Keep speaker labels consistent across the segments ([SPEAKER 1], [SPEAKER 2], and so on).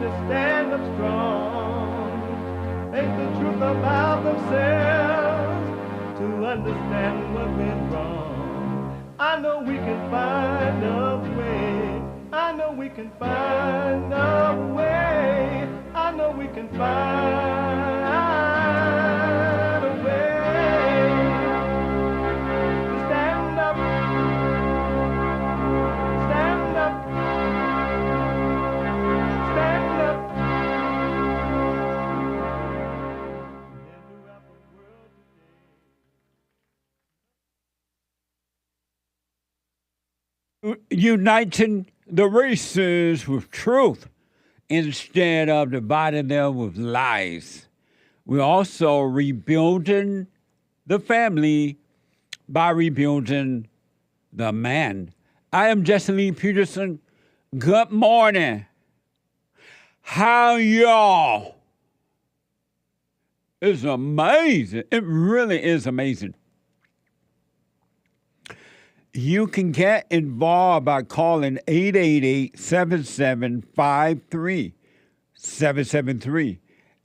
[SPEAKER 1] to stand up strong, face the truth about themselves, to understand what went wrong. I know we can find a way. I know we can find a way. I know we can find a way to stand up, stand up, stand up.
[SPEAKER 2] Uniting the races with truth instead of dividing them with lies. We're also rebuilding the family by rebuilding the man. I am Jesse Lee Peterson. Good morning. How y'all? It's amazing. It really is amazing. You can get involved by calling 888-7753-773.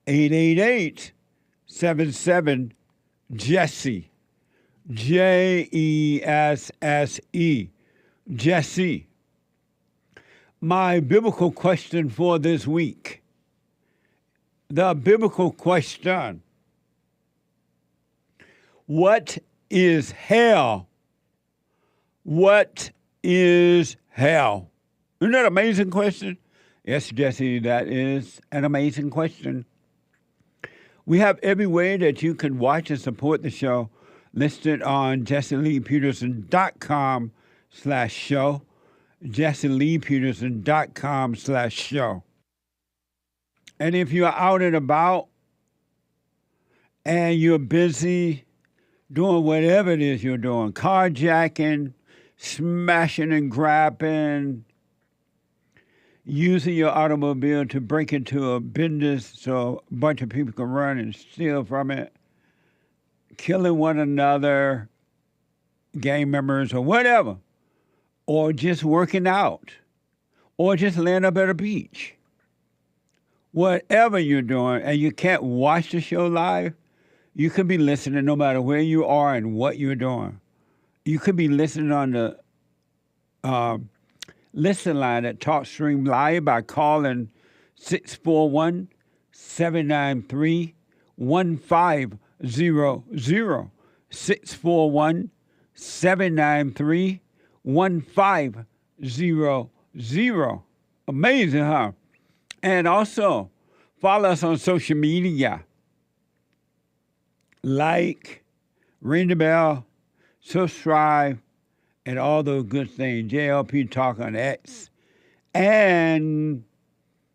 [SPEAKER 2] 888-77-JESSE. Jesse. Jesse. My biblical question for this week. The biblical question. What is hell? What is hell? Isn't that an amazing question? Yes, Jesse, that is an amazing question. We have every way that you can watch and support the show listed on jesseleepeterson.com/show. jesseleepeterson.com/show. And if you're out and about and you're busy doing whatever it is you're doing, carjacking, smashing and grabbing, using your automobile to break into a business so a bunch of people can run and steal from it, killing one another, gang members or whatever, or just working out, or just laying up at a beach. Whatever you're doing, and you can't watch the show live, you could be listening no matter where you are and what you're doing. You could be listening on the listen line at TalkStream Live by calling 641-793-1500. 641-793-1500. Amazing, huh? And also, follow us on social media. Like, ring the bell, subscribe, and all those good things. JLP Talk on X and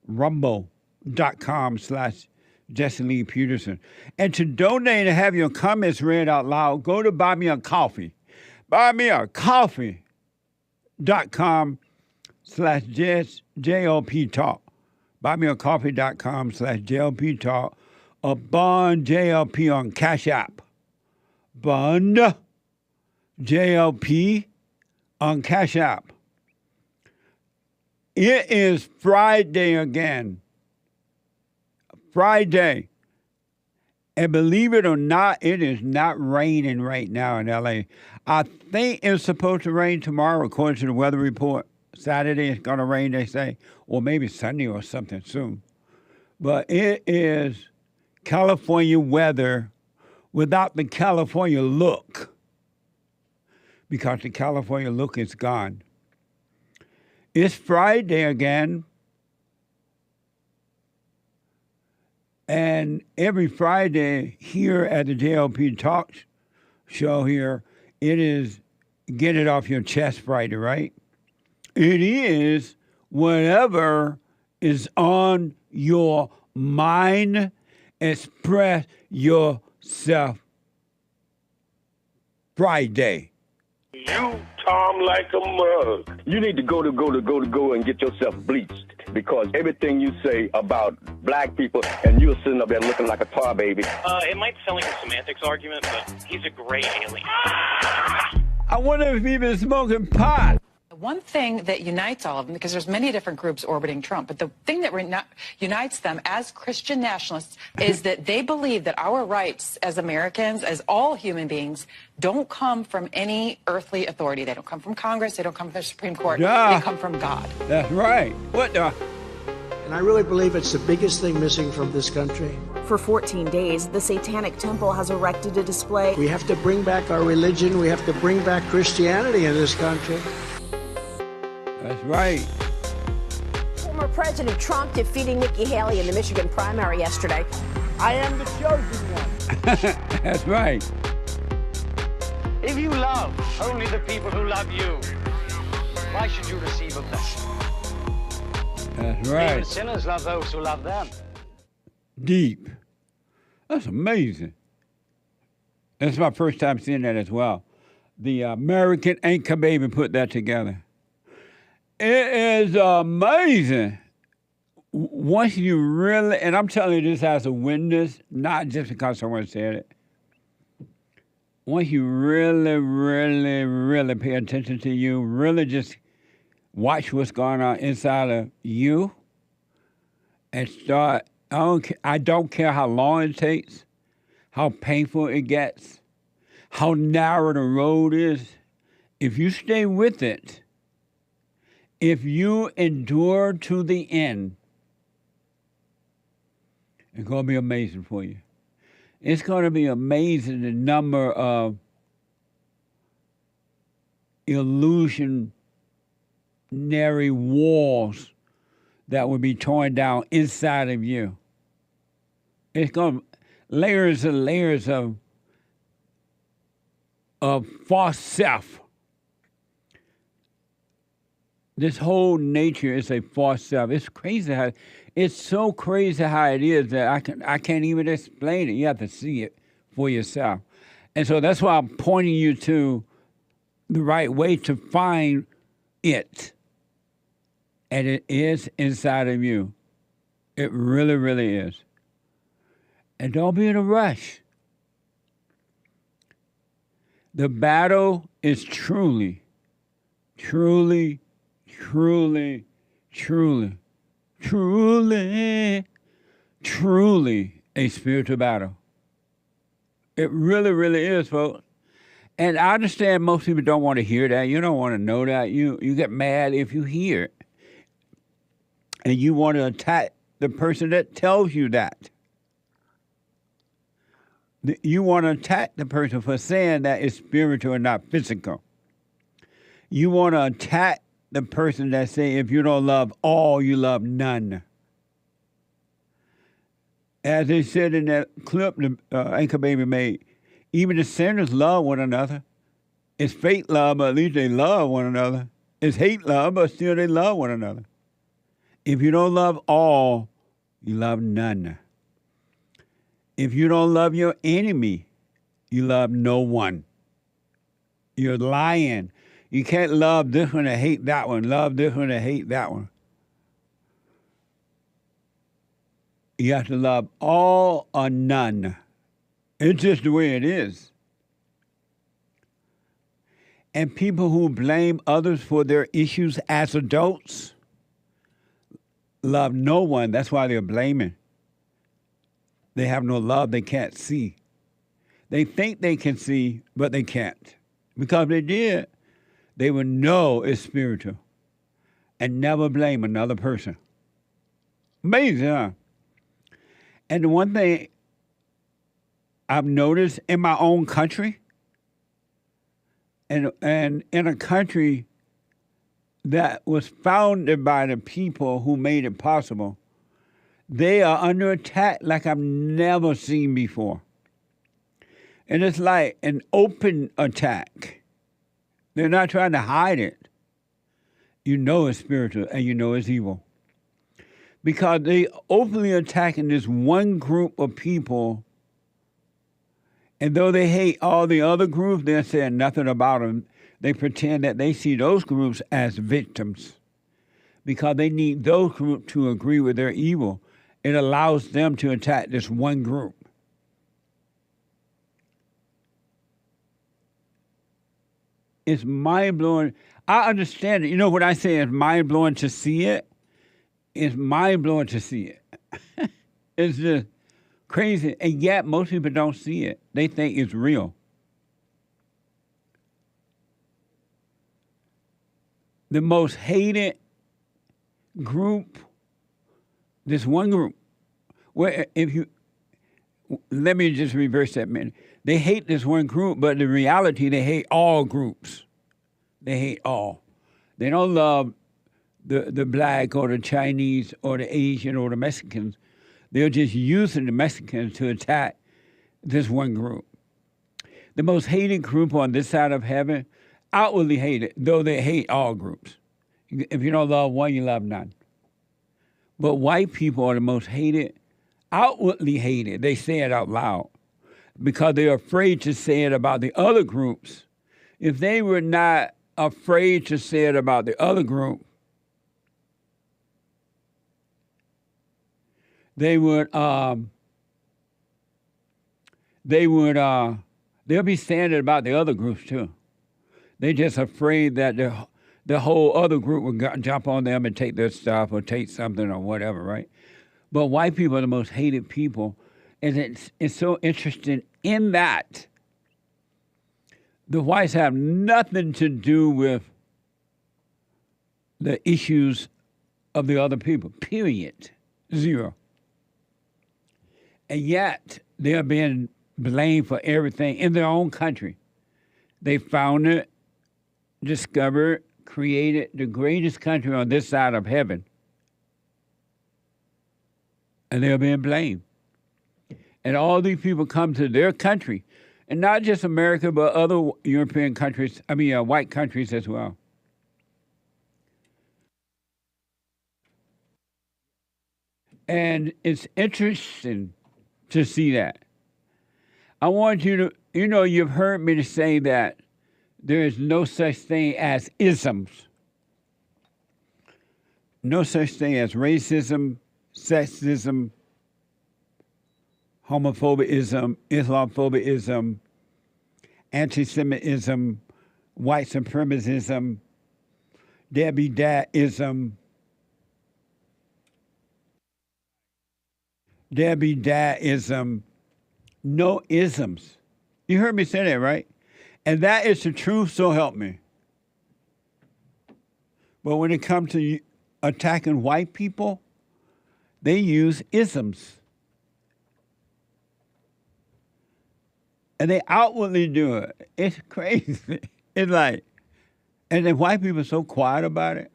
[SPEAKER 2] rumble.com/Jesse Lee Peterson. And to donate and have your comments read out loud, go to Buy Me a Coffee. buymeacoffee.com/JLP Talk. buymeacoffee.com/JLP Talk. Or Bond JLP on Cash App. Bond JLP on Cash App. It is Friday again. Friday. And believe it or not, it is not raining right now in L.A. I think it's supposed to rain tomorrow, according to the weather report. Saturday it's going to rain, they say, or maybe Sunday or something soon. But it is California weather without the California look, because the California look is gone. It's Friday again, and every Friday here at the JLP Talk Show here, it is Get It Off Your Chest Friday, right? It is whatever is on your mind. Express yourself Friday.
[SPEAKER 3] You Tom like a mug. You need to go and get yourself bleached, because everything you say about black people, and you're sitting up there looking like a tar baby.
[SPEAKER 4] It might sound like a semantics argument, but he's a gray alien.
[SPEAKER 2] I wonder if he's been smoking pot.
[SPEAKER 5] The one thing that unites all of them, because there's many different groups orbiting Trump, but the thing that unites them as Christian nationalists is that they believe that our rights as Americans, as all human beings, don't come from any earthly authority. They don't come from Congress. They don't come from the Supreme Court.
[SPEAKER 2] Yeah.
[SPEAKER 5] They come from God.
[SPEAKER 2] That's right. What the?
[SPEAKER 6] And I really believe it's the biggest thing missing from this country.
[SPEAKER 7] For 14 days, the Satanic Temple has erected a display.
[SPEAKER 6] We have to bring back our religion. We have to bring back Christianity in this country.
[SPEAKER 2] That's right.
[SPEAKER 8] Former President Trump defeating Nikki Haley in the Michigan primary yesterday.
[SPEAKER 1] I am the chosen one.
[SPEAKER 2] That's right.
[SPEAKER 9] If you love only the people who love you, why should you receive a blessing?
[SPEAKER 2] That's right.
[SPEAKER 9] Even sinners love those who love them.
[SPEAKER 2] Deep. That's amazing. That's my first time seeing that as well. The American Anchor Baby put that together. It is amazing. Once you really, and I'm telling you this as a witness, not just because someone said it. Once you really, really, really pay attention to you, really just watch what's going on inside of you and start, I don't care how long it takes, how painful it gets, how narrow the road is. If you stay with it, if you endure to the end, it's going to be amazing for you. It's going to be amazing the number of illusionary walls that will be torn down inside of you. It's going to layers and layers of false self. This whole nature is a false self. It's crazy how it's so crazy how it is that I can't even explain it. You have to see it for yourself. And so that's why I'm pointing you to the right way to find it. And it is inside of you. It really, really is. And don't be in a rush. The battle is truly, truly, truly, truly, truly, truly a spiritual battle. It really, really is, folks. And I understand most people don't want to hear that. You don't want to know that. You get mad if you hear it. And you want to attack the person that tells you that. You want to attack the person for saying that it's spiritual and not physical. You want to attack the person that say if you don't love all, you love none. As they said in that clip the Anchor Baby made, even the sinners love one another. It's fake love, but at least they love one another. It's hate love, but still they love one another. If you don't love all, you love none. If you don't love your enemy, you love no one. You're lying. You can't love this one and hate that one. Love this one and hate that one. You have to love all or none. It's just the way it is. And people who blame others for their issues as adults love no one. That's why they're blaming. They have no love they can't see. They think they can see, but they can't. Because if they did, they would know it's spiritual and never blame another person. Amazing, huh? And the one thing I've noticed in my own country, and in a country that was founded by the people who made it possible, they are under attack like I've never seen before. And it's like an open attack. They're not trying to hide it. You know it's spiritual and you know it's evil. Because they openly attacking this one group of people, and though they hate all the other groups, they're saying nothing about them. They pretend that they see those groups as victims because they need those groups to agree with their evil. It allows them to attack this one group. It's mind-blowing. I understand it. You know what I say is mind-blowing to see it? It's mind-blowing to see it. It's just crazy. And yet most people don't see it. They think it's real. The most hated group, this one group, where let me just reverse that a minute. They hate this one group, but in reality, they hate all groups. They hate all. They don't love the black or the Chinese or the Asian or the Mexicans. They're just using the Mexicans to attack this one group. The most hated group on this side of heaven, outwardly hated, though they hate all groups. If you don't love one, you love none. But white people are the most hated, outwardly hated. They say it out loud because they're afraid to say it about the other groups. If they were not afraid to say it about the other group, they'll be saying it about the other groups too. They're just afraid that the whole other group will jump on them and take their stuff or take something or whatever, right? But white people are the most hated people, and it's so interesting in that the whites have nothing to do with the issues of the other people, period, zero. And yet they are being blamed for everything in their own country. They founded, discovered, created the greatest country on this side of heaven. And they're being blamed. And all these people come to their country, and not just America, but other European countries, white countries as well. And it's interesting to see that. I want you to, you've heard me to say that there is no such thing as isms. No such thing as racism, sexism, homophobism, Islamophobism, anti-Semitism, white supremacism, Debbie Dadism, no isms. You heard me say that, right? And that is the truth, so help me. But when it comes to attacking white people, they use isms. And they outwardly do it. It's crazy. It's like, and then white people are so quiet about it.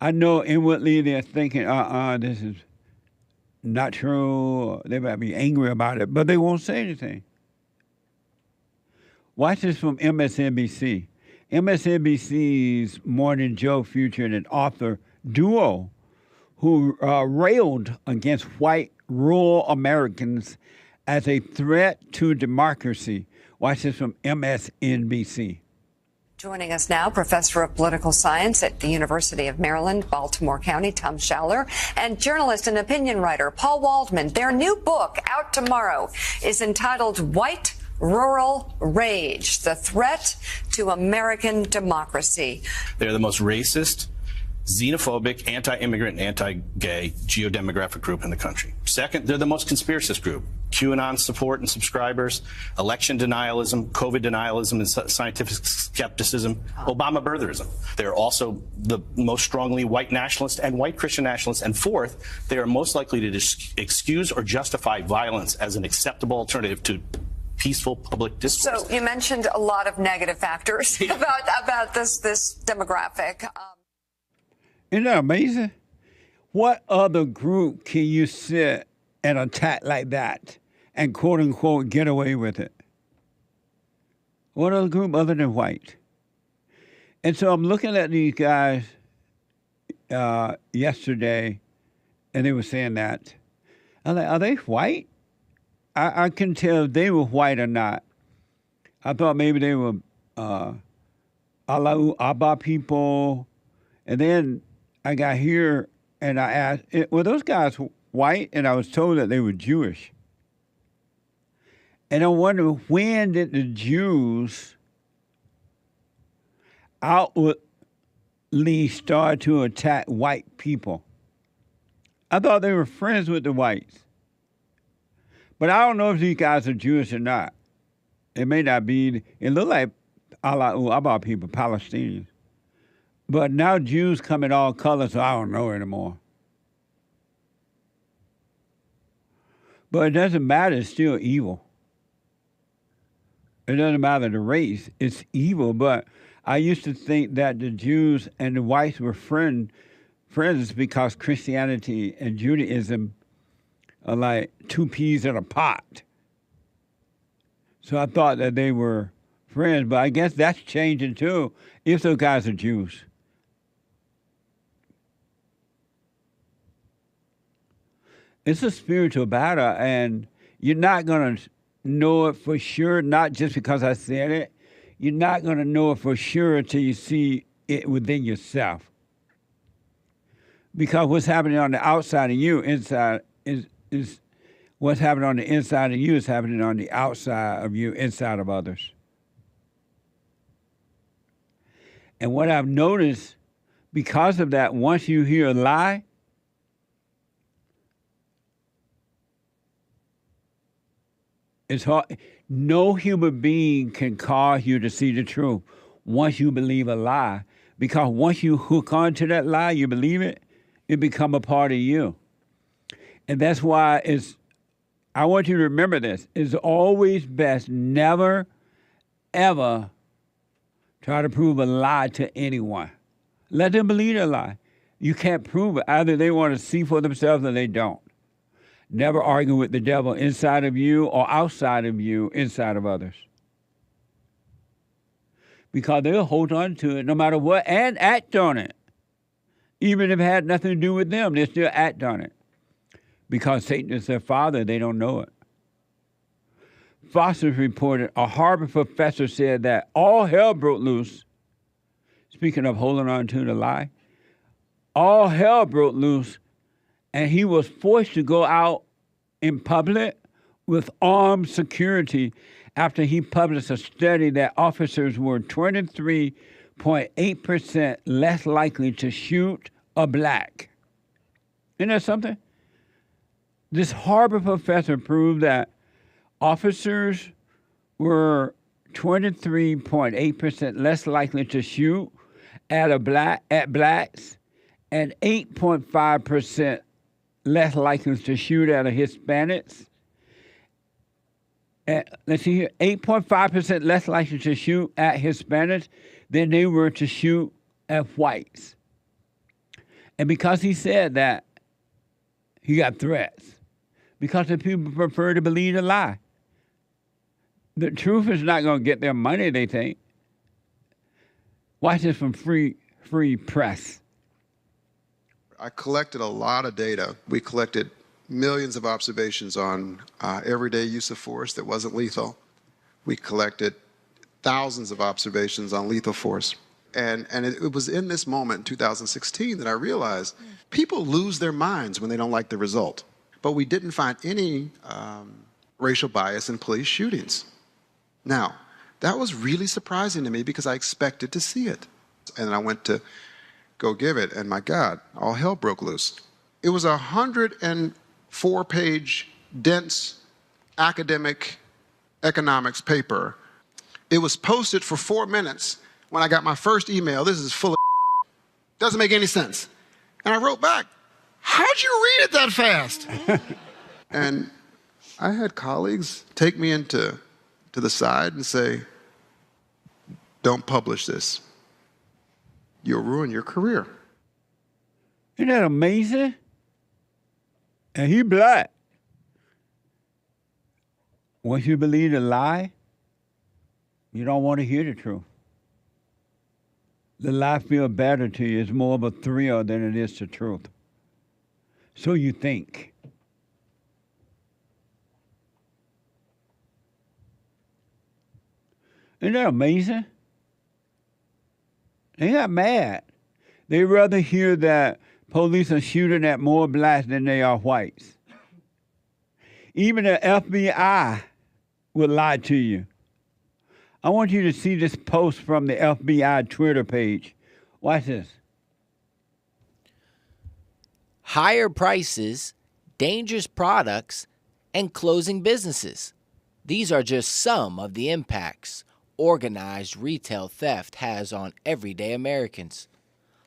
[SPEAKER 2] I know inwardly they're thinking, this is not true. They might be angry about it, but they won't say anything. Watch this from MSNBC. MSNBC's Morning Joe featured an author duo who railed against white rural Americans as a threat to democracy. Watch this from MSNBC.
[SPEAKER 10] Joining us now, Professor of Political Science at the University of Maryland, Baltimore County, Tom Schaller, and journalist and opinion writer Paul Waldman. Their new book, out tomorrow, is entitled White Rural Rage, The Threat to American Democracy.
[SPEAKER 11] They're the most racist, xenophobic, anti-immigrant, anti-gay geodemographic group in the country. Second, they're the most conspiracist group. QAnon support and subscribers, election denialism, COVID denialism and scientific skepticism, Obama birtherism. They're also the most strongly white nationalist and white Christian nationalists. And fourth, they are most likely to excuse or justify violence as an acceptable alternative to peaceful public discourse.
[SPEAKER 10] So you mentioned a lot of negative factors about this demographic.
[SPEAKER 2] Isn't that amazing? What other group can you sit and attack like that and quote unquote get away with it? What other group other than white? And so I'm looking at these guys yesterday, and they were saying that. I'm like, are they white? I couldn't tell if they were white or not. I thought maybe they were Allahu Abba people. And then I got here and I asked, were those guys white? And I was told that they were Jewish. And I wonder, when did the Jews outwardly started to attack white people. I thought they were friends with the whites. But I don't know if these guys are Jewish or not. It may not be. It looked like Allah people, Palestinians. But now Jews come in all colors, so I don't know anymore. But it doesn't matter. It's still evil. It doesn't matter the race. It's evil. But I used to think that the Jews and the whites were friends because Christianity and Judaism are like two peas in a pot. So I thought that they were friends, but I guess that's changing too, if those guys are Jews. It's a spiritual battle, and you're not going to know it for sure, not just because I said it. You're not going to know it for sure until you see it within yourself. Because what's happening on the outside of you inside is what's happening on the inside of you is happening on the outside of you, inside of others. And what I've noticed, because of that, once you hear a lie, it's hard. No human being can cause you to see the truth once you believe a lie. Because once you hook onto that lie, you believe it, it become a part of you. And that's why I want you to remember this. It's always best never, ever try to prove a lie to anyone. Let them believe a lie. You can't prove it. Either they want to see for themselves or they don't. Never argue with the devil inside of you or outside of you, inside of others. Because they'll hold on to it no matter what and act on it. Even if it had nothing to do with them, they still act on it. Because Satan is their father, they don't know it. Foster's reported a Harvard professor said that all hell broke loose. Speaking of holding on to the lie, all hell broke loose, and he was forced to go out in public with armed security after he published a study that officers were 23.8% less likely to shoot a black. Isn't that something? This Harvard professor proved that officers were 23.8% less likely to shoot at blacks and 8.5% less likely to shoot at Hispanics. Let's see here, 8.5% less likely to shoot at Hispanics than they were to shoot at whites. And because he said that, he got threats. Because the people prefer to believe a lie. The truth is not going to get their money, they think. Watch this from Free Press.
[SPEAKER 12] I collected a lot of data. We collected millions of observations on everyday use of force that wasn't lethal. We collected thousands of observations on lethal force. And it was in this moment in 2016 that I realized people lose their minds when they don't like the result. But we didn't find any racial bias in police shootings. Now, that was really surprising to me because I expected to see it. And I went to go give it, and my God, all hell broke loose. It was a 104-page, dense, academic economics paper. It was posted for 4 minutes when I got my first email. This is full of doesn't make any sense. And I wrote back, how'd you read it that fast? And I had colleagues take me to the side and say, don't publish this. You'll ruin your career.
[SPEAKER 2] Isn't that amazing? And he black. Once you believe a lie, you don't want to hear the truth. The lie feels better to you. It's more of a thrill than it is the truth. So you think. Isn't that amazing? They got mad. They rather hear that police are shooting at more blacks than they are whites. Even the FBI will lie to you. I want you to see this post from the FBI Twitter page. Watch this.
[SPEAKER 13] Higher prices, dangerous products, and closing businesses. These are just some of the impacts organized retail theft has on everyday Americans.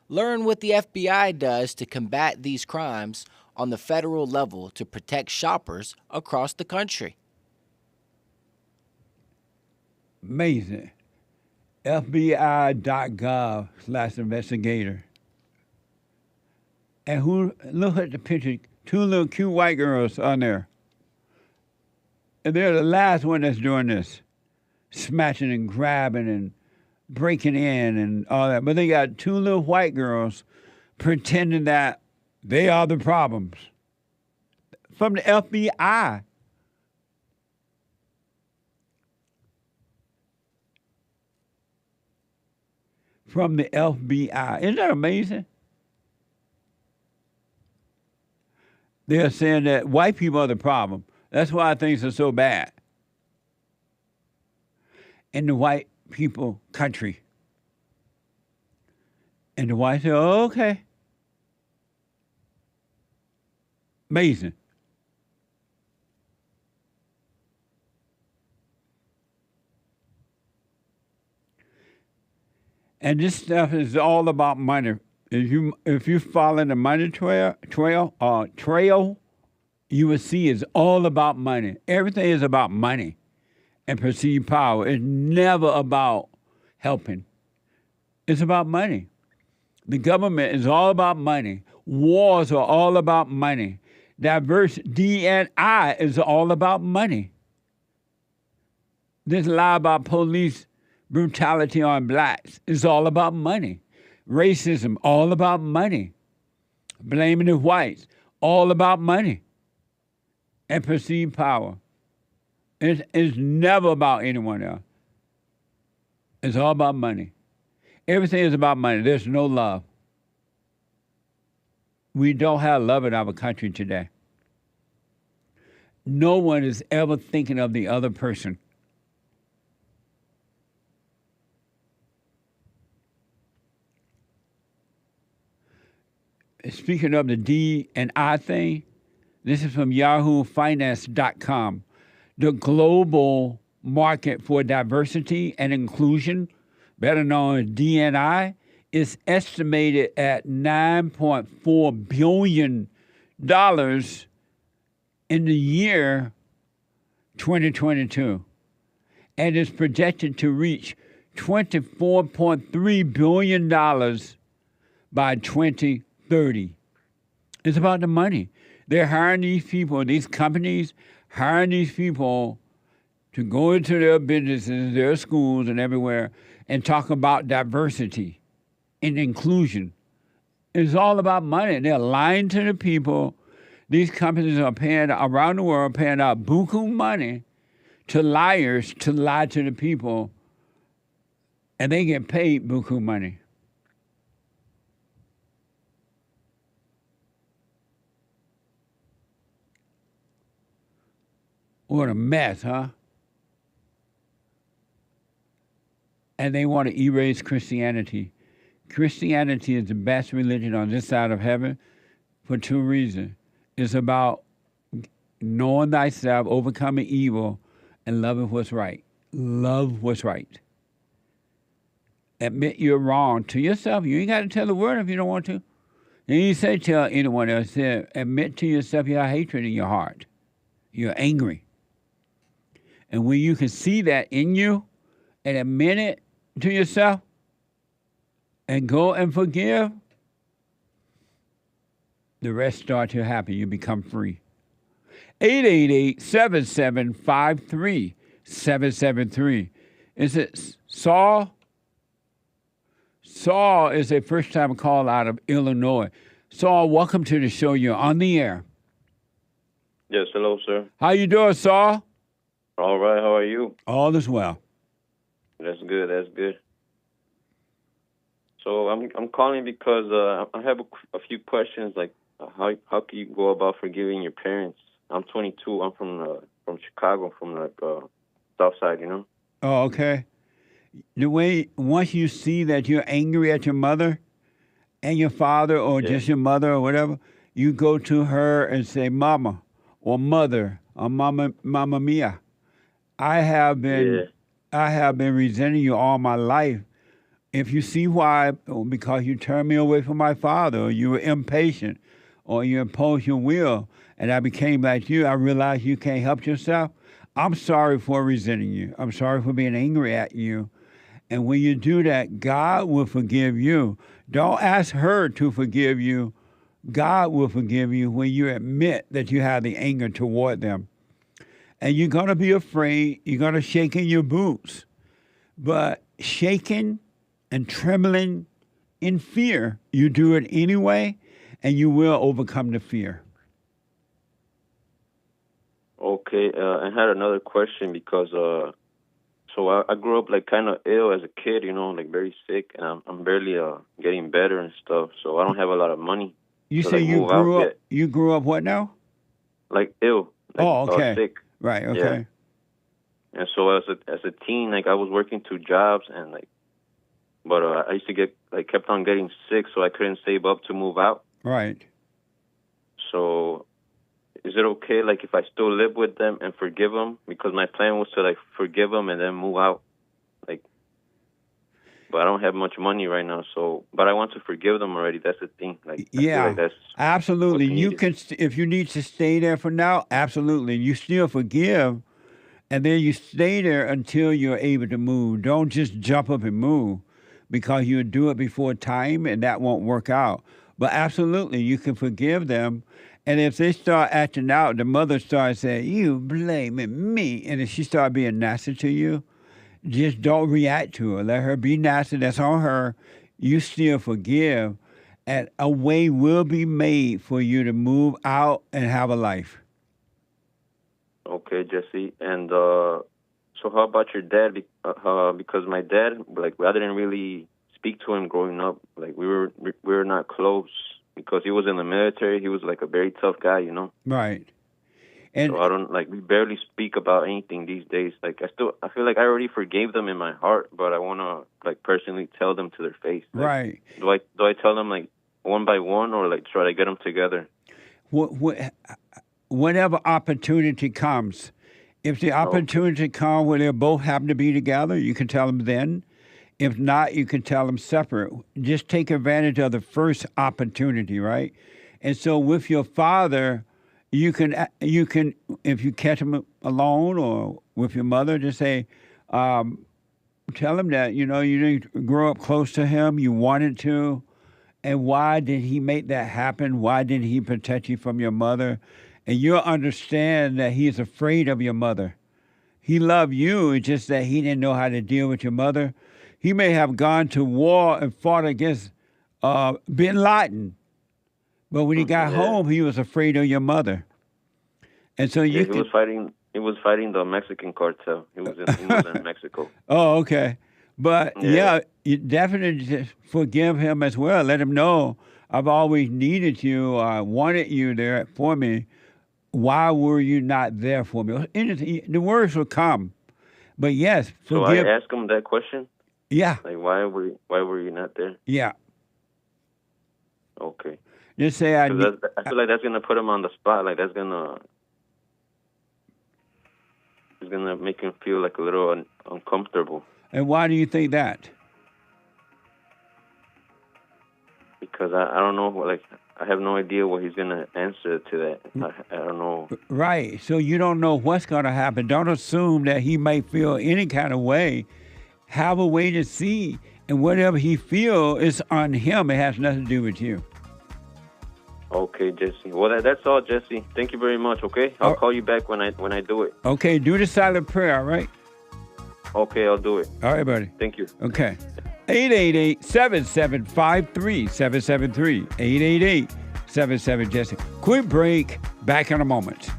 [SPEAKER 13] Learn what the FBI does to combat these crimes on the federal level to protect shoppers across the country.
[SPEAKER 2] Amazing. FBI.gov/investigator. And look at the picture. 2 little cute white girls on there. And they're the last one that's doing this. Smashing and grabbing and breaking in and all that. But they got 2 little white girls pretending that they are the problems. From the FBI. From the FBI. Isn't that amazing? They're saying that white people are the problem. That's why things are so bad in the white people country. And the whites say, oh, okay. Amazing. And this stuff is all about money. If you follow the money trail, you will see it's all about money. Everything is about money and perceived power. It's never about helping. It's about money. The government is all about money. Wars are all about money. Diverse D&I is all about money. This lie about police brutality on blacks is all about money. Racism, all about money. Blaming the whites, all about money. And perceived power. It's never about anyone else. It's all about money. Everything is about money. There's no love. We don't have love in our country today. No one is ever thinking of the other person. Speaking of the D and I thing, this is from yahoofinance.com. The global market for diversity and inclusion, better known as D&I, is estimated at $9.4 billion in the year 2022 and is projected to reach $24.3 billion by 2030. It's about the money. They're hiring these people, these companies hiring these people to go into their businesses, their schools, and everywhere and talk about diversity and inclusion. It's all about money. They're lying to the people. These companies are paying around the world, paying out buku money to liars to lie to the people, and they get paid buku money. What a mess, huh? And they want to erase Christianity. Christianity is the best religion on this side of heaven for 2 reasons. It's about knowing thyself, overcoming evil, and loving what's right. Love what's right. Admit you're wrong to yourself. You ain't got to tell the world if you don't want to. And you say tell anyone else. Say, admit to yourself you have hatred in your heart. You're angry. And when you can see that in you and admit it to yourself and go and forgive, the rest start to happen. You become free. 888-7753-773. Is it Saul? Saul is a first-time call out of Illinois. Saul, welcome to the show. You're on the air.
[SPEAKER 14] Yes, hello, sir.
[SPEAKER 2] How you doing, Saul?
[SPEAKER 14] All right, how are you?
[SPEAKER 2] All is well.
[SPEAKER 14] That's good, that's good. So I'm calling because I have a few questions, like how can you go about forgiving your parents? I'm 22. I'm from Chicago, from the south side, you know?
[SPEAKER 2] Oh, okay. The way, once you see that you're angry at your mother and your father or just your mother or whatever, you go to her and say, Mama or Mother or Mama Mia, I have been resenting you all my life. If you see why, because you turned me away from my father, or you were impatient, or you imposed your will, and I became like you, I realized you can't help yourself. I'm sorry for resenting you. I'm sorry for being angry at you. And when you do that, God will forgive you. Don't ask her to forgive you. God will forgive you when you admit that you have the anger toward them. And you're going to be afraid. You're going to shake in your boots. But shaking and trembling in fear, you do it anyway, and you will overcome the fear.
[SPEAKER 14] Okay, I had another question because so I grew up like kind of ill as a kid, you know, like very sick, and I'm barely getting better and stuff. So I don't have a lot of money.
[SPEAKER 2] You
[SPEAKER 14] to,
[SPEAKER 2] say
[SPEAKER 14] like,
[SPEAKER 2] you
[SPEAKER 14] move out
[SPEAKER 2] grew up?
[SPEAKER 14] yet.
[SPEAKER 2] You grew up what now?
[SPEAKER 14] Like ill. Like,
[SPEAKER 2] okay.
[SPEAKER 14] Sick.
[SPEAKER 2] Right. Okay.
[SPEAKER 14] Yeah. And so as a teen, like I was working 2 jobs and like, but I used to get like kept on getting sick, so I couldn't save up to move out.
[SPEAKER 2] Right.
[SPEAKER 14] So is it okay, like, if I still live with them and forgive them? Because my plan was to, like, forgive them and then move out. Like, but I don't have much money right now, so, but I want to forgive them already. That's the thing. Like, I feel like that's
[SPEAKER 2] absolutely.
[SPEAKER 14] what's
[SPEAKER 2] You
[SPEAKER 14] needed.
[SPEAKER 2] can, if you need to stay there for now, absolutely. You still forgive, and then you stay there until you're able to move. Don't just jump up and move, because you'll do it before time, and that won't work out. But absolutely, you can forgive them. And if they start acting out, the mother starts saying, you blaming me, and if she starts being nasty to you, just don't react to her. Let her be nasty. That's on her. You still forgive, and a way will be made for you to move out and have a life.
[SPEAKER 14] Okay, Jesse. And so how about your dad? Because my dad, like, I didn't really speak to him growing up. Like, we were not close. Because he was in the military, he was like a very tough guy, you know.
[SPEAKER 2] Right. And
[SPEAKER 14] so I don't we barely speak about anything these days. Like I feel like I already forgave them in my heart, but I want to like personally tell them to their face. Like,
[SPEAKER 2] right.
[SPEAKER 14] Do I tell them like one by one, or like try to get them together?
[SPEAKER 2] Whenever opportunity comes, if the opportunity comes where they both happen to be together, you can tell them then. If not, you can tell them separate. Just take advantage of the first opportunity, right? And so with your father, you can if you catch him alone or with your mother, just say, tell him that, you know, you didn't grow up close to him, you wanted to, and why did he make that happen? Why did he protect you from your mother? And you'll understand that he's afraid of your mother. He loved you, it's just that he didn't know how to deal with your mother. He may have gone to war and fought against bin Laden, but when he got home, he was afraid of your mother. And so
[SPEAKER 14] he was fighting the Mexican cartel. He was in Mexico.
[SPEAKER 2] Oh, okay. But you definitely just forgive him as well. Let him know, I've always needed you. I wanted you there for me. Why were you not there for me? The words will come. But yes, forgive.
[SPEAKER 14] So I ask him that question?
[SPEAKER 2] Yeah.
[SPEAKER 14] Like, why were you not there?
[SPEAKER 2] Yeah.
[SPEAKER 14] Okay.
[SPEAKER 2] Just say
[SPEAKER 14] I feel like that's gonna put him on the spot. Like it's gonna make him feel like a little uncomfortable.
[SPEAKER 2] And why do you think that?
[SPEAKER 14] Because I don't know. Like, I have no idea what he's gonna answer to that. I don't know.
[SPEAKER 2] Right. So you don't know what's gonna happen. Don't assume that he may feel any kind of way. Have a way to see, and whatever he feels is on him. It has nothing to do with you.
[SPEAKER 14] Okay, Jesse. Well, that's all, Jesse. Thank you very much. Okay, I'll call you back when I do it.
[SPEAKER 2] Okay, do the silent prayer. All right.
[SPEAKER 14] Okay, I'll do it.
[SPEAKER 2] All right, buddy.
[SPEAKER 14] Thank you.
[SPEAKER 2] Okay. 888-775-3773. 888-77-JESSE. Quick break. Back in a moment.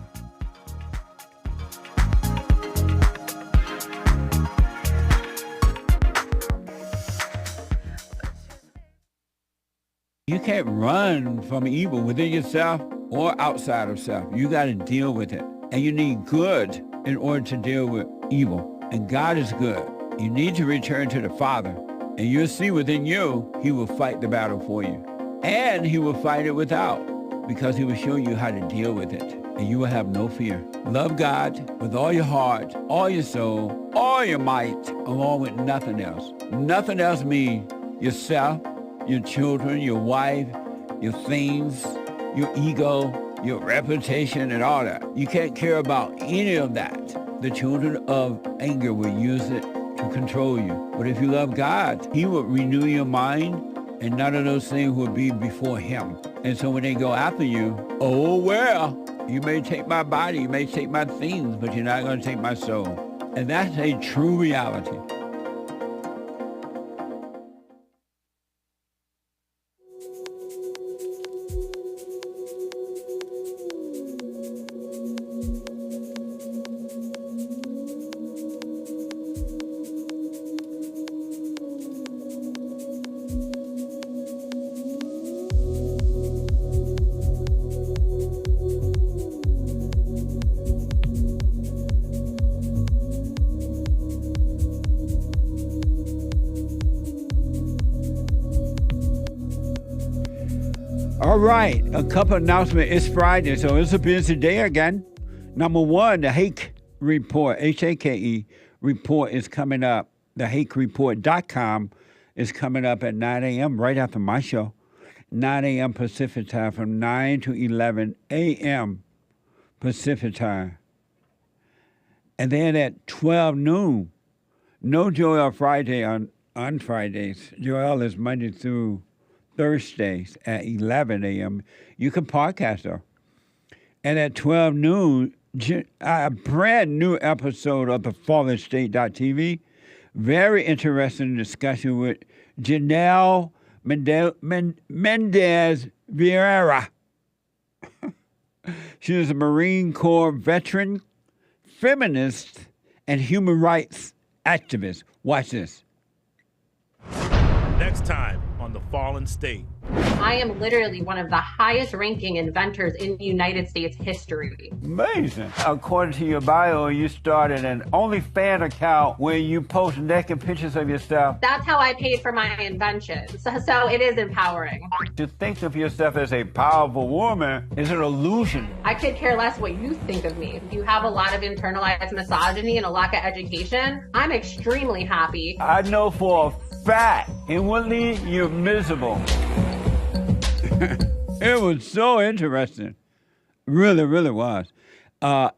[SPEAKER 2] You can't run from evil within yourself or outside of self. You got to deal with it. And you need good in order to deal with evil. And God is good. You need to return to the Father, and you'll see within you, he will fight the battle for you. And he will fight it without, because he will show you how to deal with it, and you will have no fear. Love God with all your heart, all your soul, all your might, along with nothing else. Nothing else means yourself, your children, your wife, your things, your ego, your reputation, and all that. You can't care about any of that. The children of anger will use it to control you. But if you love God, he will renew your mind, and none of those things will be before him. And so when they go after you, oh, well, you may take my body, you may take my things, but you're not going to take my soul. And that's a true reality. All right, a couple announcements. It's Friday, so it's a busy day again. Number one, the Hake report, H-A-K-E report is coming up. The HakeReport.com is coming up at 9 a.m. right after my show. 9 a.m. Pacific time, from 9 to 11 a.m. Pacific time. And then at 12 noon, no Joel Friday on Fridays. Joel is Monday through Thursdays at 11 a.m. You can podcast her. And at 12 noon, a brand new episode of the FallenState.tv. Very interesting discussion with Janelle Mendez Vieira. She is a Marine Corps veteran, feminist, and human rights activist. Watch this.
[SPEAKER 15] Next time on The Fallen State.
[SPEAKER 16] I am literally one of the highest ranking inventors in United States history.
[SPEAKER 2] Amazing. According to your bio, you started an OnlyFans account where you post naked pictures of yourself.
[SPEAKER 16] That's how I paid for my inventions. So it is empowering.
[SPEAKER 2] To think of yourself as a powerful woman is an illusion.
[SPEAKER 16] I could care less what you think of me. If you have a lot of internalized misogyny and a lack of education, I'm extremely happy.
[SPEAKER 2] I know for a fact, inwardly, you're miserable. It was so interesting. Really, really was. At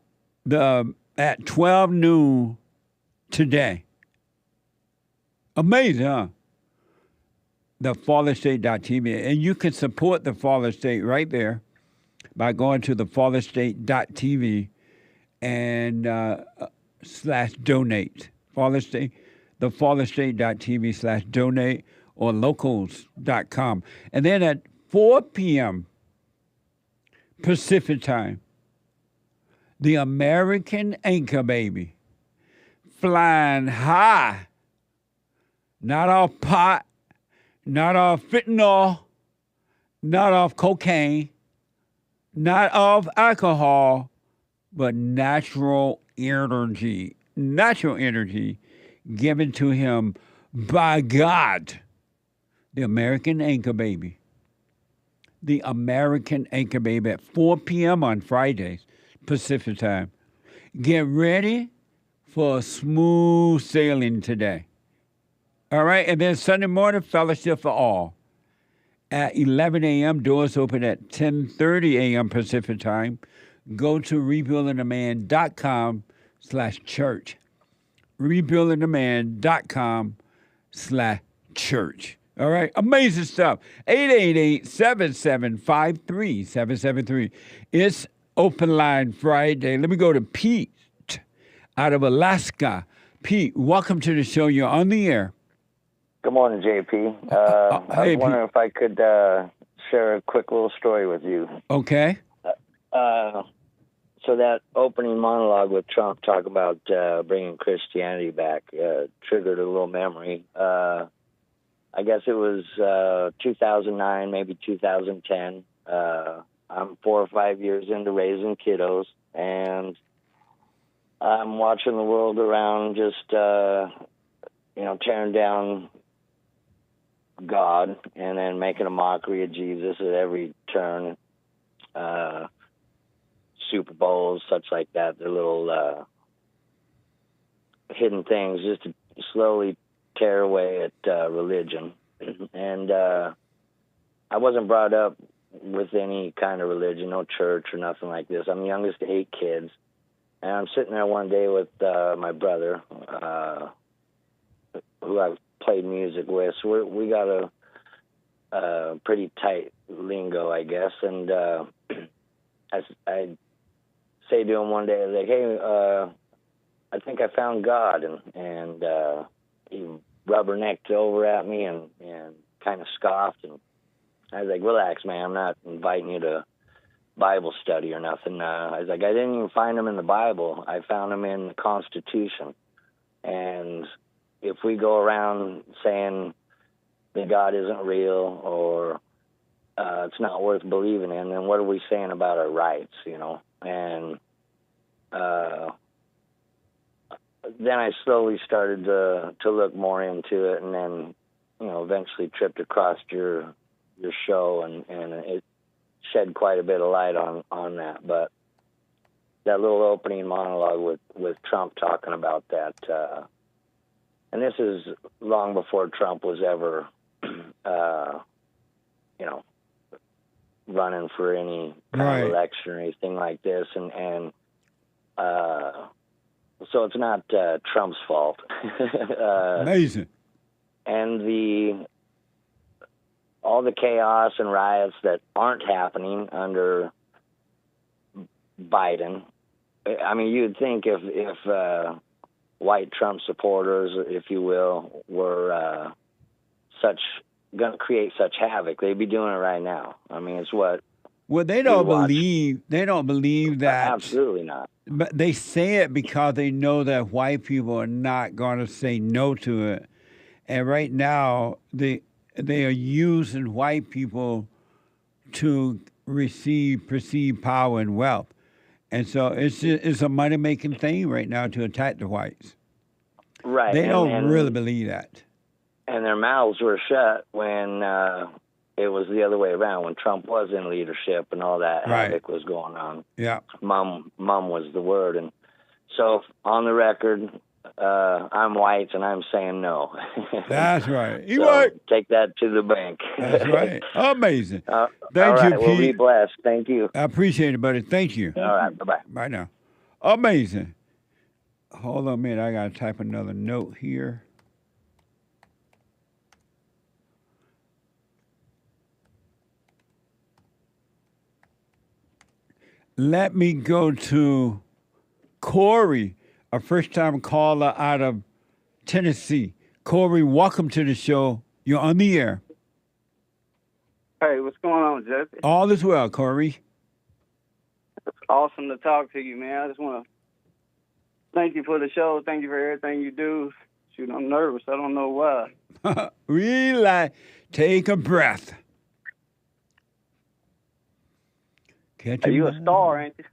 [SPEAKER 2] 12 noon today. Amazing, huh? The FallenState.tv. And you can support the Fallen State right there by going to the FallenState.tv and /donate. Fallen State, the FallenState.tv /donate or locals.com. And then at 4 p.m. Pacific time, the American Anchor Baby, flying high, not off pot, not off fentanyl, not off cocaine, not off alcohol, but natural energy given to him by God. The American Anchor Baby. The American Anchor Baby at 4 p.m. on Fridays, Pacific time. Get ready for smooth sailing today. All right, and then Sunday morning, Fellowship for All. At 11 a.m., doors open at 10:30 a.m. Pacific time. Go to rebuildingtheman.com/church. rebuildingtheman.com/church. All right, amazing stuff. 888-775-3773. It's Open Line Friday. Let me go to Pete out of Alaska. Pete, welcome to the show. You're on the air.
[SPEAKER 17] Good morning, JP. I was wondering if I could share a quick little story with you.
[SPEAKER 2] Okay.
[SPEAKER 17] So that opening monologue with Trump talking about bringing Christianity back triggered a little memory. I guess it was 2009, maybe 2010. I'm 4 or 5 years into raising kiddos, and I'm watching the world around just tearing down God and then making a mockery of Jesus at every turn. Super Bowls, such like that. They're little hidden things just to slowly tear away at religion. And I wasn't brought up with any kind of religion, no church or nothing like this. I'm the youngest of 8 kids. And I'm sitting there one day with my brother, who I've played music with. So we got a pretty tight lingo, I guess. And I say to him one day, I was like, hey, I think I found God. And he rubbernecked over at me and kind of scoffed. And I was like, relax, man. I'm not inviting you to Bible study or nothing. I was like, I didn't even find him in the Bible. I found him in the Constitution. And if we go around saying that God isn't real or it's not worth believing in, then what are we saying about our rights, And then I slowly started to look more into it, and then, eventually tripped across your show, and it shed quite a bit of light on that. But that little opening monologue with Trump talking about that, and this is long before Trump was ever, running for any kind of election or anything like this, and so it's not Trump's fault.
[SPEAKER 2] Amazing.
[SPEAKER 17] And all the chaos and riots that aren't happening under Biden. I mean, you'd think if white Trump supporters, if you will, were going to create such havoc, they'd be doing it right now. I mean, it's what.
[SPEAKER 2] Well, they don't believe that.
[SPEAKER 17] Absolutely not.
[SPEAKER 2] But they say it because they know that white people are not going to say no to it. And right now, they are using white people to receive perceived power and wealth. And so it's a money-making thing right now to attack the whites.
[SPEAKER 17] Right.
[SPEAKER 2] They don't really believe that.
[SPEAKER 17] And their mouths were shut when it was the other way around, when Trump was in leadership and all that havoc was going on.
[SPEAKER 2] Yeah.
[SPEAKER 17] Mom was the word. And so on the record, I'm white and I'm saying no.
[SPEAKER 2] That's right.
[SPEAKER 17] Take that to the bank.
[SPEAKER 2] That's right. Amazing.
[SPEAKER 17] Thank
[SPEAKER 2] you,
[SPEAKER 17] Pete. Well, be blessed. Thank you.
[SPEAKER 2] I appreciate it, buddy. Thank you.
[SPEAKER 17] All right. Bye-bye.
[SPEAKER 2] Bye now. Amazing. Hold on a minute. I got to type another note here. Let me go to Corey, a first-time caller out of Tennessee. Corey, welcome to the show. You're on the air.
[SPEAKER 18] Hey, what's going on, Jesse?
[SPEAKER 2] All is well, Corey.
[SPEAKER 18] It's awesome to talk to you, man. I just want to thank you for the show. Thank you for everything you do. Shoot, I'm nervous. I don't know why.
[SPEAKER 2] Relax. Take a breath.
[SPEAKER 18] Hey, you a star, ain't you?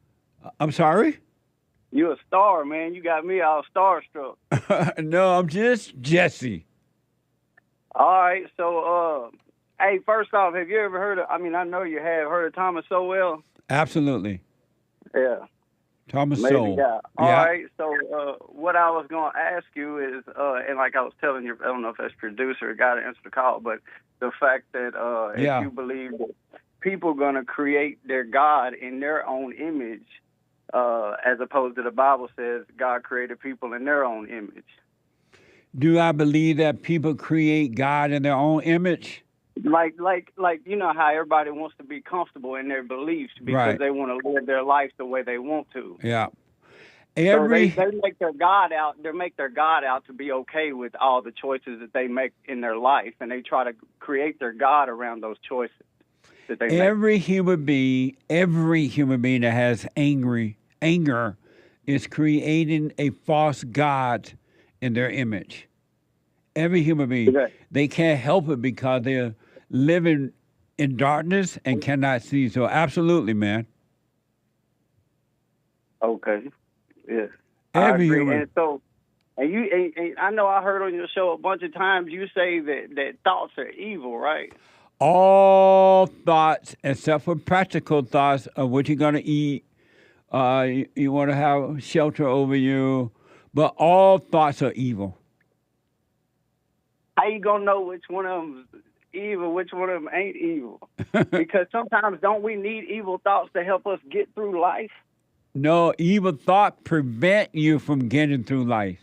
[SPEAKER 2] I'm sorry?
[SPEAKER 18] You a star, man. You got me all starstruck.
[SPEAKER 2] No, I'm just Jesse.
[SPEAKER 18] All right, so, hey, first off, have you ever heard of, I know you have heard of Thomas Sowell?
[SPEAKER 2] Absolutely.
[SPEAKER 18] Yeah.
[SPEAKER 2] Thomas
[SPEAKER 18] Maybe,
[SPEAKER 2] Sowell.
[SPEAKER 18] yeah. All right, so what I was going to ask you is, and like I was telling you, I don't know if that's producer or guy to answer the call, but the fact that if you believe that people are going to create their God in their own image, as opposed to the Bible says God created people in their own image.
[SPEAKER 2] Do I believe that people create God in their own image?
[SPEAKER 18] Like you know how everybody wants to be comfortable in their beliefs because they want to live their life the way they want to.
[SPEAKER 2] Yeah.
[SPEAKER 18] So they make their God out. They make their God out to be okay with all the choices that they make in their life, and they try to create their God around those choices.
[SPEAKER 2] Every human being that has anger is creating a false God in their image. Every human being. They can't help it because they're living in darkness and cannot see. So absolutely, man.
[SPEAKER 18] Okay. Yes.
[SPEAKER 2] Every
[SPEAKER 18] I agree.
[SPEAKER 2] human.
[SPEAKER 18] And so And I know I heard on your show a bunch of times you say that thoughts are evil, right?
[SPEAKER 2] All thoughts, except for practical thoughts of what you're going to eat. You want to have shelter over you. But all thoughts are evil.
[SPEAKER 18] How you going to know which one of them's evil, which one of them ain't evil? Because sometimes don't we need evil thoughts to help us get through life?
[SPEAKER 2] No, evil thoughts prevent you from getting through life.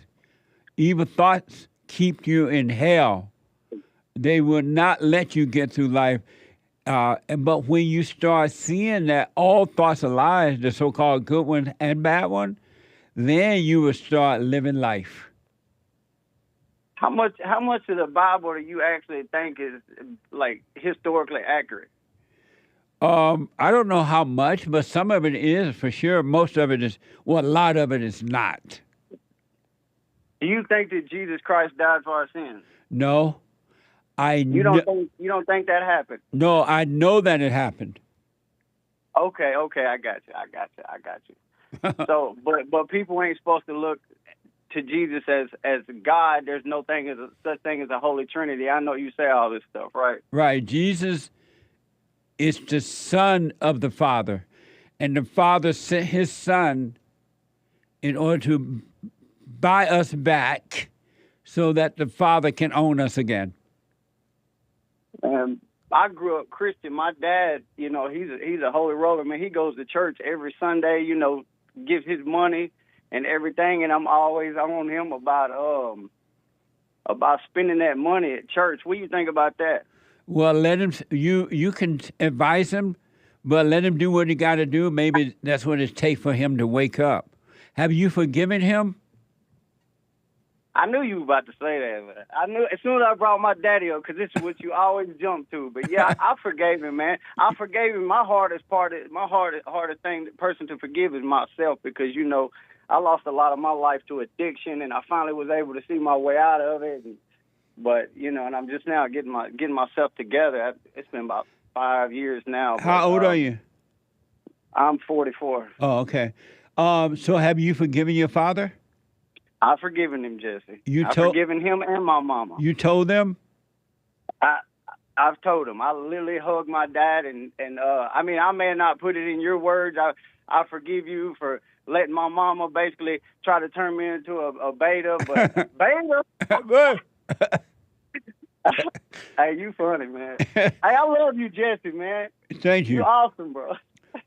[SPEAKER 2] Evil thoughts keep you in hell. They will not let you get through life. But when you start seeing that all thoughts are lies, the so-called good one and bad one, then you will start living life.
[SPEAKER 18] How much of the Bible do you actually think is like historically accurate?
[SPEAKER 2] I don't know how much, but some of it is for sure. Most of it is, well, a lot of it is not.
[SPEAKER 18] Do you think that Jesus Christ died for our sins?
[SPEAKER 2] No.
[SPEAKER 18] You don't think that happened?
[SPEAKER 2] No, I know that it happened.
[SPEAKER 18] Okay, I got you. So, but people ain't supposed to look to Jesus as God. There's no such thing as a Holy Trinity. I know you say all this stuff, right?
[SPEAKER 2] Right. Jesus is the Son of the Father, and the Father sent His Son in order to buy us back so that the Father can own us again.
[SPEAKER 18] I grew up Christian. My dad, he's a holy roller, man. He goes to church every Sunday, gives his money and everything, and I'm always on him about spending that money at church. What do you think about that?
[SPEAKER 2] Well, let him. You can advise him, but let him do what he got to do. Maybe that's what it takes for him to wake up. Have you forgiven him?
[SPEAKER 18] I knew you were about to say that. Man. I knew as soon as I brought my daddy up, because this is what you always jump to. But yeah, I forgave him, man. I forgave him. My hardest person to forgive is myself, because I lost a lot of my life to addiction, and I finally was able to see my way out of it. And I'm just now getting myself together. It's been about 5 years now.
[SPEAKER 2] How old are you?
[SPEAKER 18] I'm 44.
[SPEAKER 2] Oh, okay. So have you forgiven your father?
[SPEAKER 18] I've forgiven him, Jesse. I've forgiven him and my mama.
[SPEAKER 2] You told them?
[SPEAKER 18] I've told him. I literally hugged my dad, and I may not put it in your words. I forgive you for letting my mama basically try to turn me into a beta, but beta. Hey, you funny, man. Hey, I love you, Jesse, man.
[SPEAKER 2] Thank you.
[SPEAKER 18] You're awesome, bro.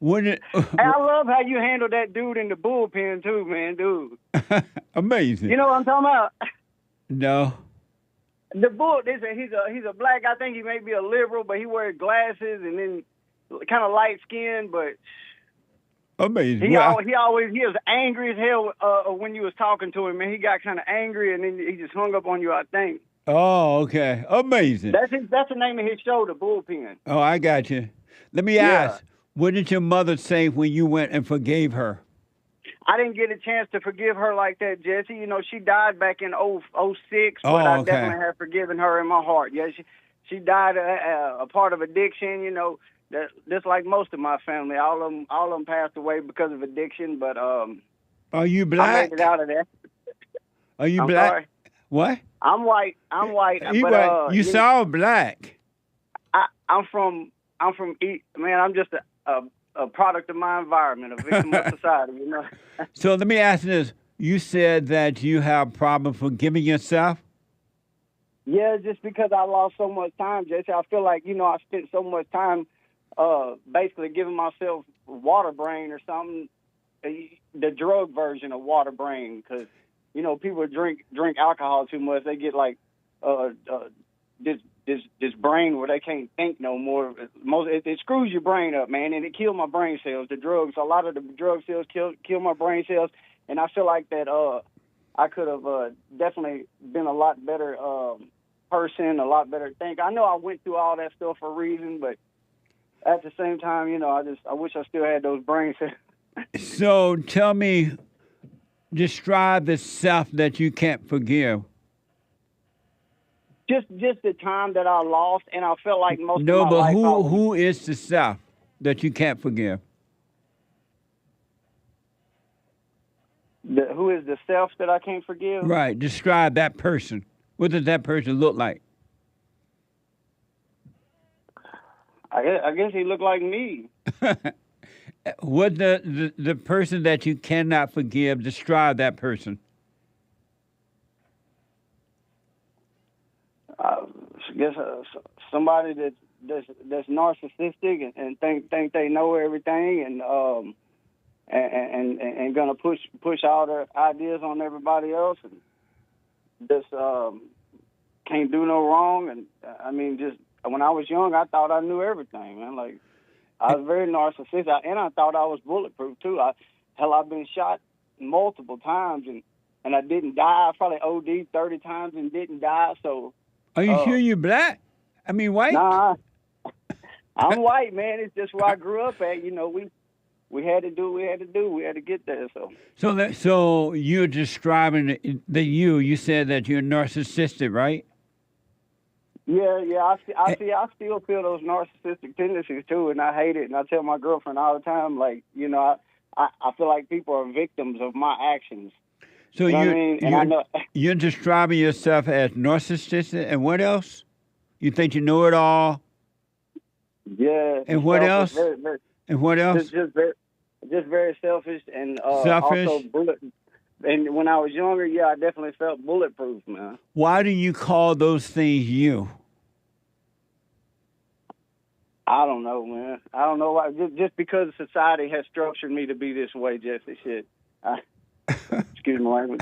[SPEAKER 18] Hey, I love how you handle that dude in the bullpen too, man, dude.
[SPEAKER 2] Amazing.
[SPEAKER 18] You know what I'm talking about?
[SPEAKER 2] No.
[SPEAKER 18] The bull. He's a black. I think he may be a liberal, but he wears glasses and then kind of light skinned, but.
[SPEAKER 2] Amazing.
[SPEAKER 18] He was angry as hell when you was talking to him, man. He got kind of angry, and then he just hung up on you, I think.
[SPEAKER 2] Oh, okay. Amazing.
[SPEAKER 18] That's the name of his show, The Bullpen.
[SPEAKER 2] Oh, I got you. Let me ask, what did your mother say when you went and forgave her?
[SPEAKER 18] I didn't get a chance to forgive her like that, Jesse. She died back in 2006, but I definitely have forgiven her in my heart. Yeah, she died a part of addiction, Just like most of my family, all of them passed away because of addiction. But
[SPEAKER 2] are you black?
[SPEAKER 18] I made it out of there.
[SPEAKER 2] Are you black?
[SPEAKER 18] Sorry.
[SPEAKER 2] What?
[SPEAKER 18] I'm white.
[SPEAKER 2] You sound black.
[SPEAKER 18] I'm from. Man, I'm just a product of my environment, a victim of society.
[SPEAKER 2] So let me ask you this: you said that you have problems forgiving yourself.
[SPEAKER 18] Yeah, just because I lost so much time, Jesse. I feel like I spent so much time. Basically giving myself water brain or something, the drug version of water brain, because people drink alcohol too much, they get like this brain where they can't think no more. It screws your brain up, man, and it killed my brain cells. The drugs, a lot of the drug cells kill my brain cells, and I feel like that I could have definitely been a lot better person, a lot better thinker. I know I went through all that stuff for a reason, but at the same time, I wish I still had those brain cells.
[SPEAKER 2] So tell me, describe the self that you can't forgive.
[SPEAKER 18] Just the time that I lost, and I felt like most of my
[SPEAKER 2] life. No, but who is the self that you can't forgive?
[SPEAKER 18] Who is the self that I can't forgive?
[SPEAKER 2] Right. Describe that person. What does that person look like?
[SPEAKER 18] I guess he looked like me.
[SPEAKER 2] What the person that you cannot forgive, describe that person.
[SPEAKER 18] I guess somebody that's narcissistic and think they know everything and gonna push all their ideas on everybody else and just can't do no wrong. And I mean, just when I was young, I thought I knew everything, man. Like I was very narcissistic, and I thought I was bulletproof too. I've been shot multiple times and I didn't die. I probably OD'd 30 times and didn't die. So.
[SPEAKER 2] Are you sure you're black? I mean, white?
[SPEAKER 18] Nah, I'm white, man. It's just where I grew up at. You know, we had to do what we had to do. We had to get there.
[SPEAKER 2] So you're describing you said that you're narcissistic, right?
[SPEAKER 18] Yeah. I still feel those narcissistic tendencies too, and I hate it. And I tell my girlfriend all the time, like, you know, I feel like people are victims of my actions.
[SPEAKER 2] So you're describing yourself as narcissistic, and what else? You think you know it all?
[SPEAKER 18] Yeah.
[SPEAKER 2] And what else? And what else?
[SPEAKER 18] Just very selfish and
[SPEAKER 2] selfish.
[SPEAKER 18] Also and when I was younger, I definitely felt bulletproof, man.
[SPEAKER 2] Why do you call those things you?
[SPEAKER 18] I don't know, man. I don't know why. Just because society has structured me to be this way, Jesse. Shit. Excuse my language.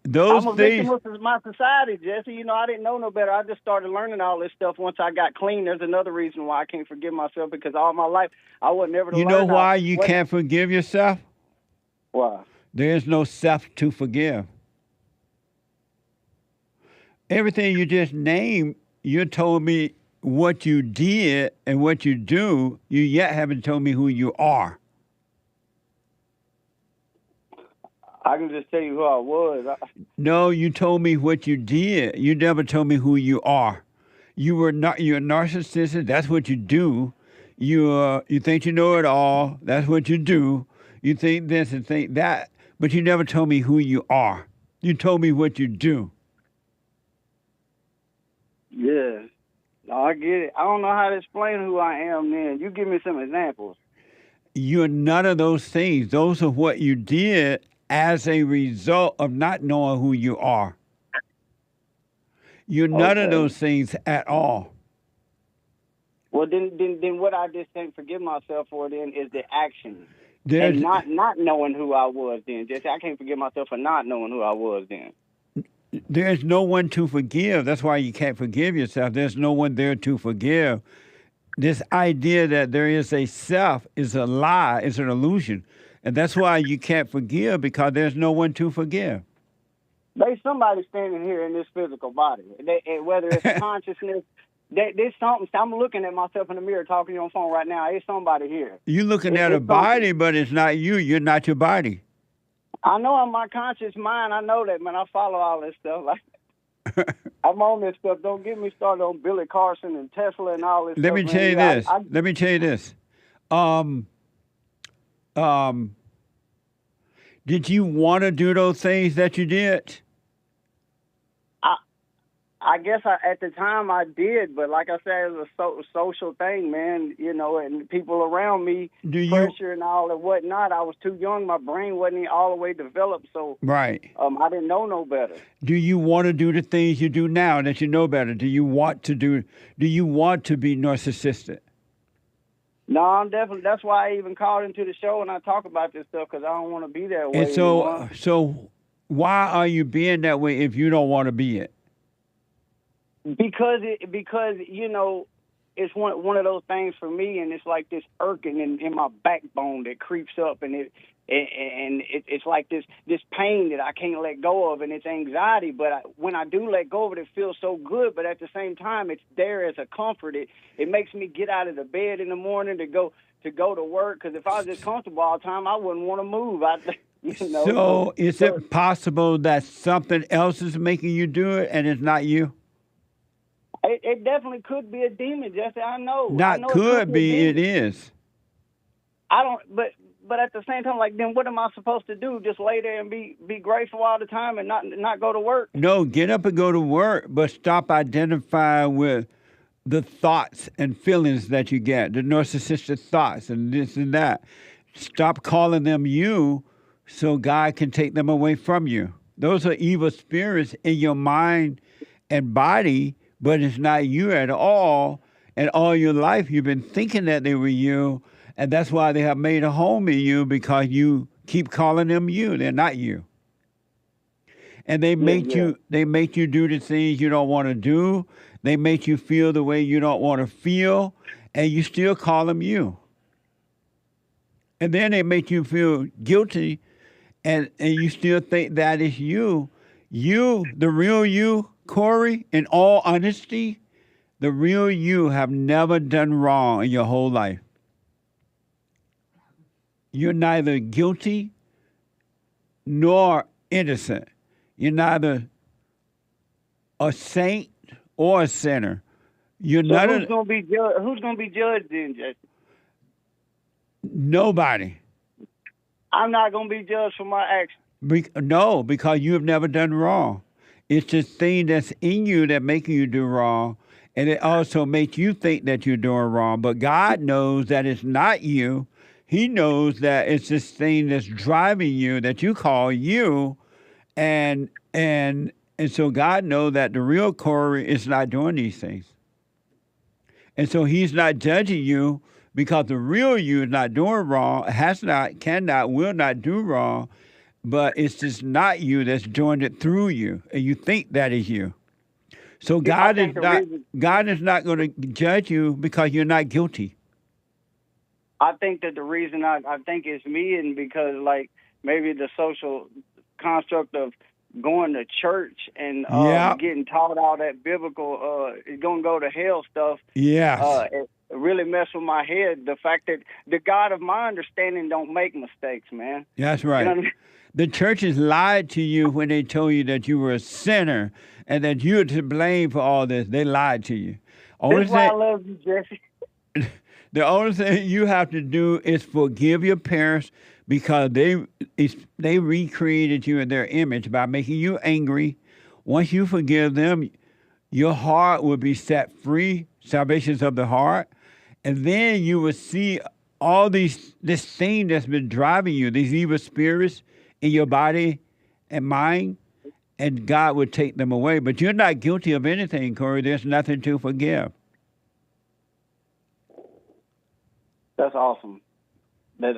[SPEAKER 2] Those
[SPEAKER 18] I'm a
[SPEAKER 2] things.
[SPEAKER 18] victim of my society, Jesse. You know, I didn't know no better. I just started learning all this stuff once I got clean. There's another reason why I can't forgive myself, because all my life I would never.
[SPEAKER 2] You know why you can't forgive yourself?
[SPEAKER 18] Why?
[SPEAKER 2] There is no self to forgive. Everything you just named, you told me what you did and what you do. You yet haven't told me who you are.
[SPEAKER 18] I can just tell you who I was.
[SPEAKER 2] No, you told me what you did. You never told me who you are. You're narcissistic. That's what you do. You think you know it all. That's what you do. You think this and think that, but you never told me who you are. You told me what you do.
[SPEAKER 18] Yeah. No, I get it. I don't know how to explain who I am then. You give me some examples.
[SPEAKER 2] You're none of those things. Those are what you did as a result of not knowing who you are. You're none of those things at all.
[SPEAKER 18] Well, then what I just can't forgive myself for then is the action. And not knowing who I was then. Just I can't forgive myself for not knowing who I was then.
[SPEAKER 2] There's no one to forgive. That's why you can't forgive yourself. There's no one there to forgive. This idea that there is a self is a lie, is an illusion. And that's why you can't forgive, because there's no one to forgive.
[SPEAKER 18] There's somebody standing here in this physical body. Whether it's consciousness, there's something. I'm looking at myself in the mirror talking to you on the phone right now. There's somebody here.
[SPEAKER 2] You're looking at a body, but it's not you. You're not your body.
[SPEAKER 18] I know I'm my conscious mind. I know that, man. I follow all this stuff. Like, I'm on this stuff. Don't get me started on Billy Carson and Tesla and all this stuff.
[SPEAKER 2] Let me tell you this. Let me tell you this. Did you want to do those things that you did?
[SPEAKER 18] I guess at the time I did, but like I said, it was a social thing, man, you know, and people around me, pressure and all and whatnot. I was too young. My brain wasn't all the way developed, so
[SPEAKER 2] right.
[SPEAKER 18] I didn't know no better.
[SPEAKER 2] Do you want to do the things you do now that you know better? Do you want to be narcissistic?
[SPEAKER 18] No, I'm definitely. That's why I even called into the show and I talk about this stuff, because I don't want to be that way.
[SPEAKER 2] And so why are you being that way if you don't want to be it?
[SPEAKER 18] Because you know, it's one of those things for me, and it's like this irking in my backbone that creeps up, and it's like this pain that I can't let go of, and it's anxiety. But when I do let go of it, it feels so good. But at the same time, it's there as a comfort. It makes me get out of the bed in the morning to go to work. Because if I was just comfortable all the time, I wouldn't want to move. You know.
[SPEAKER 2] So is it possible that something else is making you do it, and it's not you?
[SPEAKER 18] It definitely could be a demon, Jesse. I know.
[SPEAKER 2] Not
[SPEAKER 18] I know
[SPEAKER 2] could be. It is.
[SPEAKER 18] I don't. But but at the same time, like, then what am I supposed to do? Just lay there and be grateful all the time and not go to work?
[SPEAKER 2] No, get up and go to work, but stop identifying with the thoughts and feelings that you get, the narcissistic thoughts and this and that. Stop calling them you so God can take them away from you. Those are evil spirits in your mind and body, but it's not you at all. And all your life you've been thinking that they were you, and that's why they have made a home in you, because you keep calling them you. They're not you. And they make you do the things you don't want to do. They make you feel the way you don't want to feel, and you still call them you. And then they make you feel guilty, and you still think that is you. You, the real you, Corey, in all honesty, the real you have never done wrong in your whole life. You're neither guilty nor innocent. You're neither a saint or a sinner. You're
[SPEAKER 18] So
[SPEAKER 2] not.
[SPEAKER 18] who's going to be judged then, Jesse?
[SPEAKER 2] Nobody.
[SPEAKER 18] I'm not going to be judged for my actions.
[SPEAKER 2] No, because you have never done wrong. It's the thing that's in you that makes you do wrong, and it also makes you think that you're doing wrong. But God knows that it's not you. He knows that it's this thing that's driving you that you call you, and so God knows that the real Corey is not doing these things. And so he's not judging you because the real you is not doing wrong, has not, cannot, will not do wrong, but it's just not you that's doing it through you, and you think that is you. So God is not going to judge you because you're not guilty.
[SPEAKER 18] I think that the reason I think it's me, and because, like, maybe the social construct of going to church and getting taught all that biblical going to go to hell stuff.
[SPEAKER 2] Yes.
[SPEAKER 18] It really messed with my head. The fact that the God of my understanding don't make mistakes, man.
[SPEAKER 2] That's right.
[SPEAKER 18] You know what I mean?
[SPEAKER 2] The churches lied to you when they told you that you were a sinner and that you were to blame for all this. They lied to you.
[SPEAKER 18] That's why I love you, Jesse.
[SPEAKER 2] The only thing you have to do is forgive your parents, because they recreated you in their image by making you angry. Once you forgive them, your heart will be set free, salvations of the heart, and then you will see all this thing that's been driving you, these evil spirits in your body and mind, and God would take them away. But you're not guilty of anything, Corey. There's nothing to forgive.
[SPEAKER 18] That's awesome. That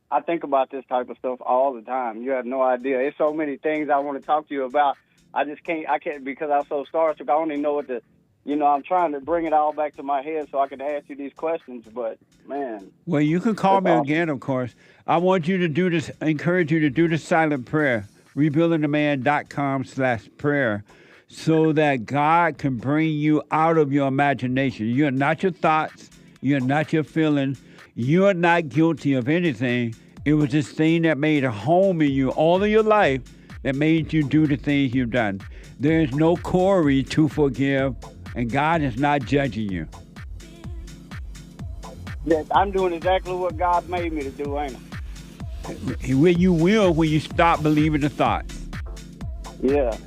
[SPEAKER 18] I think about this type of stuff all the time. You have no idea. There's so many things I want to talk to you about. I can't because I'm so starstruck. I don't even know what to, I'm trying to bring it all back to my head so I can ask you these questions, but man.
[SPEAKER 2] Well, you can call me again, of course. I want you to do this, encourage you to do the silent prayer, rebuildingtheman.com/prayer, so that God can bring you out of your imagination. You're not your thoughts. You're not your feelings. You're not guilty of anything. It was this thing that made a home in you all of your life that made you do the things you've done. There is no Corey to forgive, and God is not judging you.
[SPEAKER 18] That I'm doing exactly what God made me to do, ain't I?
[SPEAKER 2] You will when you stop believing the thoughts.
[SPEAKER 18] Yeah.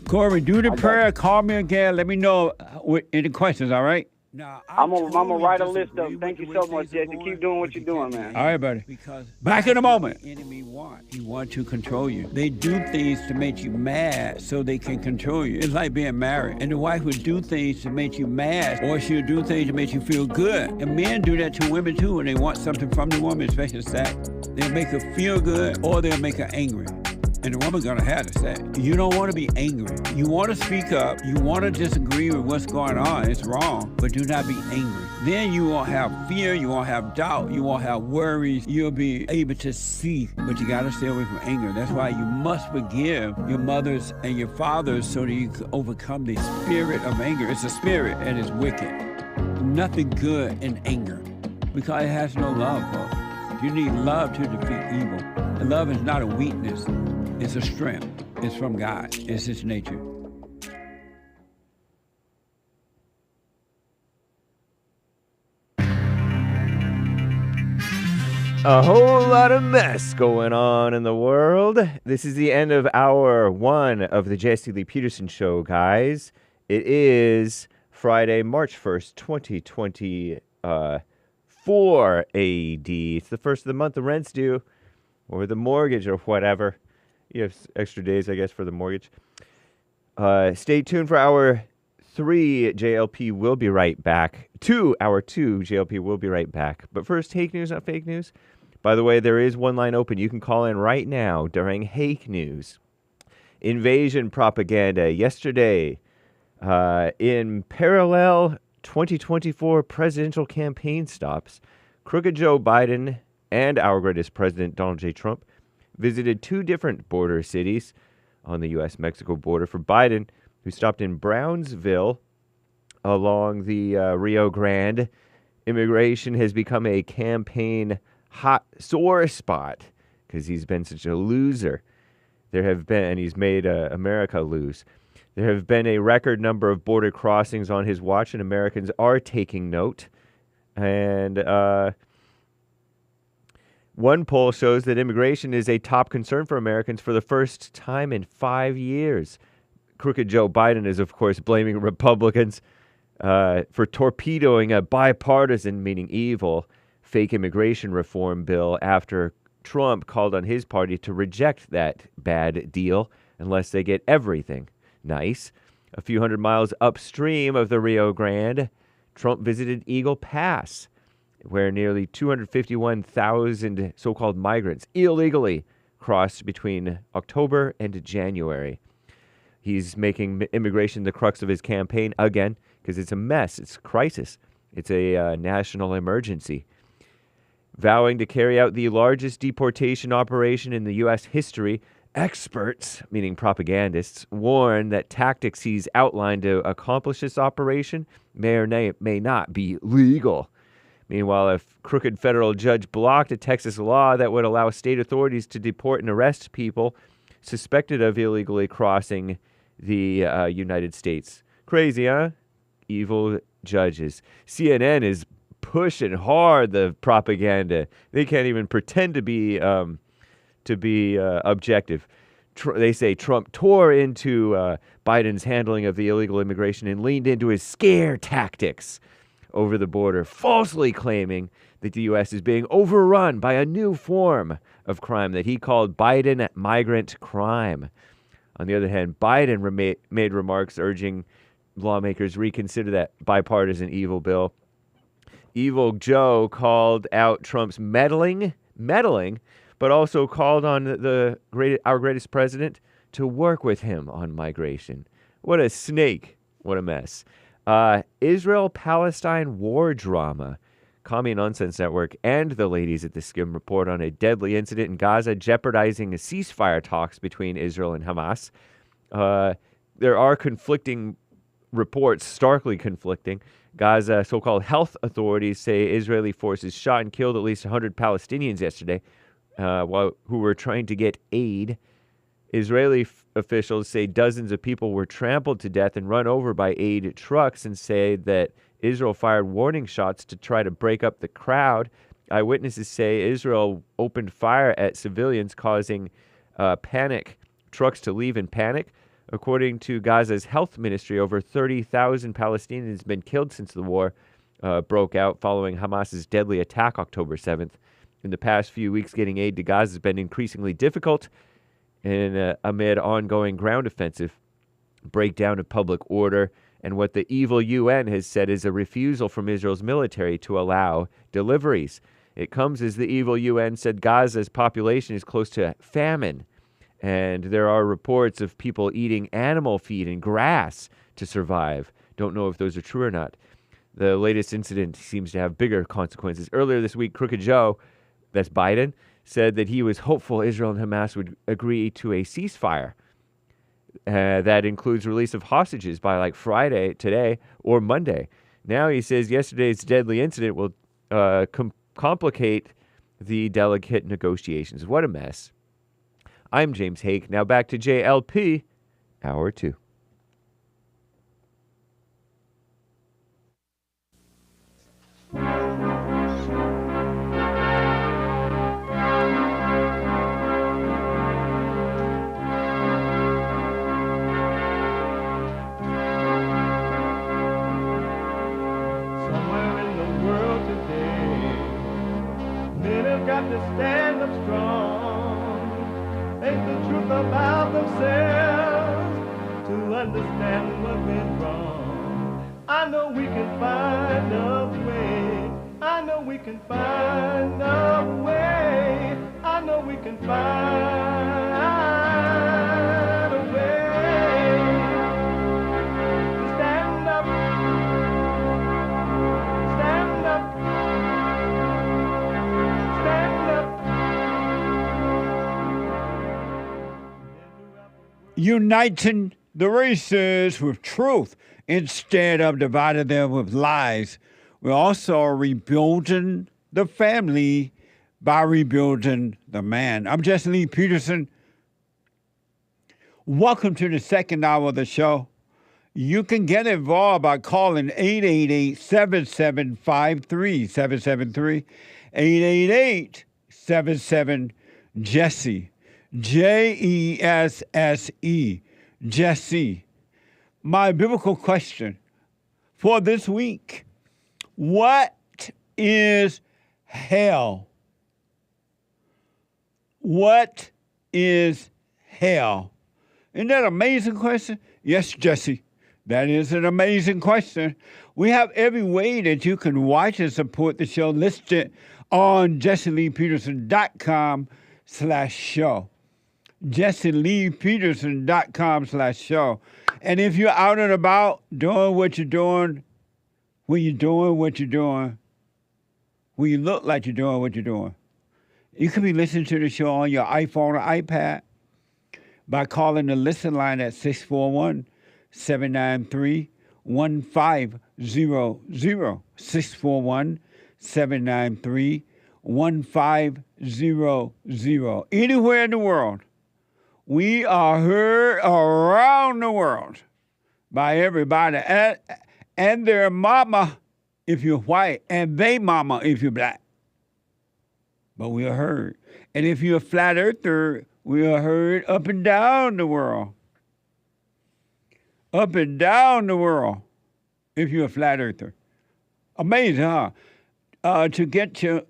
[SPEAKER 2] Corey, do the prayer. Call me again. Let me know any questions, all right?
[SPEAKER 18] I'm gonna write a list of them. Thank you so much, Jesse. Keep doing what you're doing, man.
[SPEAKER 2] All right, buddy. Back in a moment. He wants to control you. They do things to make you mad so they can control you. It's like being married. And the wife would do things to make you mad, or she'll do things to make you feel good. And men do that to women too when they want something from the woman, especially sex. They'll make her feel good, or they'll make her angry. And the woman's gonna have to say, you don't want to be angry. You want to speak up. You want to disagree with what's going on. It's wrong, but do not be angry. Then you won't have fear. You won't have doubt. You won't have worries. You'll be able to see, but you got to stay away from anger. That's why you must forgive your mothers and your fathers so that you can overcome the spirit of anger. It's a spirit and it's wicked. Nothing good in anger because it has no love, folks. You need love to defeat evil. And love is not a weakness. It's a strength. It's from God. It's His nature.
[SPEAKER 19] A whole lot of mess going on in the world. This is the end of hour 1 of the Jesse Lee Peterson Show, guys. It is Friday, March 1st, 2024 AD. It's the first of the month. The rent's due, or the mortgage, or whatever. You have extra days, I guess, for the mortgage. Stay tuned for hour 3. JLP will be right back. Hour 2, JLP will be right back. But first, Hake News, not fake news. By the way, there is one line open. You can call in right now during Hake News. Invasion propaganda. Yesterday, in parallel 2024 presidential campaign stops, crooked Joe Biden and our greatest president, Donald J. Trump, visited 2 different border cities on the U.S.-Mexico border. For Biden, who stopped in Brownsville along the Rio Grande, immigration has become a campaign hot sore spot because he's been such a loser. And he's made America lose. There have been a record number of border crossings on his watch, and Americans are taking note. And one poll shows that immigration is a top concern for Americans for the first time in 5 years. Crooked Joe Biden is, of course, blaming Republicans for torpedoing a bipartisan, meaning evil, fake immigration reform bill after Trump called on his party to reject that bad deal unless they get everything. Nice. A few hundred miles upstream of the Rio Grande, Trump visited Eagle Pass, where nearly 251,000 so-called migrants illegally crossed between October and January. He's making immigration the crux of his campaign again because it's a mess. It's a crisis. It's a national emergency. Vowing to carry out the largest deportation operation in the U.S. history, experts, meaning propagandists, warn that tactics he's outlined to accomplish this operation may or may not be legal. Meanwhile, a crooked federal judge blocked a Texas law that would allow state authorities to deport and arrest people suspected of illegally crossing the United States. Crazy, huh? Evil judges. CNN is pushing hard the propaganda. They can't even pretend to be objective. They say Trump tore into Biden's handling of the illegal immigration and leaned into his scare tactics over the border, falsely claiming that the U.S. is being overrun by a new form of crime that he called Biden migrant crime. On the other hand, Biden made remarks urging lawmakers reconsider that bipartisan evil bill. Evil Joe called out Trump's meddling, but also called on our greatest president to work with him on migration. What a snake. What a mess. Israel-Palestine war drama. Commie Nonsense Network and the ladies at the Skim report on a deadly incident in Gaza jeopardizing ceasefire talks between Israel and Hamas. There are conflicting reports, starkly conflicting. Gaza so-called health authorities say Israeli forces shot and killed at least 100 Palestinians yesterday who were trying to get aid. Israeli officials say dozens of people were trampled to death and run over by aid trucks and say that Israel fired warning shots to try to break up the crowd. Eyewitnesses say Israel opened fire at civilians, causing panic, trucks to leave in panic. According to Gaza's health ministry, over 30,000 Palestinians have been killed since the war broke out following Hamas's deadly attack October 7th. In the past few weeks, getting aid to Gaza has been increasingly difficult amid ongoing ground offensive, breakdown of public order, and what the evil UN has said is a refusal from Israel's military to allow deliveries. It comes as the evil UN said Gaza's population is close to famine, and there are reports of people eating animal feed and grass to survive. Don't know if those are true or not. The latest incident seems to have bigger consequences. Earlier this week, Crooked Joe, that's Biden, said that he was hopeful Israel and Hamas would agree to a ceasefire. That includes release of hostages by like Friday, today, or Monday. Now he says yesterday's deadly incident will complicate the delicate negotiations. What a mess. I'm James Hake. Now back to JLP, Hour 2.
[SPEAKER 1] ain't the truth about themselves to understand what went wrong. I know we can find a way. I know we can find a way. I know we can find a way to stand up, stand up, stand up.
[SPEAKER 2] Uniting the races with truth instead of dividing them with lies. We're also rebuilding the family by rebuilding the man. I'm Jesse Lee Peterson. Welcome to the second hour of the show. You can get involved by calling 888-7753-773, 888-77-JESSE, Jesse, Jesse. My biblical question for this week: what is hell? What is hell? Isn't that an amazing question? Yes, Jesse, that is an amazing question. We have every way that you can watch and support the show listed on JesseLeePeterson.com/show. JesseLeePeterson.com/show. And if you're out and about doing what you're doing, when you're doing what you're doing, when you look like you're doing what you're doing, you can be listening to the show on your iPhone or iPad by calling the listen line at 641-793-1500, 641-793-1500. Anywhere in the world. We are heard around the world by everybody and their mama if you're white and they mama if you're black. But we are heard. And if you're a flat earther, we are heard up and down the world. Up and down the world if you're a flat earther. Amazing, huh? To get to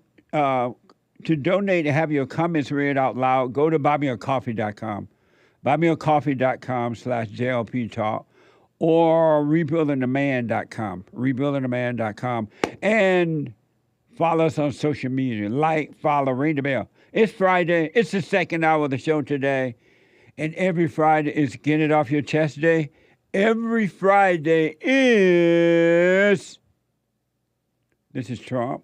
[SPEAKER 2] donate and have your comments read out loud, go to buymeacoffee.com. Buymeacoffee.com/JLP Talk or rebuildingtheman.com. Rebuildingtheman.com. And follow us on social media. Like, follow, ring the bell. It's Friday. It's the second hour of the show today. And every Friday is Get It Off Your Chest Day. Every Friday is... This is Trump.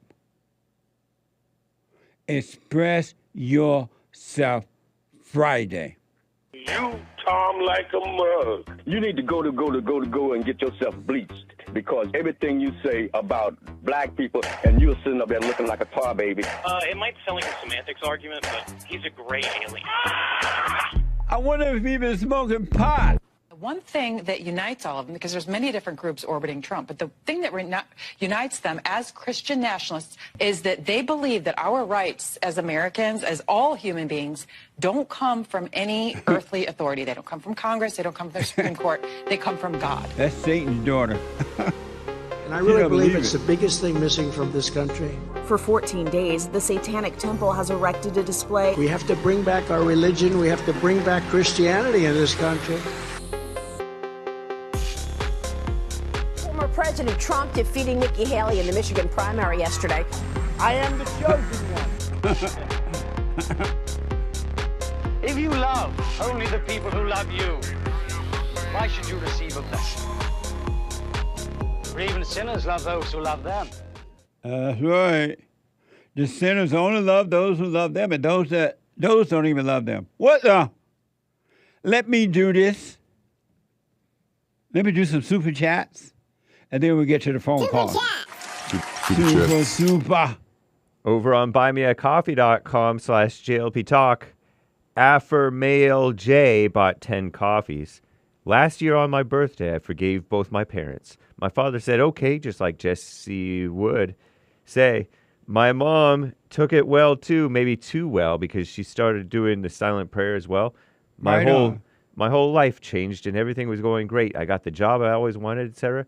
[SPEAKER 2] Express Yourself Friday.
[SPEAKER 3] You, Tom, like a mug. You need to go and get yourself bleached because everything you say about black people and you're sitting up there looking like a tar baby.
[SPEAKER 4] It might sound like a semantics argument, but he's a gray alien.
[SPEAKER 2] I wonder if he's been smoking pot.
[SPEAKER 5] One thing that unites all of them, because there's many different groups orbiting Trump, but the thing that unites them as Christian nationalists is that they believe that our rights as Americans, as all human beings, don't come from any earthly authority. They don't come from Congress. They don't come from the Supreme Court. They come from God.
[SPEAKER 2] That's Satan's daughter.
[SPEAKER 6] And I really believe it's the biggest thing missing from this country.
[SPEAKER 7] For 14 days, the Satanic Temple has erected a display.
[SPEAKER 6] We have to bring back our religion. We have to bring back Christianity in this country.
[SPEAKER 8] President Trump defeating Nikki Haley in the Michigan primary yesterday.
[SPEAKER 9] I am the chosen one. If you love only the people who love you, why should you receive a blessing? For even sinners love those who love them.
[SPEAKER 2] That's right. The sinners only love those who love them, and those don't even love them. What the? Let me do this. Let me do some super chats. And then we'll get to the phone call. Super.
[SPEAKER 19] Over on buymeacoffee.com/JLP Talk, Affirmale J bought 10 coffees. Last year on my birthday, I forgave both my parents. My father said, okay, just like Jesse would say. My mom took it well, too, maybe too well, because she started doing the silent prayer as well. My whole life changed, and everything was going great. I got the job I always wanted, etc.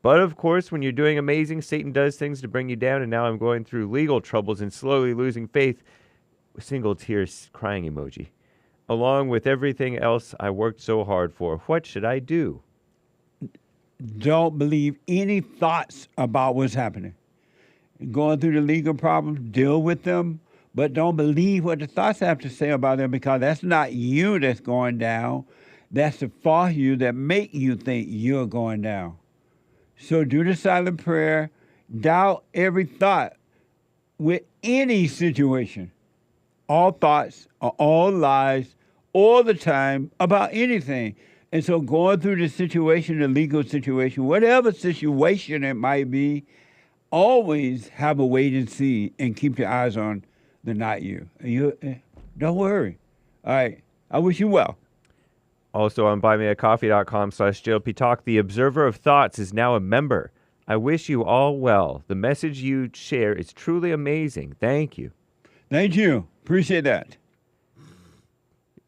[SPEAKER 19] But, of course, when you're doing amazing, Satan does things to bring you down, and now I'm going through legal troubles and slowly losing faith. Single tears crying emoji. along with everything else I worked so hard for. What should I do?
[SPEAKER 2] Don't believe any thoughts about what's happening. Going through the legal problems, deal with them, but don't believe what the thoughts have to say about them, because that's not you that's going down. That's the false you that make you think you're going down. So do the silent prayer. Doubt every thought with any situation. All thoughts are all lies all the time about anything. And so going through the situation, the legal situation, whatever situation it might be, always have a wait and see and keep your eyes on the not you. Don't worry. All right. I wish you well.
[SPEAKER 19] Also on buymeacoffee.com/JLP Talk, the Observer of Thoughts is now a member. I wish you all well. The message you share is truly amazing. Thank you.
[SPEAKER 2] Thank you. Appreciate that.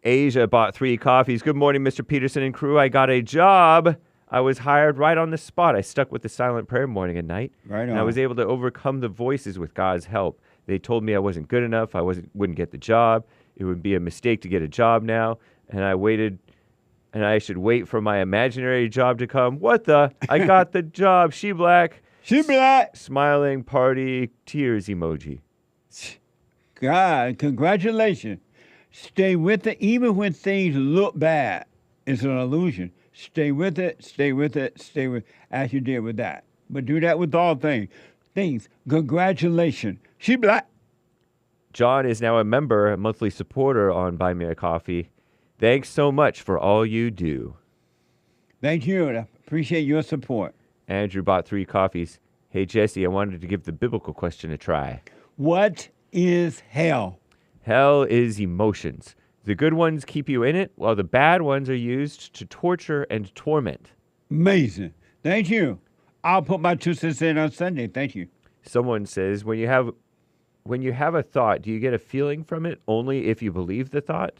[SPEAKER 19] Asia bought 3 coffees. Good morning, Mr. Peterson and crew. I got a job. I was hired right on the spot. I stuck with the silent prayer morning and night.
[SPEAKER 2] Right on.
[SPEAKER 19] And I was able to overcome the voices with God's help. They told me I wasn't good enough. I wouldn't get the job. It would be a mistake to get a job now. And I waited, and I should wait for my imaginary job to come. What the? I got the job. She black.
[SPEAKER 2] She black.
[SPEAKER 19] Smiling party tears emoji.
[SPEAKER 2] God, congratulations. Stay with it even when things look bad. It's an illusion. Stay with it, stay with it, stay with it, as you did with that. But do that with all things. Congratulations. She black.
[SPEAKER 19] John is now a member, a monthly supporter on Buy Me a Coffee. Thanks so much for all you do.
[SPEAKER 2] Thank you. I appreciate your support.
[SPEAKER 19] Andrew bought 3 coffees. Hey, Jesse, I wanted to give the biblical question a try.
[SPEAKER 2] What is hell?
[SPEAKER 19] Hell is emotions. The good ones keep you in it, while the bad ones are used to torture and torment.
[SPEAKER 2] Amazing. Thank you. I'll put my 2 cents in on Sunday. Thank you.
[SPEAKER 19] Someone says, when you have a thought, do you get a feeling from it only if you believe the thought?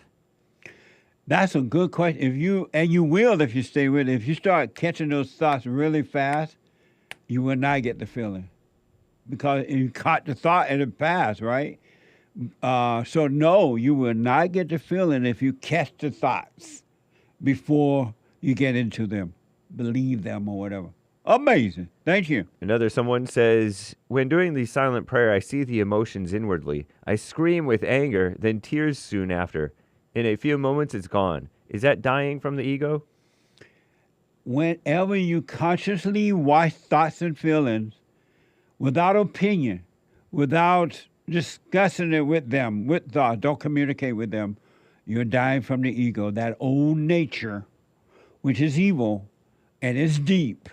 [SPEAKER 2] That's a good question. You will if you stay with it. If you start catching those thoughts really fast, you will not get the feeling. Because you caught the thought and it passed, right? So no, you will not get the feeling if you catch the thoughts before you get into them. Believe them or whatever. Amazing. Thank you.
[SPEAKER 19] Someone says, when doing the silent prayer, I see the emotions inwardly. I scream with anger, then tears soon after. In a few moments, it's gone. Is that dying from the ego?
[SPEAKER 2] Whenever you consciously watch thoughts and feelings without opinion, without discussing it with them, with thoughts, don't communicate with them, you're dying from the ego. That old nature, which is evil and is deep,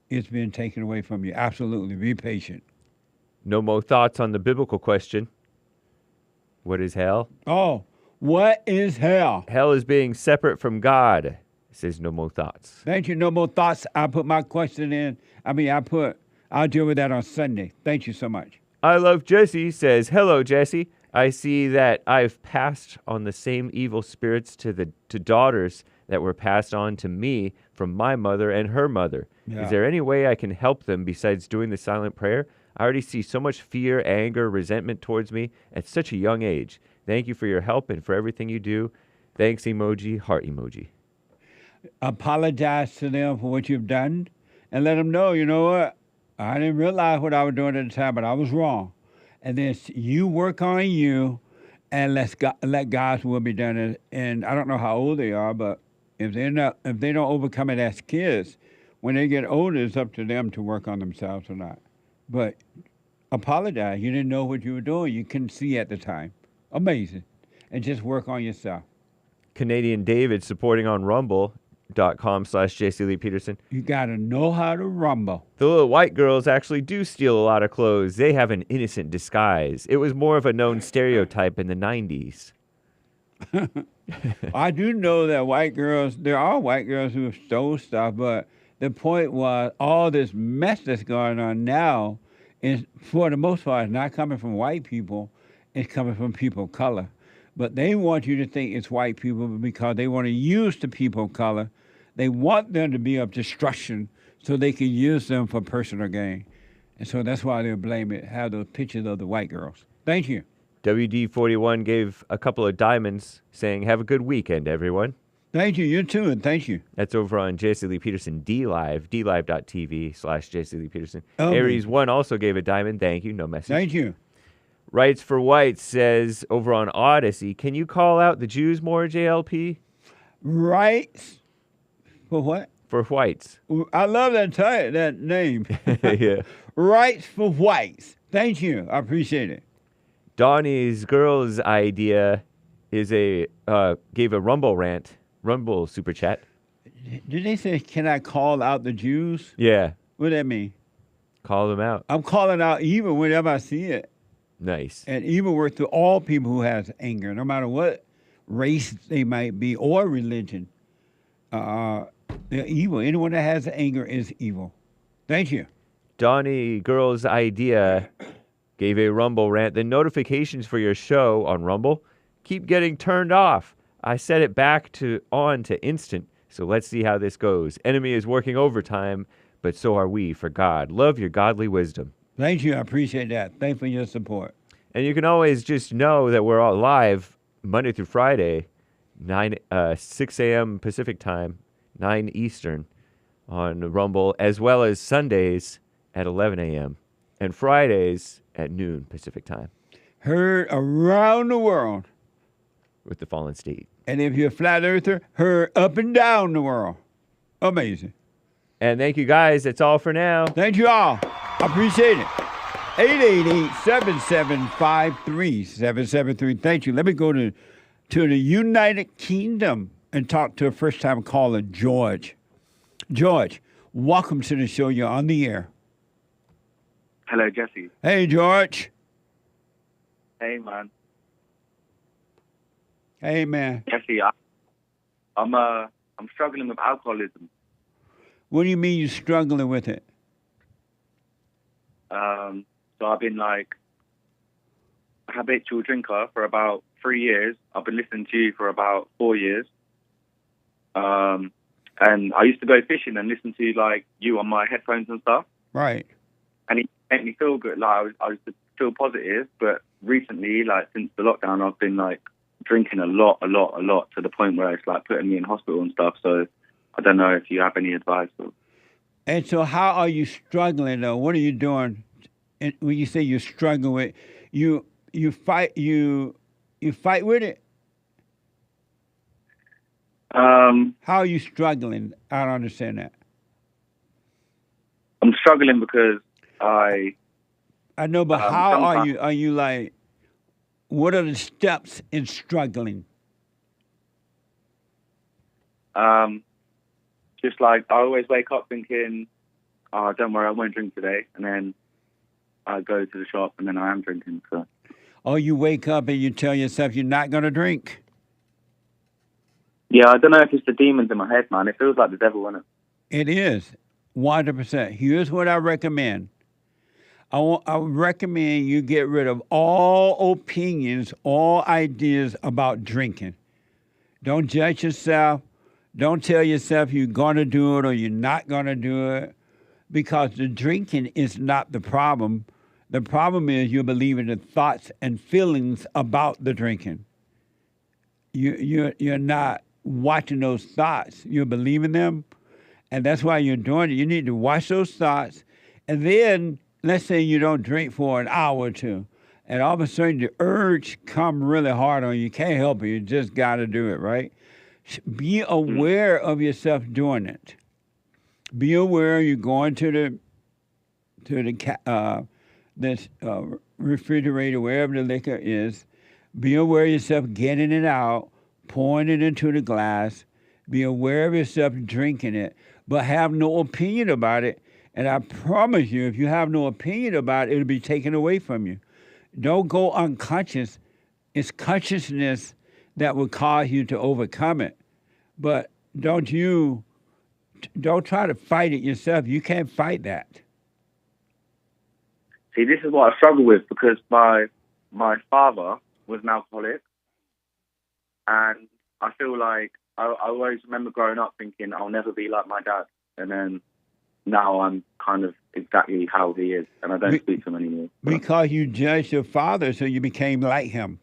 [SPEAKER 2] is being taken away from you. Absolutely. Be patient.
[SPEAKER 19] No more thoughts on the biblical question. What is hell?
[SPEAKER 2] Oh, what is hell?
[SPEAKER 19] Hell is being separate from God. It says no more thoughts.
[SPEAKER 2] Thank you. No more thoughts. I'll put my question in. I'll deal with that on Sunday. Thank you so much.
[SPEAKER 19] I Love Jesse says, hello, Jesse. I see that I've passed on the same evil spirits to daughters that were passed on to me from my mother and her mother.
[SPEAKER 2] Yeah.
[SPEAKER 19] Is there any way I can help them besides doing the silent prayer? I already see so much fear, anger, resentment towards me at such a young age. Thank you for your help and for everything you do. Thanks emoji, heart emoji.
[SPEAKER 2] Apologize to them for what you've done and let them know, you know what? I didn't realize what I was doing at the time, but I was wrong. And then you work on you and let God's will be done. And I don't know how old they are, but if they don't overcome it as kids, when they get older, it's up to them to work on themselves or not. But apologize. You didn't know what you were doing. You couldn't see at the time. Amazing. And just work on yourself.
[SPEAKER 19] Canadian David supporting on rumble.com/JC Lee Peterson.
[SPEAKER 2] You got to know how to rumble.
[SPEAKER 19] The little white girls actually do steal a lot of clothes. They have an innocent disguise. It was more of a known stereotype in the 90s.
[SPEAKER 2] I do know that there are white girls who have stole stuff, but the point was all this mess that's going on now is, for the most part, not coming from white people. It's coming from people of color. But they want you to think it's white people because they want to use the people of color. They want them to be of destruction so they can use them for personal gain. And so that's why they'll blame it, have those pictures of the white girls. Thank you.
[SPEAKER 19] WD41 gave a couple of diamonds saying, have a good weekend, everyone.
[SPEAKER 2] Thank you. You too, and thank you.
[SPEAKER 19] That's over on JC Lee Peterson DLive, dlive.tv/JC Lee Peterson.
[SPEAKER 2] Oh,
[SPEAKER 19] Aries1 also gave a diamond. Thank you. No message.
[SPEAKER 2] Thank you.
[SPEAKER 19] Rights for Whites says over on Odyssey, can you call out the Jews more, JLP?
[SPEAKER 2] Rights for what?
[SPEAKER 19] For whites.
[SPEAKER 2] I love that name.
[SPEAKER 19] Yeah.
[SPEAKER 2] Rights for Whites. Thank you. I appreciate it.
[SPEAKER 19] Donnie's girl's idea is gave a Rumble super chat.
[SPEAKER 2] Did they say, can I call out the Jews?
[SPEAKER 19] Yeah.
[SPEAKER 2] What does that mean?
[SPEAKER 19] Call them out.
[SPEAKER 2] I'm calling out evil whenever I see it.
[SPEAKER 19] Nice.
[SPEAKER 2] And evil works through all people who has anger, no matter what race they might be or religion. They're evil. Anyone that has anger is evil. Thank you.
[SPEAKER 19] Donnie Girl's idea gave a Rumble rant. The notifications for your show on Rumble keep getting turned off. I set it back on to instant, so let's see how this goes. Enemy is working overtime, but so are we for God. Love your godly wisdom.
[SPEAKER 2] Thank you. I appreciate that. Thanks for your support.
[SPEAKER 19] And you can always just know that we're all live Monday through Friday, 6 a.m. Pacific time, 9 Eastern on Rumble, as well as Sundays at 11 a.m. and Fridays at noon Pacific time.
[SPEAKER 2] Heard around the world.
[SPEAKER 19] With the Fallen State.
[SPEAKER 2] And if you're a flat earther, heard up and down the world. Amazing.
[SPEAKER 19] And thank you guys. That's all for now.
[SPEAKER 2] Thank you all. I appreciate it. 888-7753-773. Thank you. Let me go to the United Kingdom and talk to a first-time caller, George. George, welcome to the show. You're on the air.
[SPEAKER 20] Hello, Jesse.
[SPEAKER 2] Hey, George.
[SPEAKER 20] Hey, man.
[SPEAKER 2] Hey, man.
[SPEAKER 20] Jesse, I'm struggling with alcoholism.
[SPEAKER 2] What do you mean you're struggling with it?
[SPEAKER 20] So I've been like a habitual drinker for about 3 years. I've been listening to you for about 4 years. And I used to go fishing and listen to like you on my headphones and stuff.
[SPEAKER 2] Right.
[SPEAKER 20] And it made me feel good. Like I was to feel positive. But recently, like since the lockdown, I've been like drinking a lot to the point where it's like putting me in hospital and stuff. So I don't know if you have any advice.
[SPEAKER 2] And so how are you struggling though? What are you doing? And when you say you're struggling with, you fight with it? How are you struggling? I don't understand that.
[SPEAKER 20] I'm struggling because I
[SPEAKER 2] know, but how are you like, what are the steps in struggling?
[SPEAKER 20] Just like I always wake up thinking, oh, don't worry, I won't drink today. And then I go to the shop and then I am drinking. So.
[SPEAKER 2] Oh, you wake up and you tell yourself you're not going to drink?
[SPEAKER 20] Yeah, I don't know if it's the demons in my head, man. It feels like the devil, isn't it?
[SPEAKER 2] It is, 100%. Here's what I recommend. I recommend you get rid of all opinions, all ideas about drinking. Don't judge yourself. Don't tell yourself you're going to do it or you're not going to do it, because the drinking is not the problem. The problem is you're believing the thoughts and feelings about the drinking. You're not watching those thoughts. You're believing them, and that's why you're doing it. You need to watch those thoughts, and then let's say you don't drink for an hour or two, and all of a sudden the urge come really hard on you. You can't help it. You just got to do it, right? Be aware of yourself doing it. Be aware you're going to this refrigerator, wherever the liquor is. Be aware of yourself getting it out, pouring it into the glass. Be aware of yourself drinking it, but have no opinion about it. And I promise you, if you have no opinion about it, it'll be taken away from you. Don't go unconscious. It's consciousness that will cause you to overcome it. But don't try to fight it yourself. You can't fight that.
[SPEAKER 20] See, this is what I struggle with, because my father was an alcoholic, and I feel like I always remember growing up thinking I'll never be like my dad, and then now I'm kind of exactly how he is, and I don't speak to him anymore.
[SPEAKER 2] Because you judged your father, so you became like him.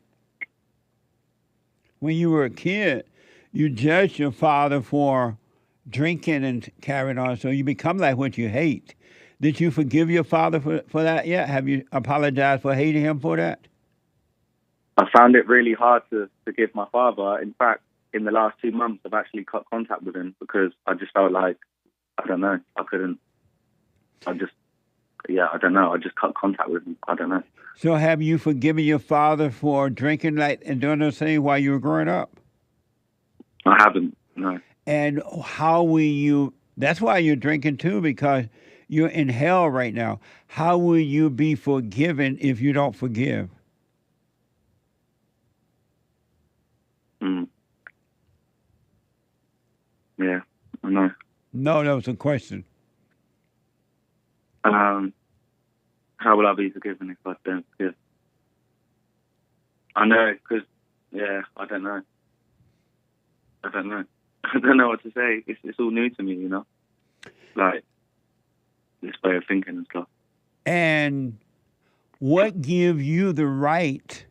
[SPEAKER 2] When you were a kid, you judged your father for drinking and carrying on, so you become like what you hate. Did you forgive your father for that yet? Have you apologized for hating him for that?
[SPEAKER 20] I found it really hard to forgive my father. In fact, in the last 2 months, I've actually cut contact with him because I just felt like, I don't know, I couldn't. I don't know. I just cut contact with him. I don't know.
[SPEAKER 2] So have you forgiven your father for drinking and doing those things while you were growing up?
[SPEAKER 20] I haven't, no.
[SPEAKER 2] And how will you, that's why you're drinking too, because you're in hell right now. How will you be forgiven if you don't forgive?
[SPEAKER 20] Yeah, I know.
[SPEAKER 2] No, that was a question.
[SPEAKER 20] How will I be forgiven if I don't forgive? I know, because, I don't know. I don't know what to say. It's all new to me, you know? Like, this way of thinking and stuff.
[SPEAKER 2] And what gives you the right?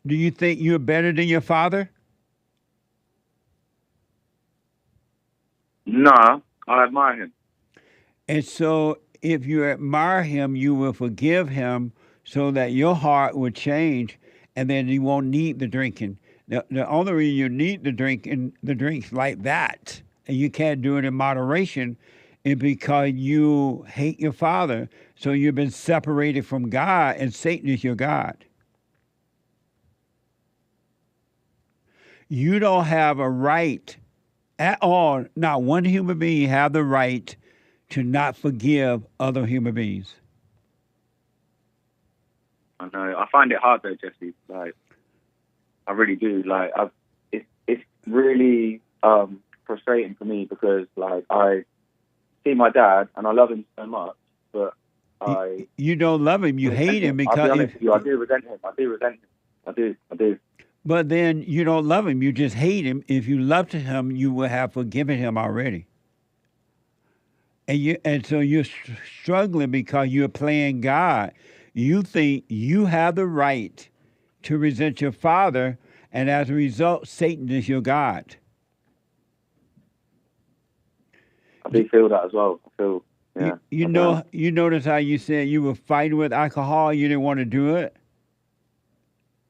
[SPEAKER 2] Do you think you're better than your father?
[SPEAKER 20] No, I admire him.
[SPEAKER 2] And so if you admire him, you will forgive him so that your heart will change, and then you won't need the drinking. The only reason you need the drinks like that, and you can't do it in moderation, is because you hate your father. So you've been separated from God, and Satan is your God. You don't have a right at all, not one human being have the right to not forgive other human beings.
[SPEAKER 20] I know. I find it hard though, Jesse. Like, I really do. Like, it's really frustrating for me because, like, I see my dad and I love him so much, but
[SPEAKER 2] you don't love him. You hate him because
[SPEAKER 20] I'll be honest with you, I do resent him. I do.
[SPEAKER 2] But then you don't love him. You just hate him. If you loved him, you would have forgiven him already. And so you're struggling because you're playing God. You think you have the right to resent your father, and as a result, Satan is your God.
[SPEAKER 20] I do feel that as well. I feel, yeah.
[SPEAKER 2] You notice how you said you were fighting with alcohol, you didn't want to do it?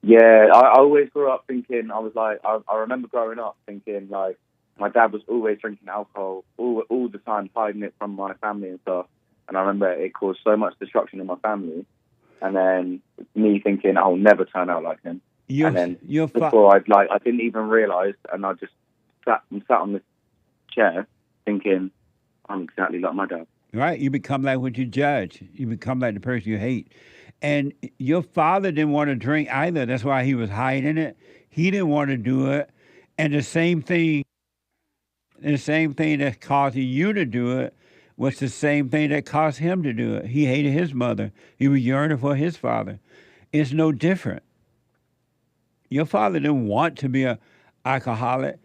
[SPEAKER 20] Yeah, I always grew up thinking, I was like, I remember growing up thinking, like, my dad was always drinking alcohol all the time, hiding it from my family and stuff. And I remember it caused so much destruction in my family. And then me thinking, I'll never turn out like him. And then before I didn't even realize, and I just sat on this chair thinking, I'm exactly like my dad.
[SPEAKER 2] Right, you become like what you judge. You become like the person you hate. And your father didn't want to drink either. That's why he was hiding it. He didn't want to do it. And the same thing that caused you to do it was the same thing that caused him to do it. He hated his mother. He was yearning for his father. It's no different. Your father didn't want to be an alcoholic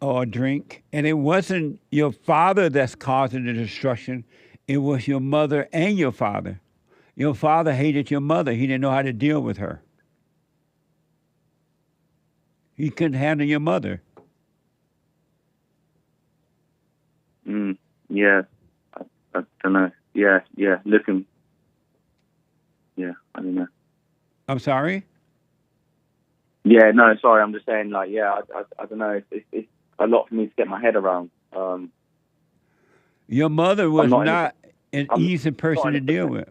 [SPEAKER 2] or drink. And it wasn't your father that's causing the destruction. It was your mother and your father. Your father hated your mother. He didn't know how to deal with her. He couldn't handle your mother.
[SPEAKER 20] Yeah. I don't know. Yeah. Looking. Yeah, I don't know.
[SPEAKER 2] I'm sorry?
[SPEAKER 20] Yeah, no, sorry. I'm just saying, like, yeah, I don't know. It's a lot for me to get my head around.
[SPEAKER 2] Your mother was not an easy person to deal with.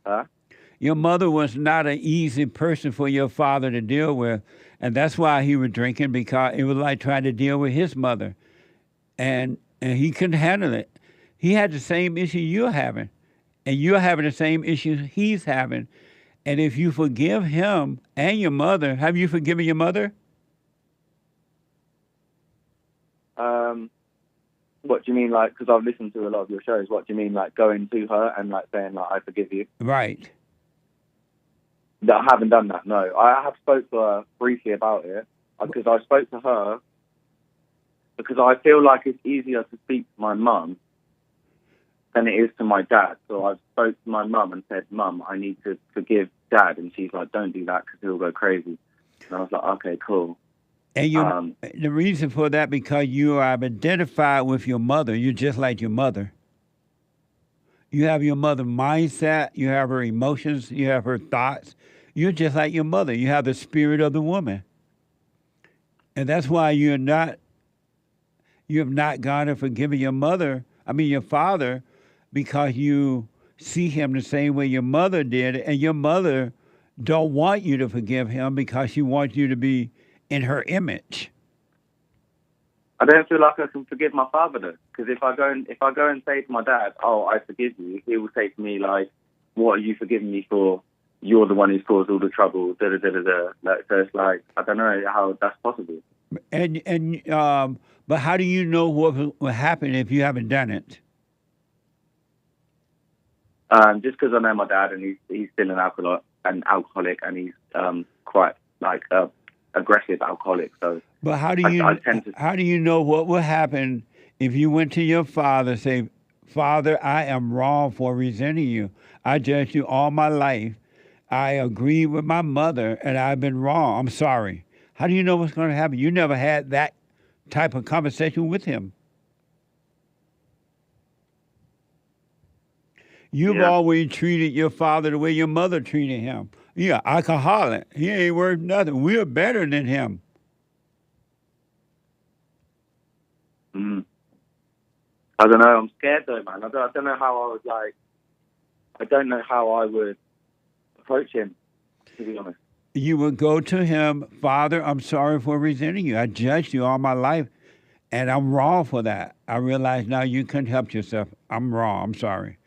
[SPEAKER 20] Huh?
[SPEAKER 2] Your mother was not an easy person for your father to deal with, and that's why he was drinking, because it was like trying to deal with his mother, and he couldn't handle it. He had the same issue you're having, and you're having the same issues he's having. And if you forgive him and your mother, have you forgiven your mother?
[SPEAKER 20] What do you mean, like, because I've listened to a lot of your shows, what do you mean, like, going to her and, like, saying, like, I forgive you?
[SPEAKER 2] Right.
[SPEAKER 20] I haven't done that, no. I have spoke to her briefly about it, because I spoke to her because I feel like it's easier to speak to my mum than it is to my dad. So I spoke to my mum and said, Mum, I need to forgive Dad. And she's like, don't do that because he'll go crazy. And I was like, okay, cool.
[SPEAKER 2] And the reason for that, because you are identified with your mother. You're just like your mother. You have your mother's mindset. You have her emotions. You have her thoughts. You're just like your mother. You have the spirit of the woman. And that's why you have not gone and forgiven your father, because you see him the same way your mother did, and your mother don't want you to forgive him because she wants you to be in her image.
[SPEAKER 20] I don't feel like I can forgive my father though, because if I go and say to my dad, "Oh, I forgive you," he will say to me like, "What are you forgiving me for? You're the one who's caused all the trouble." Da da da da da. Like, so it's like I don't know how that's possible.
[SPEAKER 2] But how do you know what will happen if you haven't done it?
[SPEAKER 20] Just because I know my dad and he's still an alcoholic, and he's quite like aggressive alcoholic. So,
[SPEAKER 2] but how do you know what will happen if you went to your father and say, "Father, I am wrong for resenting you. I judged you all my life. I agree with my mother, and I've been wrong. I'm sorry." How do you know what's going to happen? You never had that type of conversation with him. You've always treated your father the way your mother treated him. Yeah, alcoholic. He ain't worth nothing. We're better than him.
[SPEAKER 20] I don't know. I'm scared though, man. I don't know how I would I don't know how I would approach him, to be honest.
[SPEAKER 2] You would go to him, "Father, I'm sorry for resenting you. I judged you all my life, and I'm wrong for that. I realize now you couldn't help yourself. I'm wrong. I'm sorry."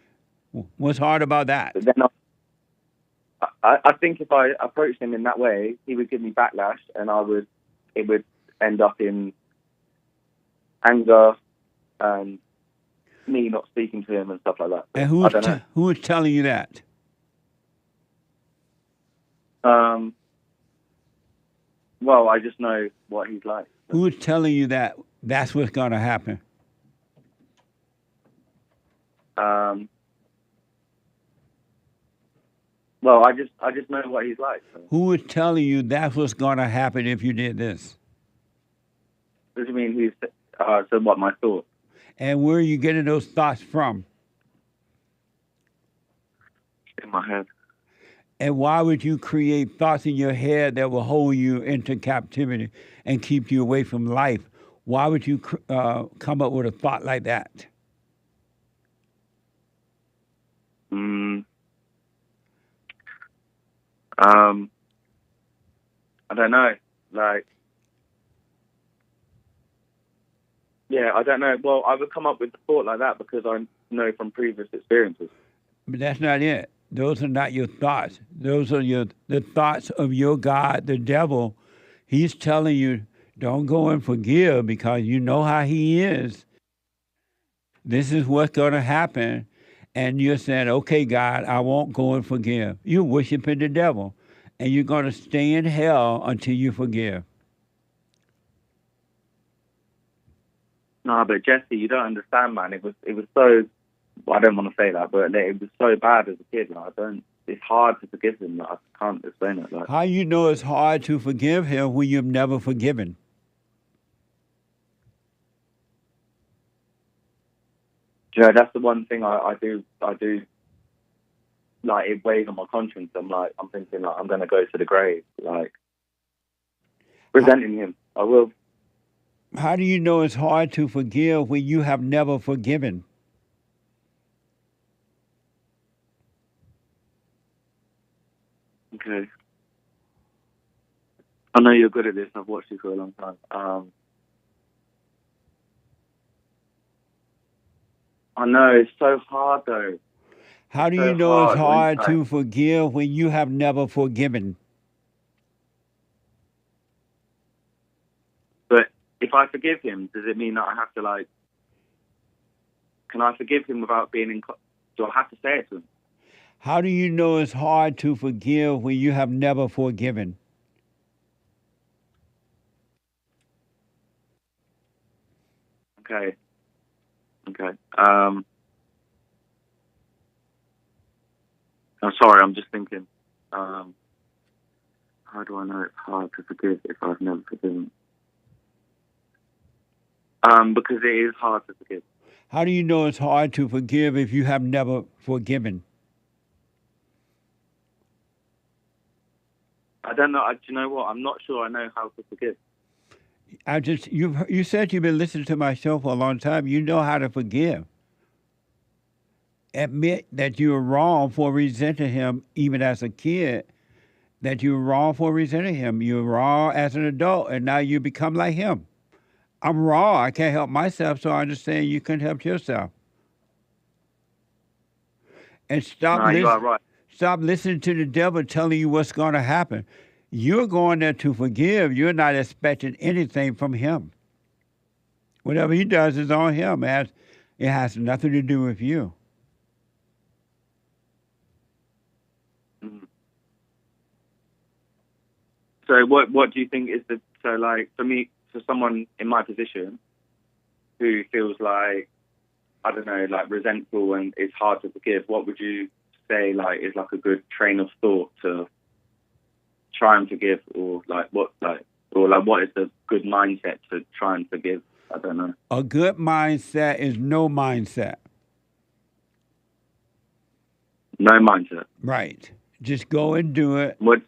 [SPEAKER 2] What's hard about that?
[SPEAKER 20] But then I think if I approached him in that way, he would give me backlash, and it would end up in anger and me not speaking to him and stuff like that.
[SPEAKER 2] And who is telling you that?
[SPEAKER 20] Well, I just know what he's like.
[SPEAKER 2] Who is telling you that that's what's going to happen?
[SPEAKER 20] Well, I just know what he's like. So.
[SPEAKER 2] Who is telling you that's what's going to happen if you did this?
[SPEAKER 20] What do you mean? So what? My thoughts.
[SPEAKER 2] And where are you getting those thoughts from?
[SPEAKER 20] In my head.
[SPEAKER 2] And why would you create thoughts in your head that will hold you into captivity and keep you away from life? Why would you come up with a thought like that?
[SPEAKER 20] I don't know. I don't know. Well, I would come up with a thought like that because I know from previous experiences.
[SPEAKER 2] But that's not it. Those are not your thoughts. Those are the thoughts of your God, the devil. He's telling you, don't go and forgive because you know how he is. This is what's going to happen. And you're saying, okay, God, I won't go and forgive. You're worshiping the devil. And you're going to stay in hell until you forgive.
[SPEAKER 20] No, but Jesse, you don't understand, man. It was so. Well, I don't want to say that, but it was so bad as a kid. It's hard to forgive him. I can't explain it.
[SPEAKER 2] How you know it's hard to forgive him when you've never forgiven?
[SPEAKER 20] Yeah, that's the one thing I do. Like, it weighs on my conscience. I'm thinking I'm going to go to the grave, resenting him. I will.
[SPEAKER 2] How do you know it's hard to forgive when you have never forgiven?
[SPEAKER 20] Okay. I know you're good at this. I've watched you for a long time. I know, it's so hard though.
[SPEAKER 2] How do you know it's hard to forgive when you have never forgiven?
[SPEAKER 20] But if I forgive him, does it mean that I have to can I forgive him without being in, do I have to say it to him?
[SPEAKER 2] How do you know it's hard to forgive when you have never forgiven?
[SPEAKER 20] Okay. I'm sorry, I'm just thinking. How do I know it's hard to forgive if I've never forgiven? Because it is hard to forgive.
[SPEAKER 2] How do you know it's hard to forgive if you have never forgiven?
[SPEAKER 20] I don't know. Do you know what? I'm not sure I know how to forgive.
[SPEAKER 2] You said you've been listening to my show for a long time. You know how to forgive. Admit that you were wrong for resenting him, even as a kid. That you were wrong for resenting him. You were wrong as an adult, and now you become like him. I'm wrong. I can't help myself, so I understand you couldn't help yourself. And stop listening to the devil telling you what's going to happen. You're going there to forgive. You're not expecting anything from him. Whatever he does is on him. It has nothing to do with you.
[SPEAKER 20] So what do you think is for me, for someone in my position who feels like, I don't know, like resentful and it's hard to forgive, what would you say is like a good train of thought to try and forgive, or what is the good mindset to try and forgive? I don't know.
[SPEAKER 2] A good mindset is no mindset.
[SPEAKER 20] No mindset.
[SPEAKER 2] Right. Just go and do it.
[SPEAKER 20] What?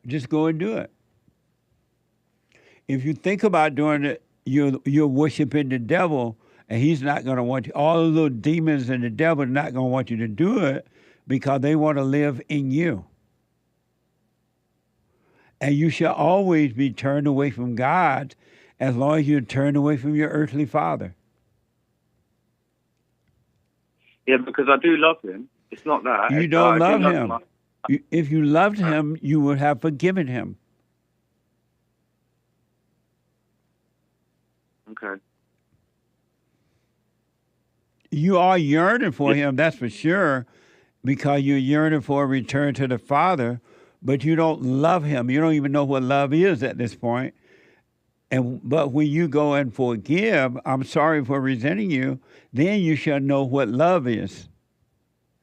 [SPEAKER 2] Just go and do it. If you think about doing it, you're worshiping the devil, and he's not going to want you. All the little demons and the devil are not going to want you to do it because they want to live in you. And you shall always be turned away from God as long as you're turned away from your earthly father.
[SPEAKER 20] Yeah, because I do love him. It's not that.
[SPEAKER 2] You don't love him. If you loved him, you would have forgiven him.
[SPEAKER 20] Okay.
[SPEAKER 2] You are yearning for him, that's for sure, because you're yearning for a return to the Father, but you don't love him. You don't even know what love is at this point. But when you go and forgive, I'm sorry for resenting you, then you shall know what love is.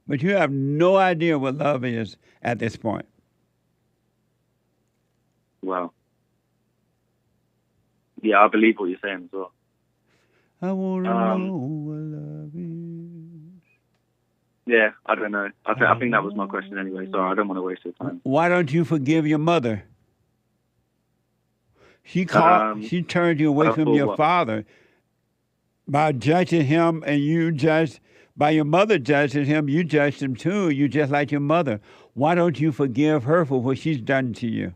[SPEAKER 2] But you have no idea what love is at this point.
[SPEAKER 20] Wow. Yeah, I believe what you're saying as well.
[SPEAKER 2] I want to know what love is.
[SPEAKER 20] Yeah, I don't know. I think that was my question anyway, so I don't want to waste your time.
[SPEAKER 2] Why don't you forgive your mother? She turned you away from your father by judging him, and you judged. By your mother judging him, you judged him too. You just like your mother. Why don't you forgive her for what she's done to you?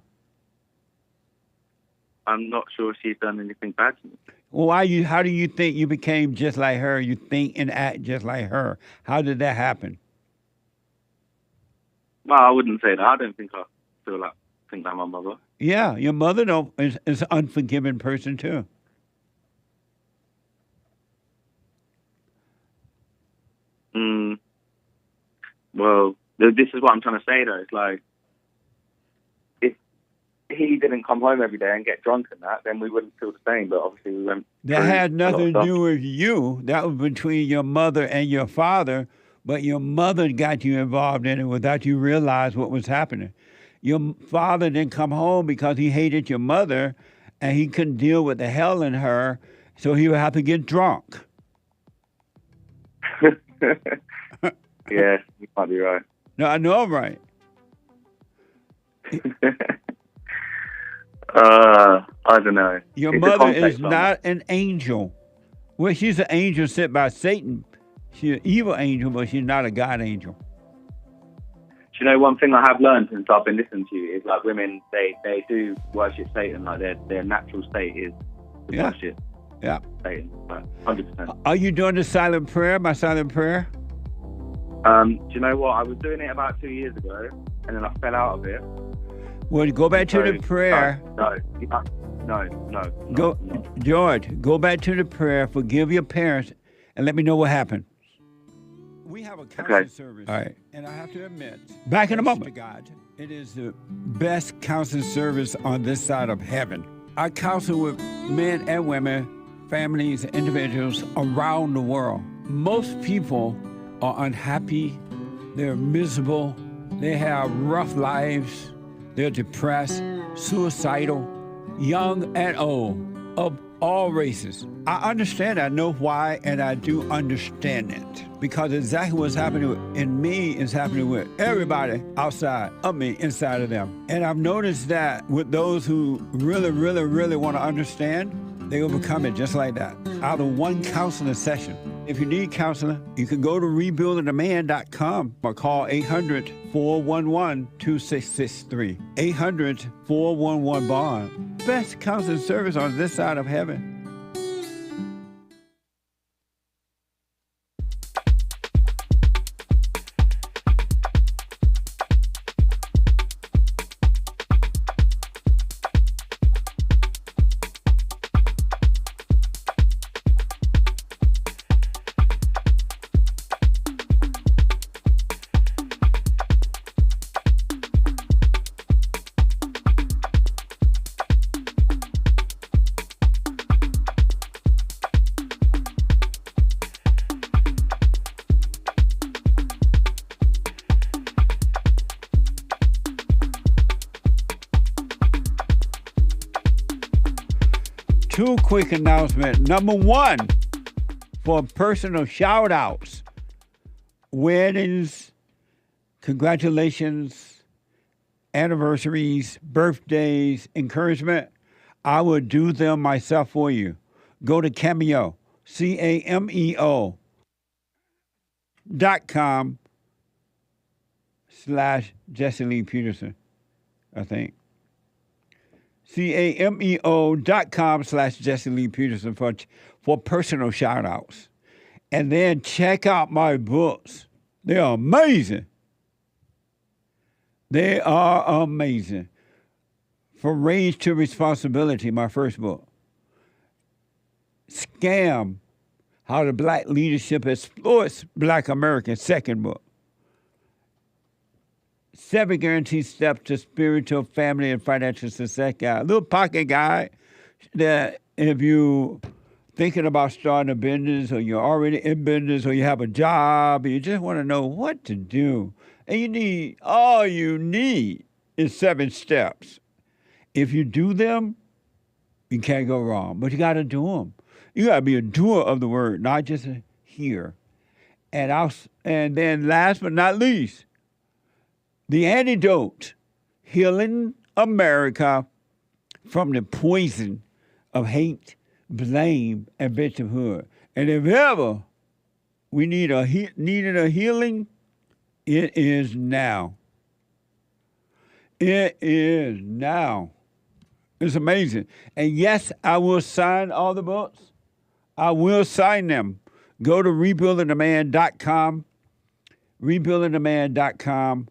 [SPEAKER 20] I'm not sure she's done anything bad to me.
[SPEAKER 2] Well, how do you think you became just like her? You think and act just like her. How did that happen?
[SPEAKER 20] Well, I wouldn't say that. I don't think I think like my mother.
[SPEAKER 2] Yeah, your mother is an unforgiving person too.
[SPEAKER 20] Well, this is what I'm trying to say, though. It's like, if he didn't come home every day and get drunk and that, then we wouldn't feel the same. But obviously we went.
[SPEAKER 2] That had nothing to do with you. That was between your mother and your father. But your mother got you involved in it without you realize what was happening. Your father didn't come home because he hated your mother and he couldn't deal with the hell in her, so he would have to get drunk.
[SPEAKER 20] Yeah, you might be right.
[SPEAKER 2] No, I know I'm right.
[SPEAKER 20] I don't know.
[SPEAKER 2] Your mother is not an angel. Well, she's an angel sent by Satan. She's an evil angel, but she's not a God angel.
[SPEAKER 20] Do you know one thing I have learned since I've been listening to you is like women, they do worship Satan. Like their natural state is to worship Satan. Like 100%.
[SPEAKER 2] Are you doing the silent prayer, my silent prayer?
[SPEAKER 20] Do you know what? I was doing it about 2 years ago, and then I fell out of it.
[SPEAKER 2] Well, go back to the prayer.
[SPEAKER 20] No.
[SPEAKER 2] George, go back to the prayer, forgive your parents, and let me know what happened. We have a counseling service. All right. And I have to admit, back in a moment, God, it is the best counseling service on this side of heaven. I counsel with men and women, families, individuals around the world. most people are unhappy, they're miserable, they have rough lives, they're depressed, suicidal, young and old, of all races. I understand, I know why, and I do understand it. Because exactly what's happening in me is happening with everybody outside of me, inside of them. And I've noticed that with those who really, really, really want to understand, they overcome it just like that, out of one counseling session. If you need counseling, you can go to rebuildingtheman.com or call 800-411-2663. 800-411-BOND. Best counseling service on this side of heaven. Two quick announcements. Number one, for personal shout outs, weddings, congratulations, anniversaries, birthdays, encouragement, I will do them myself for you. Go to Cameo, CAMEO.com/Jesse Lee Peterson, I think. CAMEO.com/Jesse Lee Peterson for personal shout outs. And then check out my books. They are amazing. They are amazing. From Rage to Responsibility, my first book. Scam, How the Black Leadership Exploits Black Americans, second book. 7 Guaranteed Steps to Spiritual, Family, and Financial Success Guide. A little pocket guide that if you're thinking about starting a business or you're already in business or you have a job and you just want to know what to do, and all you need is 7 steps. If you do them, you can't go wrong, but you got to do them. You got to be a doer of the word, not just a hearer. And then last but not least, The Antidote, Healing America from the Poison of Hate, Blame, and Victimhood. And if ever we needed a healing, it is now. It is now. It's amazing. And yes, I will sign all the books. I will sign them. Go to rebuildingtheman.com, rebuildingtheman.com,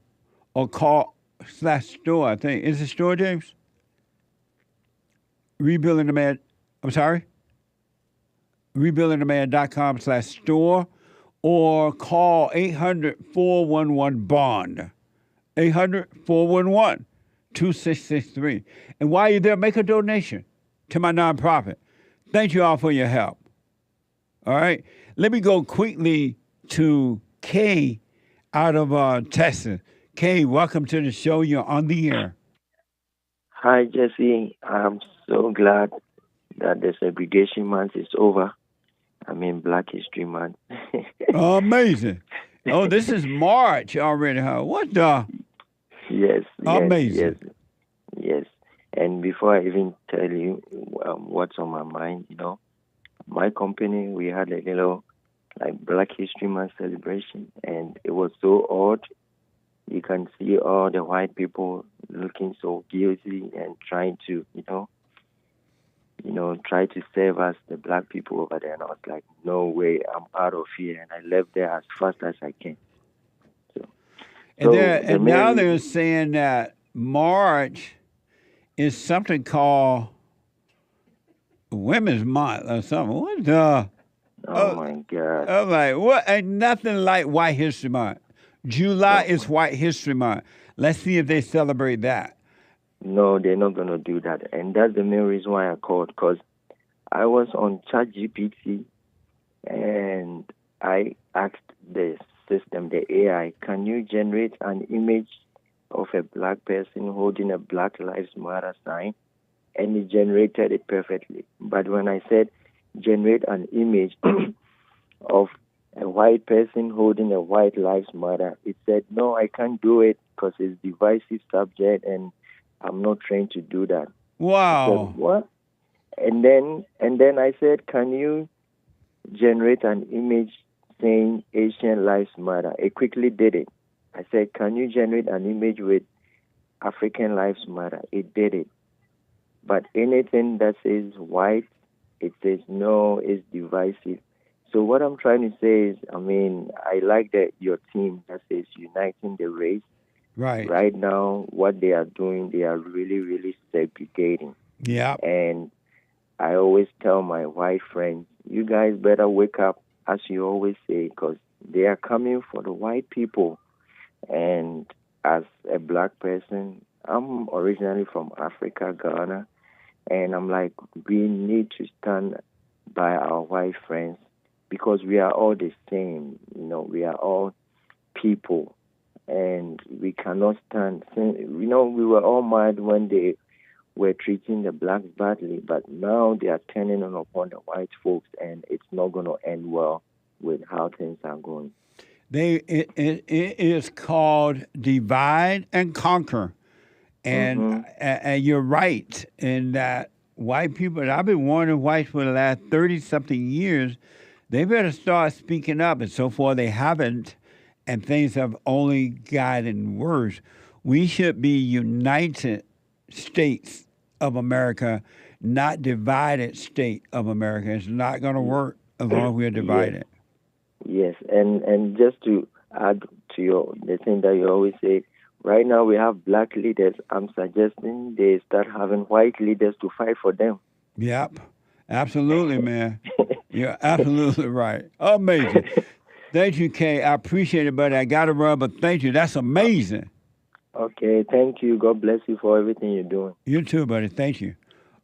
[SPEAKER 2] or call /store, I think. Is it store, James? rebuildingtheman.com/store, or call 800-411-BOND. 800-411-2663. And while you're there, make a donation to my nonprofit. Thank you all for your help. All right? Let me go quickly to Kay out of Texas. Kay, welcome to the show. You're on the air.
[SPEAKER 21] Hi, Jesse. I'm so glad that the segregation month is over. I mean, Black History Month.
[SPEAKER 2] Amazing. Oh, this is March already, huh? What the?
[SPEAKER 21] Yes.
[SPEAKER 2] Amazing.
[SPEAKER 21] Yes. And before I even tell you what's on my mind, my company, we had a little Black History Month celebration, and it was so odd. You can see all the white people looking so guilty and trying to, try to save us, the black people over there. And I was like, no way, I'm out of here. And I left there as fast as I can.
[SPEAKER 2] Now they're saying that March is something called Women's Month or something. What the?
[SPEAKER 21] Oh my God.
[SPEAKER 2] I'm like, what? Ain't nothing like White History Month. July is White History Month. Let's see if they celebrate that.
[SPEAKER 21] No, they're not going to do that. And that's the main reason why I called, because I was on ChatGPT and I asked the system, the AI, can you generate an image of a black person holding a Black Lives Matter sign? And it generated it perfectly. But when I said generate an image of a white person holding a White Lives Matter, it said, no, I can't do it because it's divisive subject and I'm not trained to do that.
[SPEAKER 2] Wow.
[SPEAKER 21] I said, what? And then I said, can you generate an image saying Asian Lives Matter? It quickly did it. I said, can you generate an image with African Lives Matter? It did it. But anything that says white, it says no, it's divisive. So what I'm trying to say is, I mean, I like that your team that says uniting the race.
[SPEAKER 2] Right.
[SPEAKER 21] Right now, what they are doing, they are really, really segregating.
[SPEAKER 2] Yeah.
[SPEAKER 21] And I always tell my white friends, you guys better wake up, as you always say, because they are coming for the white people. And as a black person, I'm originally from Africa, Ghana, and I'm like, we need to stand by our white friends because we are all the same. You know, we are all people, and we cannot stand. You know, we were all mad when they were treating the blacks badly, but now they are turning on upon the white folks, and it's not going to end well with how things are going.
[SPEAKER 2] It is called divide and conquer. And, and you're right in that white people, and I've been warning whites for the last 30-something years, they better start speaking up, and so far they haven't, and things have only gotten worse. We should be United States of America, not divided state of America. It's not going to work as long as we're divided.
[SPEAKER 21] Yes, and just to add to the thing that you always say, right now we have black leaders. I'm suggesting they start having white leaders to fight for them.
[SPEAKER 2] Yep, absolutely, man. You're absolutely right. Amazing. Thank you, Kay. I appreciate it, buddy. I got to run, but thank you. That's amazing.
[SPEAKER 21] Okay, thank you. God bless you for everything you're doing.
[SPEAKER 2] You too, buddy. Thank you.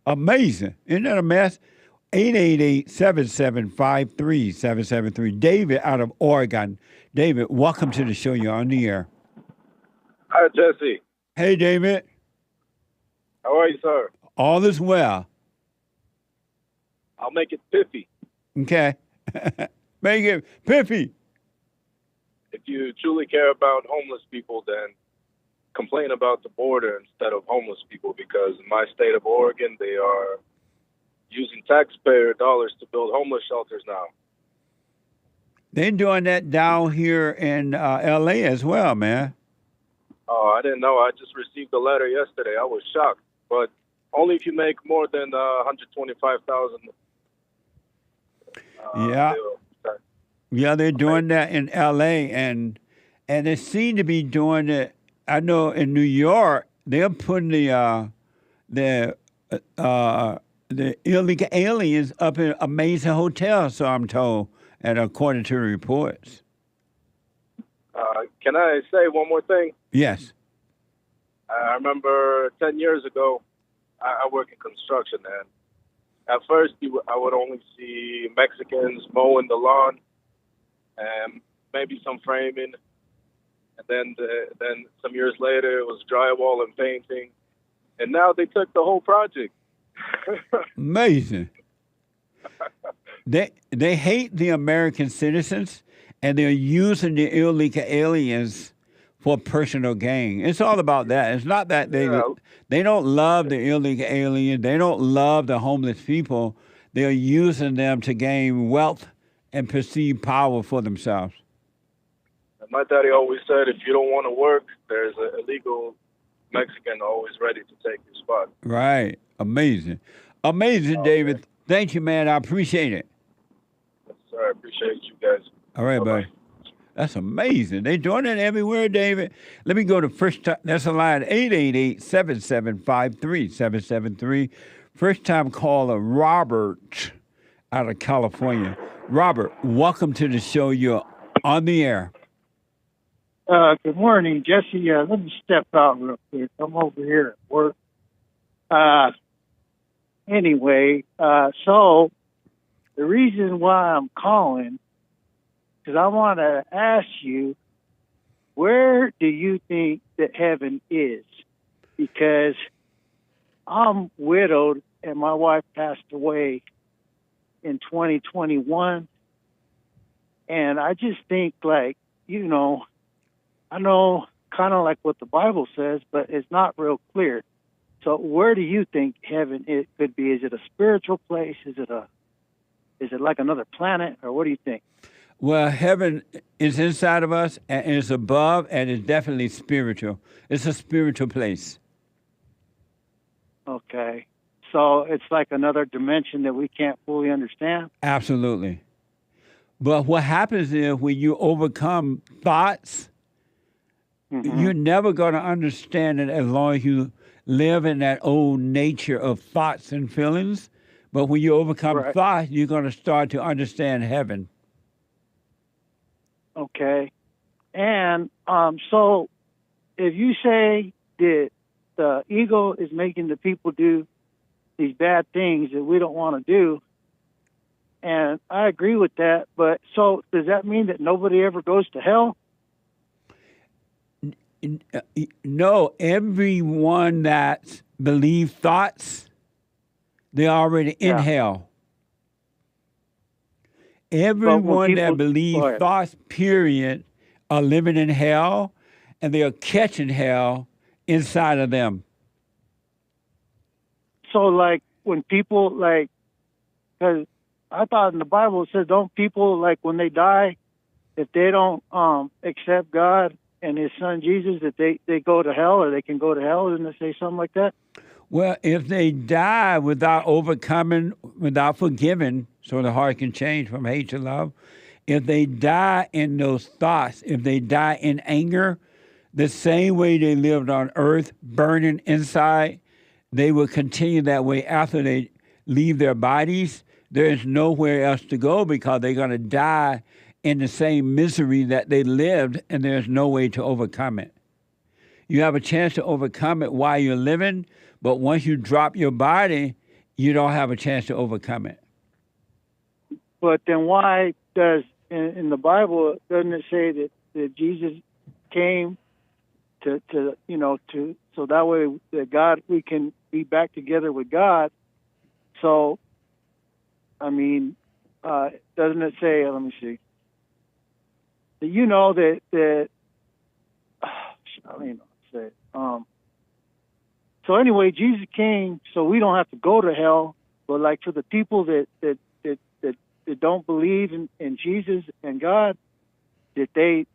[SPEAKER 2] Amazing. Isn't that a mess? 888-7753-773. David out of Oregon. David, welcome to the show. You're on the air.
[SPEAKER 11] Hi, Jesse.
[SPEAKER 2] Hey, David.
[SPEAKER 11] How are you, sir?
[SPEAKER 2] All is well.
[SPEAKER 11] I'll make it pithy.
[SPEAKER 2] Okay. Make it pithy.
[SPEAKER 11] If you truly care about homeless people, then complain about the border instead of homeless people, because in my state of Oregon, they are using taxpayer dollars to build homeless shelters now.
[SPEAKER 2] They're doing that down here in L.A. as well, man.
[SPEAKER 11] Oh, I didn't know. I just received a letter yesterday. I was shocked. But only if you make more than $125,000.
[SPEAKER 2] Yeah. Yeah, they're doing that in L.A. and they seem to be doing it. I know in New York, they're putting the illegal aliens up in AMAZIN hotels, so I'm told, and according to the reports.
[SPEAKER 11] Can I say one more thing?
[SPEAKER 2] Yes.
[SPEAKER 11] I remember 10 years ago, I work in construction, and at first I would only see Mexicans mowing the lawn and maybe some framing. And then some years later, it was drywall and painting. And now they took the whole project.
[SPEAKER 2] Amazing. They hate the American citizens, and they're using the illegal aliens for personal gain. It's all about that. It's not that they don't love the illegal aliens. They don't love the homeless people. They're using them to gain wealth and perceived power for themselves.
[SPEAKER 11] My daddy always said, if you don't want to work, there's an illegal Mexican always ready to take your spot.
[SPEAKER 2] Right. Amazing. Amazing, David. Thank you, man. I appreciate it.
[SPEAKER 11] Yes, sir. I appreciate you guys.
[SPEAKER 2] All right, buddy. That's amazing. They're doing it everywhere, David. Let me go to first time. That's a line, 888-7753-773. First time caller, Robert out of California. Robert, welcome to the show. You're on the air.
[SPEAKER 22] Good morning, Jesse. Let me step out real quick. I'm over here at work. Anyway, so the reason why I'm calling because I want to ask you, where do you think that heaven is? Because I'm widowed and my wife passed away in 2021. And I just think, like, you know, I know kind of like what the Bible says, but it's not real clear. So where do you think heaven it could be? Is it a spiritual place? Is it like another planet, or what do you think?
[SPEAKER 2] Well, heaven is inside of us and is above and is definitely spiritual. It's a spiritual place.
[SPEAKER 22] Okay. So it's like another dimension that we can't fully understand?
[SPEAKER 2] Absolutely. But what happens is when you overcome thoughts, you're never going to understand it as long as you live in that old nature of thoughts and feelings. But when you overcome thoughts, you're going to start to understand heaven.
[SPEAKER 22] Okay. And so if you say that the ego is making the people do these bad things that we don't want to do, and I agree with that, but so does that mean that nobody ever goes to hell?
[SPEAKER 2] No, everyone that believes thoughts, they're already in hell. Everyone that believes thoughts, period, are living in hell, and they are catching hell inside of them.
[SPEAKER 22] So, like, when people, like, because I thought in the Bible it says, don't people, like, when they die, if they don't accept God and His Son Jesus, that they go to hell, or they can go to hell? Didn't it say something like that?
[SPEAKER 2] Well, if they die without overcoming, without forgiving, so the heart can change from hate to love, if they die in those thoughts, if they die in anger, the same way they lived on earth, burning inside, they will continue that way after they leave their bodies. There is nowhere else to go because they're going to die in the same misery that they lived, and there's no way to overcome it. You have a chance to overcome it while you're living, but once you drop your body, you don't have a chance to overcome it.
[SPEAKER 22] But then why does, in the Bible, doesn't it say that Jesus came to so that way that God, we can be back together with God? So, I mean, doesn't it say, let me see, that you know that I don't even know what to say. So anyway, Jesus came so we don't have to go to hell, but like for the people that don't believe in Jesus and God, that they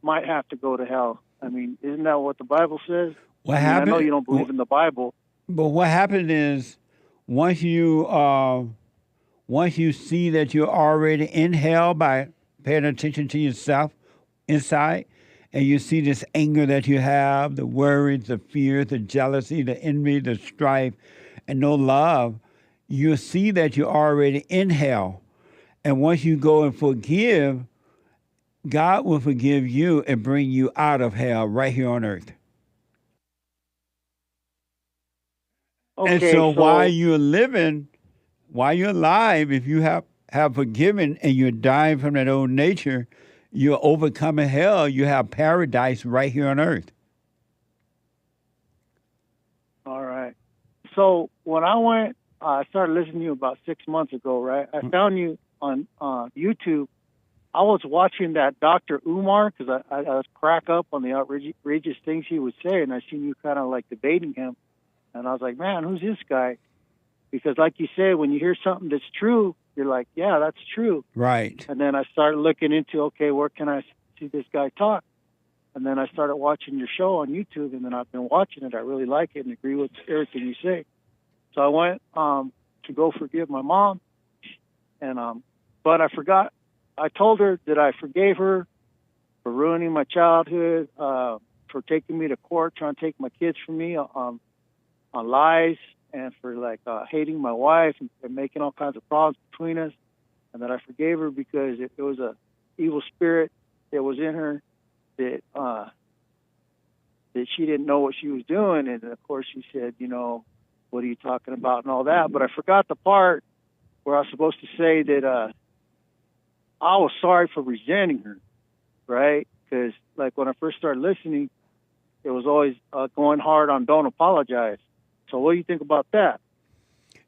[SPEAKER 22] might have to go to hell. I mean, isn't that what the Bible says?
[SPEAKER 2] What happened?
[SPEAKER 22] I know you don't believe in the Bible,
[SPEAKER 2] but what happened is once you see that you're already in hell by paying attention to yourself inside, and you see this anger that you have, the worries, the fears, the jealousy, the envy, the strife, and no love, you see that you're already in hell. And once you go and forgive, God will forgive you and bring you out of hell right here on earth.
[SPEAKER 22] Okay,
[SPEAKER 2] and so while you're living, while you're alive, if you have forgiven and you're dying from that old nature, you're overcoming hell. You have paradise right here on earth.
[SPEAKER 22] All right. So when I started listening to you about 6 months ago, right? I found you on YouTube. I was watching that Dr. Umar because I was crack up on the outrageous things he would say, and I seen you kind of like debating him. And I was like, man, who's this guy? Because like you say, when you hear something that's true, you're like, yeah, that's true.
[SPEAKER 2] Right.
[SPEAKER 22] And then I started looking into, okay, where can I see this guy talk? And then I started watching your show on YouTube, and then I've been watching it. I really like it and agree with everything you say. So I went to go forgive my mom, and but I forgot. I told her that I forgave her for ruining my childhood, for taking me to court, trying to take my kids from me on lies, and for like hating my wife and making all kinds of problems between us. And that I forgave her because it was a evil spirit that was in her that she didn't know what she was doing. And of course she said, you know, what are you talking about and all that. But I forgot the part where I was supposed to say that I was sorry for resenting her, right? Because like when I first started listening, it was always going hard on don't apologize. So what do you think about that?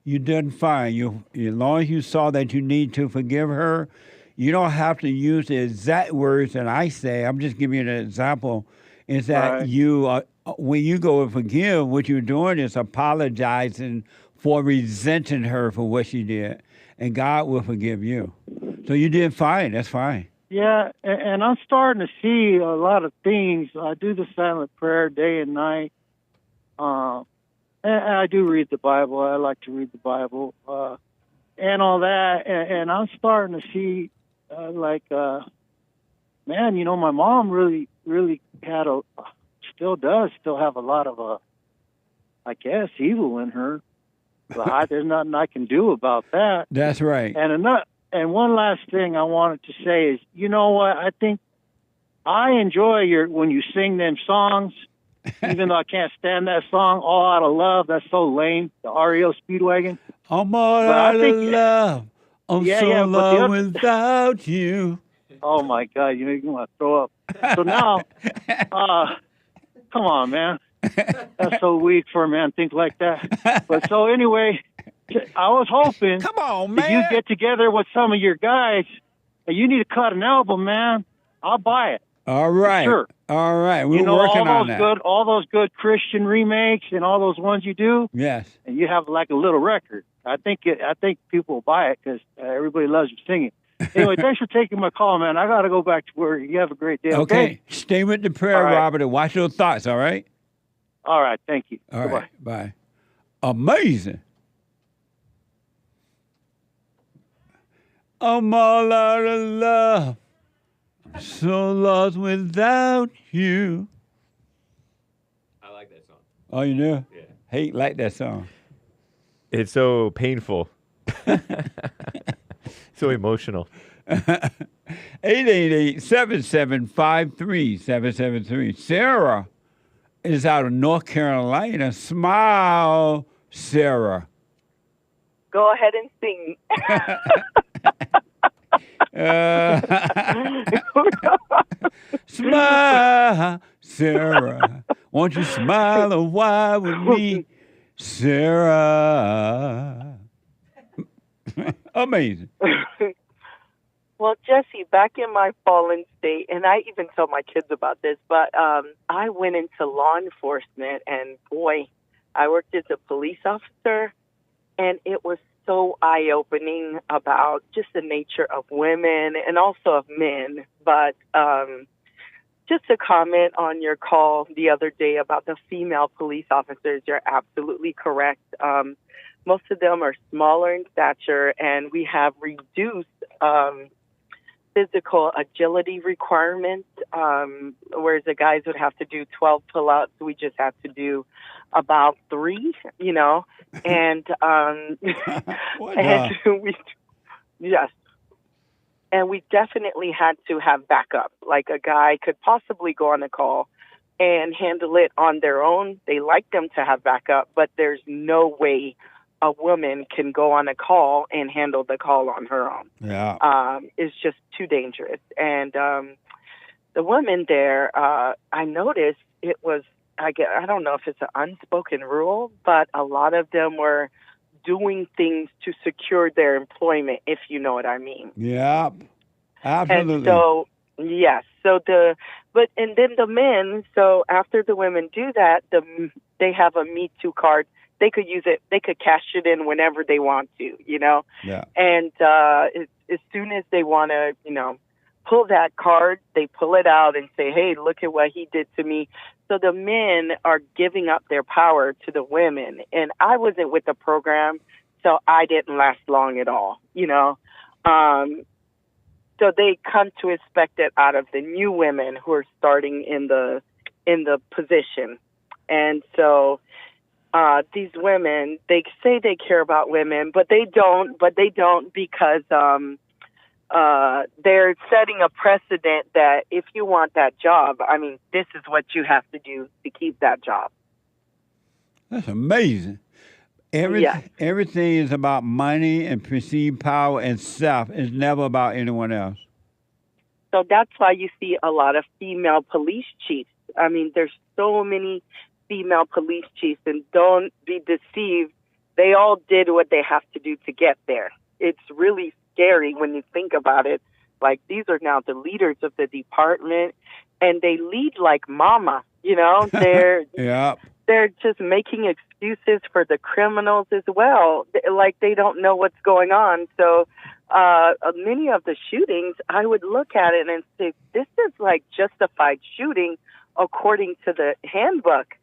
[SPEAKER 2] You did fine. As long as you saw that you need to forgive her, you don't have to use the exact words that I say. I'm just giving you an example. Is that you, when you go and forgive, what you're doing is apologizing for resenting her for what she did, and God will forgive you. So you did fine. That's fine.
[SPEAKER 22] Yeah, and I'm starting to see a lot of things. I do the silent prayer day and night. And I do read the Bible. I like to read the Bible and all that. And I'm starting to see, man, you know, my mom really had still have a lot of, I guess, evil in her. But there's nothing I can do about that.
[SPEAKER 2] That's right.
[SPEAKER 22] And one last thing I wanted to say is, you know what? I think I enjoy when you sing them songs, even though I can't stand that song, All Out of Love. That's so lame, the REO Speedwagon.
[SPEAKER 2] I'm all out of love. I'm so in love without you.
[SPEAKER 22] Oh, my God. You want to throw up. So now, come on, man. That's so weak for a man to think like that. But so anyway, I was hoping
[SPEAKER 2] come on, man.
[SPEAKER 22] If you get together with some of your guys and you need to cut an album, man, I'll buy it.
[SPEAKER 2] All right.
[SPEAKER 22] Sure.
[SPEAKER 2] All right. We're working on that.
[SPEAKER 22] All those good Christian remakes and all those ones you do.
[SPEAKER 2] Yes.
[SPEAKER 22] And you have like a little record. I think people will buy it because everybody loves you singing. Anyway, thanks for taking my call, man. I got to go back to work. You have a great day. Okay.
[SPEAKER 2] Stay with the prayer, Robert, and watch your thoughts. All right.
[SPEAKER 22] All right. Thank you.
[SPEAKER 2] All right. Bye. Amazing. I'm all out of love. I'm so lost without you.
[SPEAKER 19] I like that song.
[SPEAKER 2] Oh, you do? Yeah. Hake like that song.
[SPEAKER 19] It's so painful. So emotional.
[SPEAKER 2] 888-775-3773. Sarah is out of North Carolina. Smile, Sarah.
[SPEAKER 10] Go ahead and sing.
[SPEAKER 2] Smile, Sarah. Won't you smile a while with me, Sarah? Amazing.
[SPEAKER 10] Well, Jesse, back in my fallen state, and I even tell my kids about this, but I went into law enforcement, and boy, I worked as a police officer, and it was so eye-opening about just the nature of women and also of men. But just to comment on your call the other day about the female police officers, you're absolutely correct. Most of them are smaller in stature, and we have reduced physical agility requirements, whereas the guys would have to do 12 pull-ups. We just have to do about 3, you know, and, yes. And we definitely had to have backup. Like a guy could possibly go on a call and handle it on their own. They like them to have backup, but there's no way a woman can go on a call and handle the call on her own.
[SPEAKER 2] Yeah.
[SPEAKER 10] It's just too dangerous. And the women there, I noticed it was, I don't know if it's an unspoken rule, but a lot of them were doing things to secure their employment, if you know what I mean.
[SPEAKER 2] Yeah, absolutely.
[SPEAKER 10] And so, yes. So and then the men, so after the women do that, they have a Me Too card. They could use it. They could cash it in whenever they want to, you know.
[SPEAKER 2] Yeah.
[SPEAKER 10] And as soon as they want to, you know, pull that card, they pull it out and say, "Hey, look at what he did to me." So the men are giving up their power to the women. And I wasn't with the program, so I didn't last long at all, you know. So they come to expect it out of the new women who are starting in the position, and so. These women, they say they care about women, but they don't because they're setting a precedent that if you want that job, I mean, this is what you have to do to keep that job.
[SPEAKER 2] That's amazing. Everything is about money and perceived power and self. It's never about anyone else.
[SPEAKER 10] So that's why you see a lot of female police chiefs. I mean, there's so many female police chiefs, and don't be deceived. They all did what they have to do to get there. It's really scary when you think about it. Like, these are now the leaders of the department, and they lead like mama, you know? They're just making excuses for the criminals as well. Like, they don't know what's going on. So many of the shootings, I would look at it and say, this is like justified shooting according to the handbook.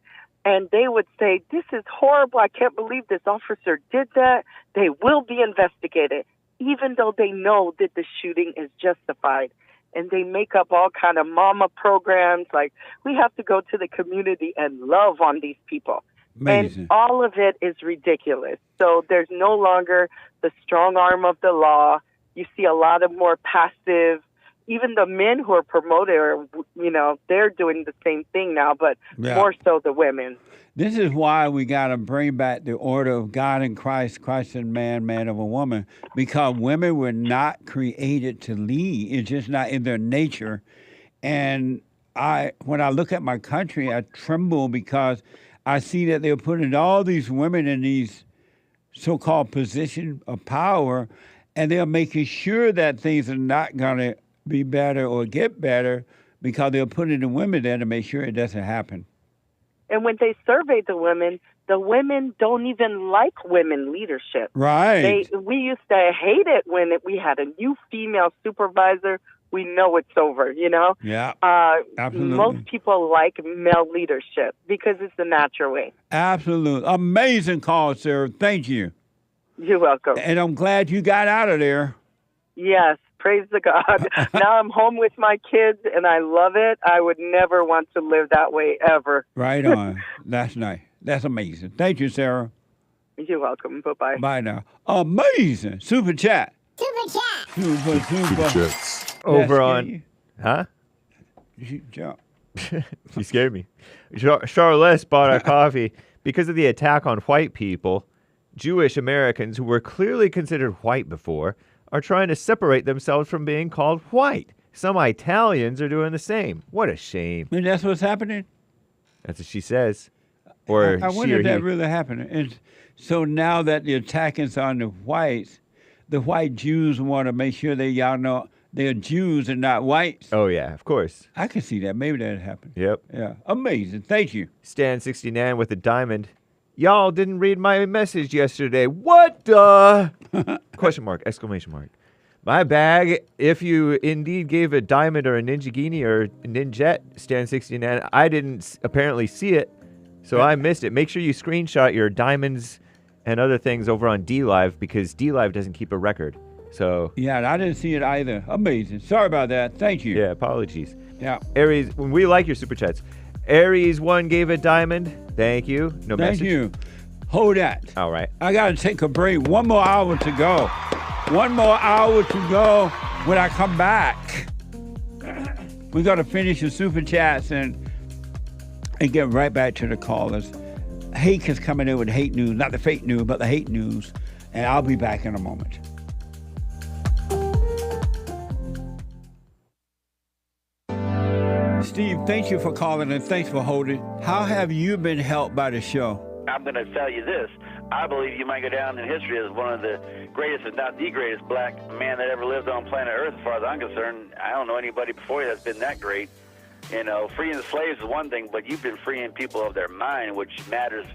[SPEAKER 10] And they would say, this is horrible. I can't believe this officer did that. They will be investigated, even though they know that the shooting is justified. And they make up all kind of mama programs, like we have to go to the community and love on these people.
[SPEAKER 2] Amazing.
[SPEAKER 10] And all of it is ridiculous. So there's no longer the strong arm of the law. You see a lot of more passive. Even the men who are promoted, are, you know, they're doing the same thing now, but more so the women.
[SPEAKER 2] This is why we got to bring back the order of God in Christ, Christ in man, man of a woman, because women were not created to lead. It's just not in their nature. And when I look at my country, I tremble because I see that they're putting all these women in these so-called positions of power, and they're making sure that things are not going to be better or get better because they're putting the women there to make sure it doesn't happen.
[SPEAKER 10] And when they survey the women don't even like women leadership.
[SPEAKER 2] Right.
[SPEAKER 10] We used to hate it when we had a new female supervisor. We know it's over, you know?
[SPEAKER 2] Yeah, absolutely.
[SPEAKER 10] Most people like male leadership because it's the natural way.
[SPEAKER 2] Absolutely. Amazing call, Sarah. Thank you.
[SPEAKER 10] You're welcome.
[SPEAKER 2] And I'm glad you got out of there.
[SPEAKER 10] Yes. Praise the God. Now I'm home with my kids, and I love it. I would never want to live that way ever.
[SPEAKER 2] Right on. That's nice. That's amazing. Thank you, Sarah.
[SPEAKER 10] You're welcome. Bye-bye.
[SPEAKER 2] Bye now. Amazing. Super chat.
[SPEAKER 12] Super chat.
[SPEAKER 2] Super
[SPEAKER 19] chats. Over on. Huh?
[SPEAKER 2] You jump.
[SPEAKER 19] You scared me. Charlotte bought our coffee because of the attack on white people. Jewish Americans who were clearly considered white before are trying to separate themselves from being called white. Some Italians are doing the same. What a shame.
[SPEAKER 2] And that's what's happening?
[SPEAKER 19] That's what she says. Or
[SPEAKER 2] I wonder
[SPEAKER 19] she or
[SPEAKER 2] if that
[SPEAKER 19] he.
[SPEAKER 2] really happening. And so now that the attack is on the whites, the white Jews want to make sure that y'all know they're Jews and not whites.
[SPEAKER 19] Oh, yeah, of course.
[SPEAKER 2] I can see that. Maybe that happened.
[SPEAKER 19] Yep.
[SPEAKER 2] Yeah. Amazing. Thank you.
[SPEAKER 19] Stan69 with a diamond. Y'all didn't read my message yesterday. What the? Question mark, exclamation mark. My bag. If you indeed gave a diamond or a Ninjagini or a Ninjet, Stan69, I didn't apparently see it, so I missed it. Make sure you screenshot your diamonds and other things over on DLive because DLive doesn't keep a record. So
[SPEAKER 2] yeah, I didn't see it either. Amazing. Sorry about that. Thank you.
[SPEAKER 19] Yeah, apologies.
[SPEAKER 2] Yeah.
[SPEAKER 19] Aries, we like your super chats. Aries 1 gave a diamond. Thank you. No message.
[SPEAKER 2] Thank you. Hold that.
[SPEAKER 19] All right.
[SPEAKER 2] I got to take a break. 1 more hour to go. 1 more hour to go. When I come back, we're going to finish the super chats and get right back to the callers. Hake is coming in with hate news, not the fake news, but the hate news. And I'll be back in a moment. Steve, thank you for calling and thanks for holding. How have you been helped by the show?
[SPEAKER 13] I'm going to tell you this. I believe you might go down in history as one of the greatest, if not the greatest, black man that ever lived on planet Earth, as far as I'm concerned. I don't know anybody before you that's been that great. You know, freeing the slaves is one thing, but you've been freeing people of their mind, which matters,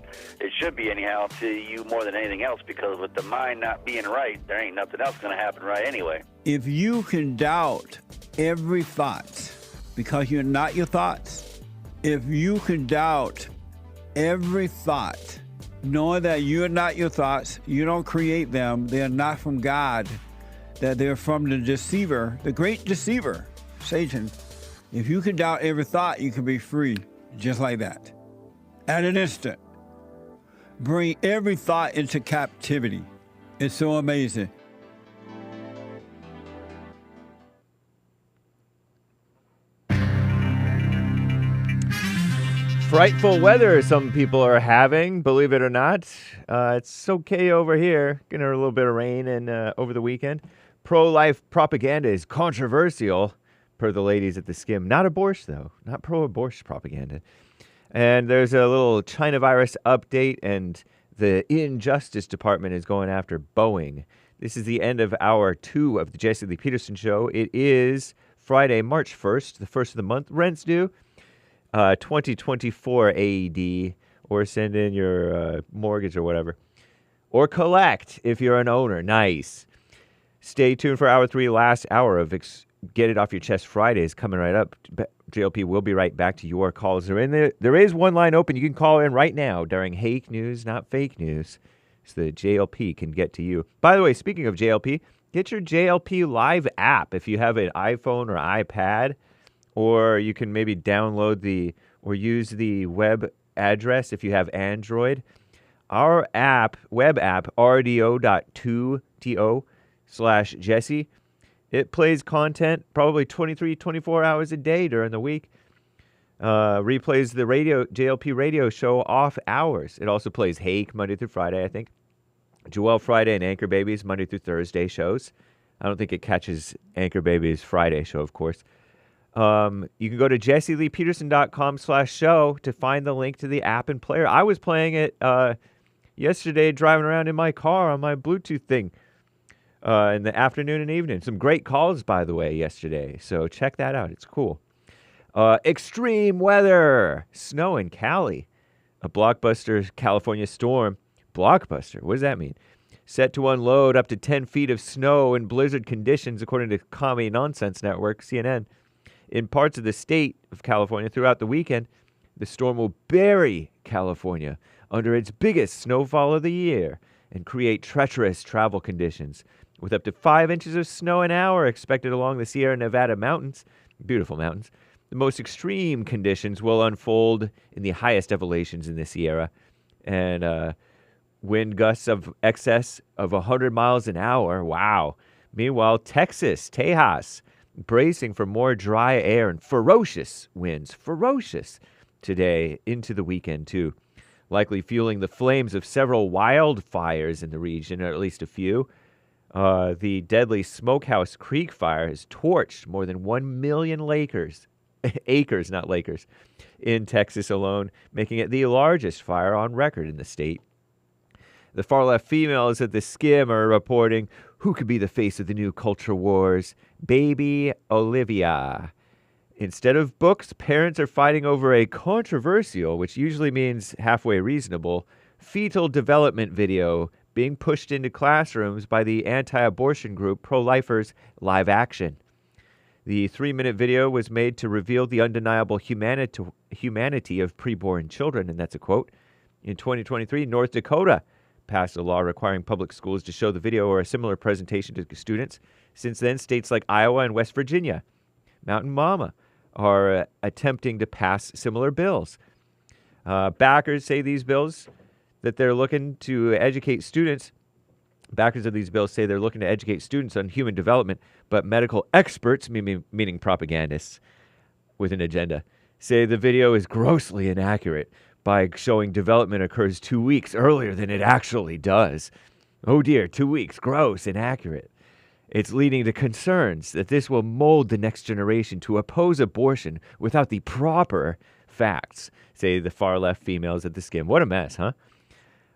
[SPEAKER 13] it should be anyhow, to you more than anything else, because with the mind not being right, there ain't nothing else going to happen right anyway.
[SPEAKER 2] If you can doubt every thought, because you're not your thoughts, if you can doubt every thought, knowing that you're not your thoughts, you don't create them, they're not from God, that they're from the deceiver, the great deceiver, Satan. If you can doubt every thought, you can be free, just like that. At an instant. Bring every thought into captivity. It's so amazing.
[SPEAKER 19] frightful weather some people are having, believe it or not. It's okay over here. Getting a little bit of rain and over the weekend. Pro-life propaganda is controversial, per the ladies at the Skim. Not abortion, though. Not pro-abortion propaganda. And there's a little China virus update, and the Injustice Department is going after Boeing. This is the end of hour 2 of the Jesse Lee Peterson Show. It is Friday, March 1st, the first of the month. Rent's due 2024 AED, or send in your mortgage or whatever. Or collect if you're an owner. Nice. Stay tuned for hour 3, last hour of Get It Off Your Chest Fridays coming right up. JLP will be right back to your calls. There is one line open. You can call in right now during Hake News, not fake news, so the JLP can get to you. By the way, speaking of JLP, get your JLP Live app if you have an iPhone or iPad, or you can maybe download or use the web address if you have Android. Our app, web app, rdo.2to/Jesse. It plays content probably 23, 24 hours a day during the week. Replays the JLP radio show off hours. It also plays Hake Monday through Friday, I think. Joel Friday and Anchor Babies Monday through Thursday shows. I don't think it catches Anchor Babies Friday show, of course. You can go to jesseleepeterson.com/show to find the link to the app and player. I was playing it yesterday, driving around in my car on my Bluetooth thing in the afternoon and evening. Some great calls, by the way, yesterday. So check that out. It's cool. Extreme weather. Snow in Cali. A blockbuster California storm. Blockbuster. What does that mean? Set to unload up to 10 feet of snow in blizzard conditions, according to Commie Nonsense Network, CNN. In parts of the state of California throughout the weekend, the storm will bury California under its biggest snowfall of the year and create treacherous travel conditions, with up to 5 inches of snow an hour expected along the Sierra Nevada mountains. Beautiful mountains. The most extreme conditions will unfold in the highest elevations in the Sierra, and wind gusts of excess of 100 miles an hour. Wow. Meanwhile, Texas, Tejas, bracing for more dry air and ferocious winds. Ferocious today into the weekend, too. Likely fueling the flames of several wildfires in the region, or at least a few. The deadly Smokehouse Creek fire has torched more than 1 million acres, not Lakers, in Texas alone, making it the largest fire on record in the state. The far-left females at the Skim are reporting who could be the face of the new culture wars. Baby Olivia. Instead of books, parents are fighting over a controversial, which usually means halfway reasonable, fetal development video being pushed into classrooms by the anti-abortion group Pro-Lifers Live Action. The 3-minute video was made to reveal the undeniable humanity of preborn children, and that's a quote. In 2023, North Dakota passed a law requiring public schools to show the video or a similar presentation to students. Since then, states like Iowa and West Virginia, Mountain Mama, are attempting to pass similar bills. Backers say these bills that they're looking to educate students. Backers of these bills say they're looking to educate students on human development, but medical experts, meaning propagandists with an agenda, say the video is grossly inaccurate by showing development occurs 2 weeks earlier than it actually does. Oh dear, 2 weeks, gross, inaccurate. It's leading to concerns that this will mold the next generation to oppose abortion without the proper facts, say the far-left females at the Skim. What a mess, huh?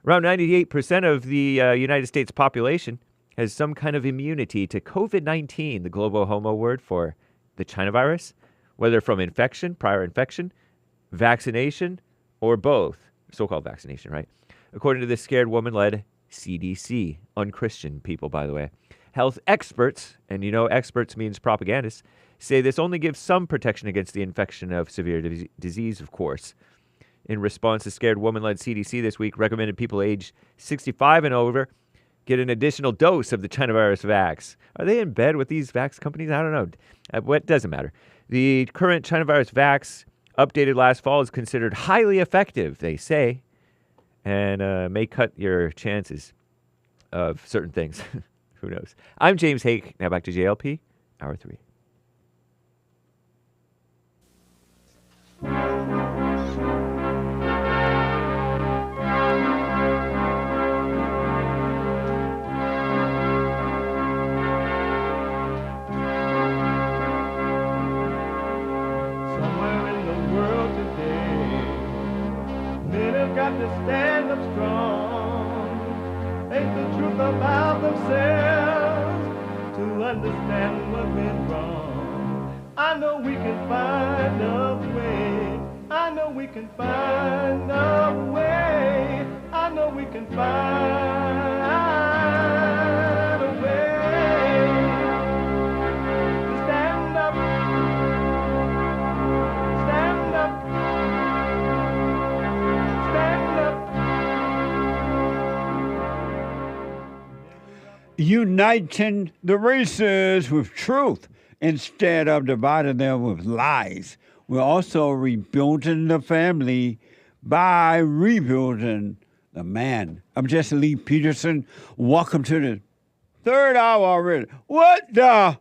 [SPEAKER 19] Around 98% of the United States population has some kind of immunity to COVID-19, the global homo word for the China virus, whether from infection, prior infection, vaccination, or both. So-called vaccination, right? According to this scared woman-led CDC. Unchristian people, by the way. Health experts, and you know experts means propagandists, say this only gives some protection against the infection of severe disease, of course. In response, the scared woman-led CDC this week recommended people aged 65 and over get an additional dose of the China virus vax. Are they in bed with these vax companies? I don't know. What doesn't matter. The current China virus vax, updated last fall, is considered highly effective, they say, and may cut your chances of certain things. Who knows? I'm James Hake. Now back to JLP, Hour 3.
[SPEAKER 1] ain't the truth about themselves to understand what went wrong. I know we can find a way. I know we can find a way. I know we can find a way to stand up, stand up, stand up.
[SPEAKER 2] Uniting the races with truth instead of dividing them with lies. We're also rebuilding the family by rebuilding the man. I'm Jesse Lee Peterson. Welcome to the third hour already. What the?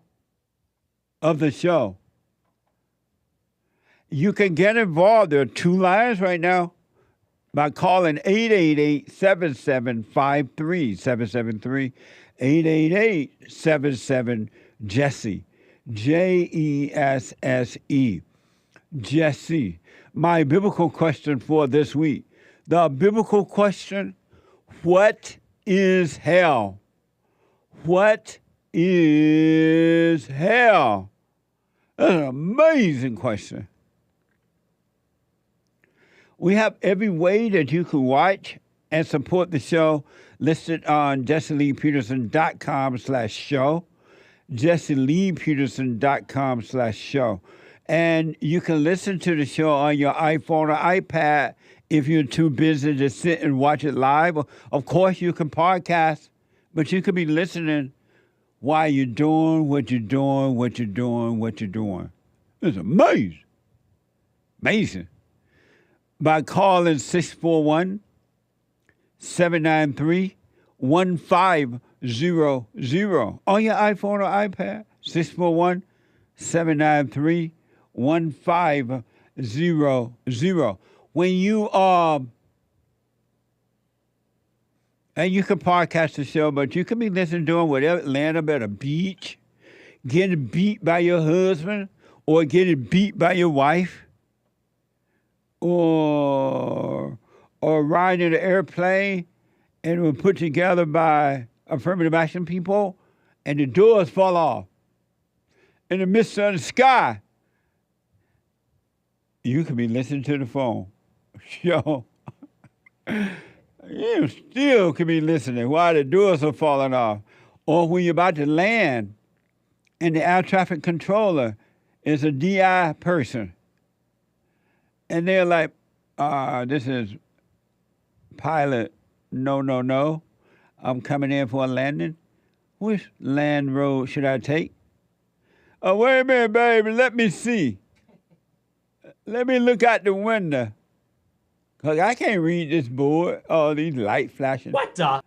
[SPEAKER 2] Of the show. You can get involved. There are two lines right now by calling 888-7753-773, 888-77-JESSE, Jesse. Jesse, my biblical question for this week. The biblical question, what is hell? What is hell? That's an amazing question. We have every way that you can watch and support the show listed on JesseLeePeterson.com/show, JesseLeePeterson.com/show. And you can listen to the show on your iPhone or iPad if you're too busy to sit and watch it live. Of course, you can podcast, but you could be listening while you're doing what you're doing, what you're doing, what you're doing. It's amazing. Amazing. By calling 641-793-1500 on your iPhone or iPad, 641-793-1500. When you and you can podcast the show, but you can be listening doing whatever, laying up at a beach, getting beat by your husband, or getting beat by your wife, or riding an airplane and it was put together by affirmative action people, and the doors fall off in the midst of the sky. You could be listening to the phone. Yo, you still could be listening while the doors are falling off. Or when you're about to land and the air traffic controller is a DI person. And they're like, this is pilot, no. I'm coming in for a landing. Which land road should I take? Oh, wait a minute, baby, let me see. Let me look out the window. Because I can't read this board. Oh, these lights flashing.
[SPEAKER 12] What the?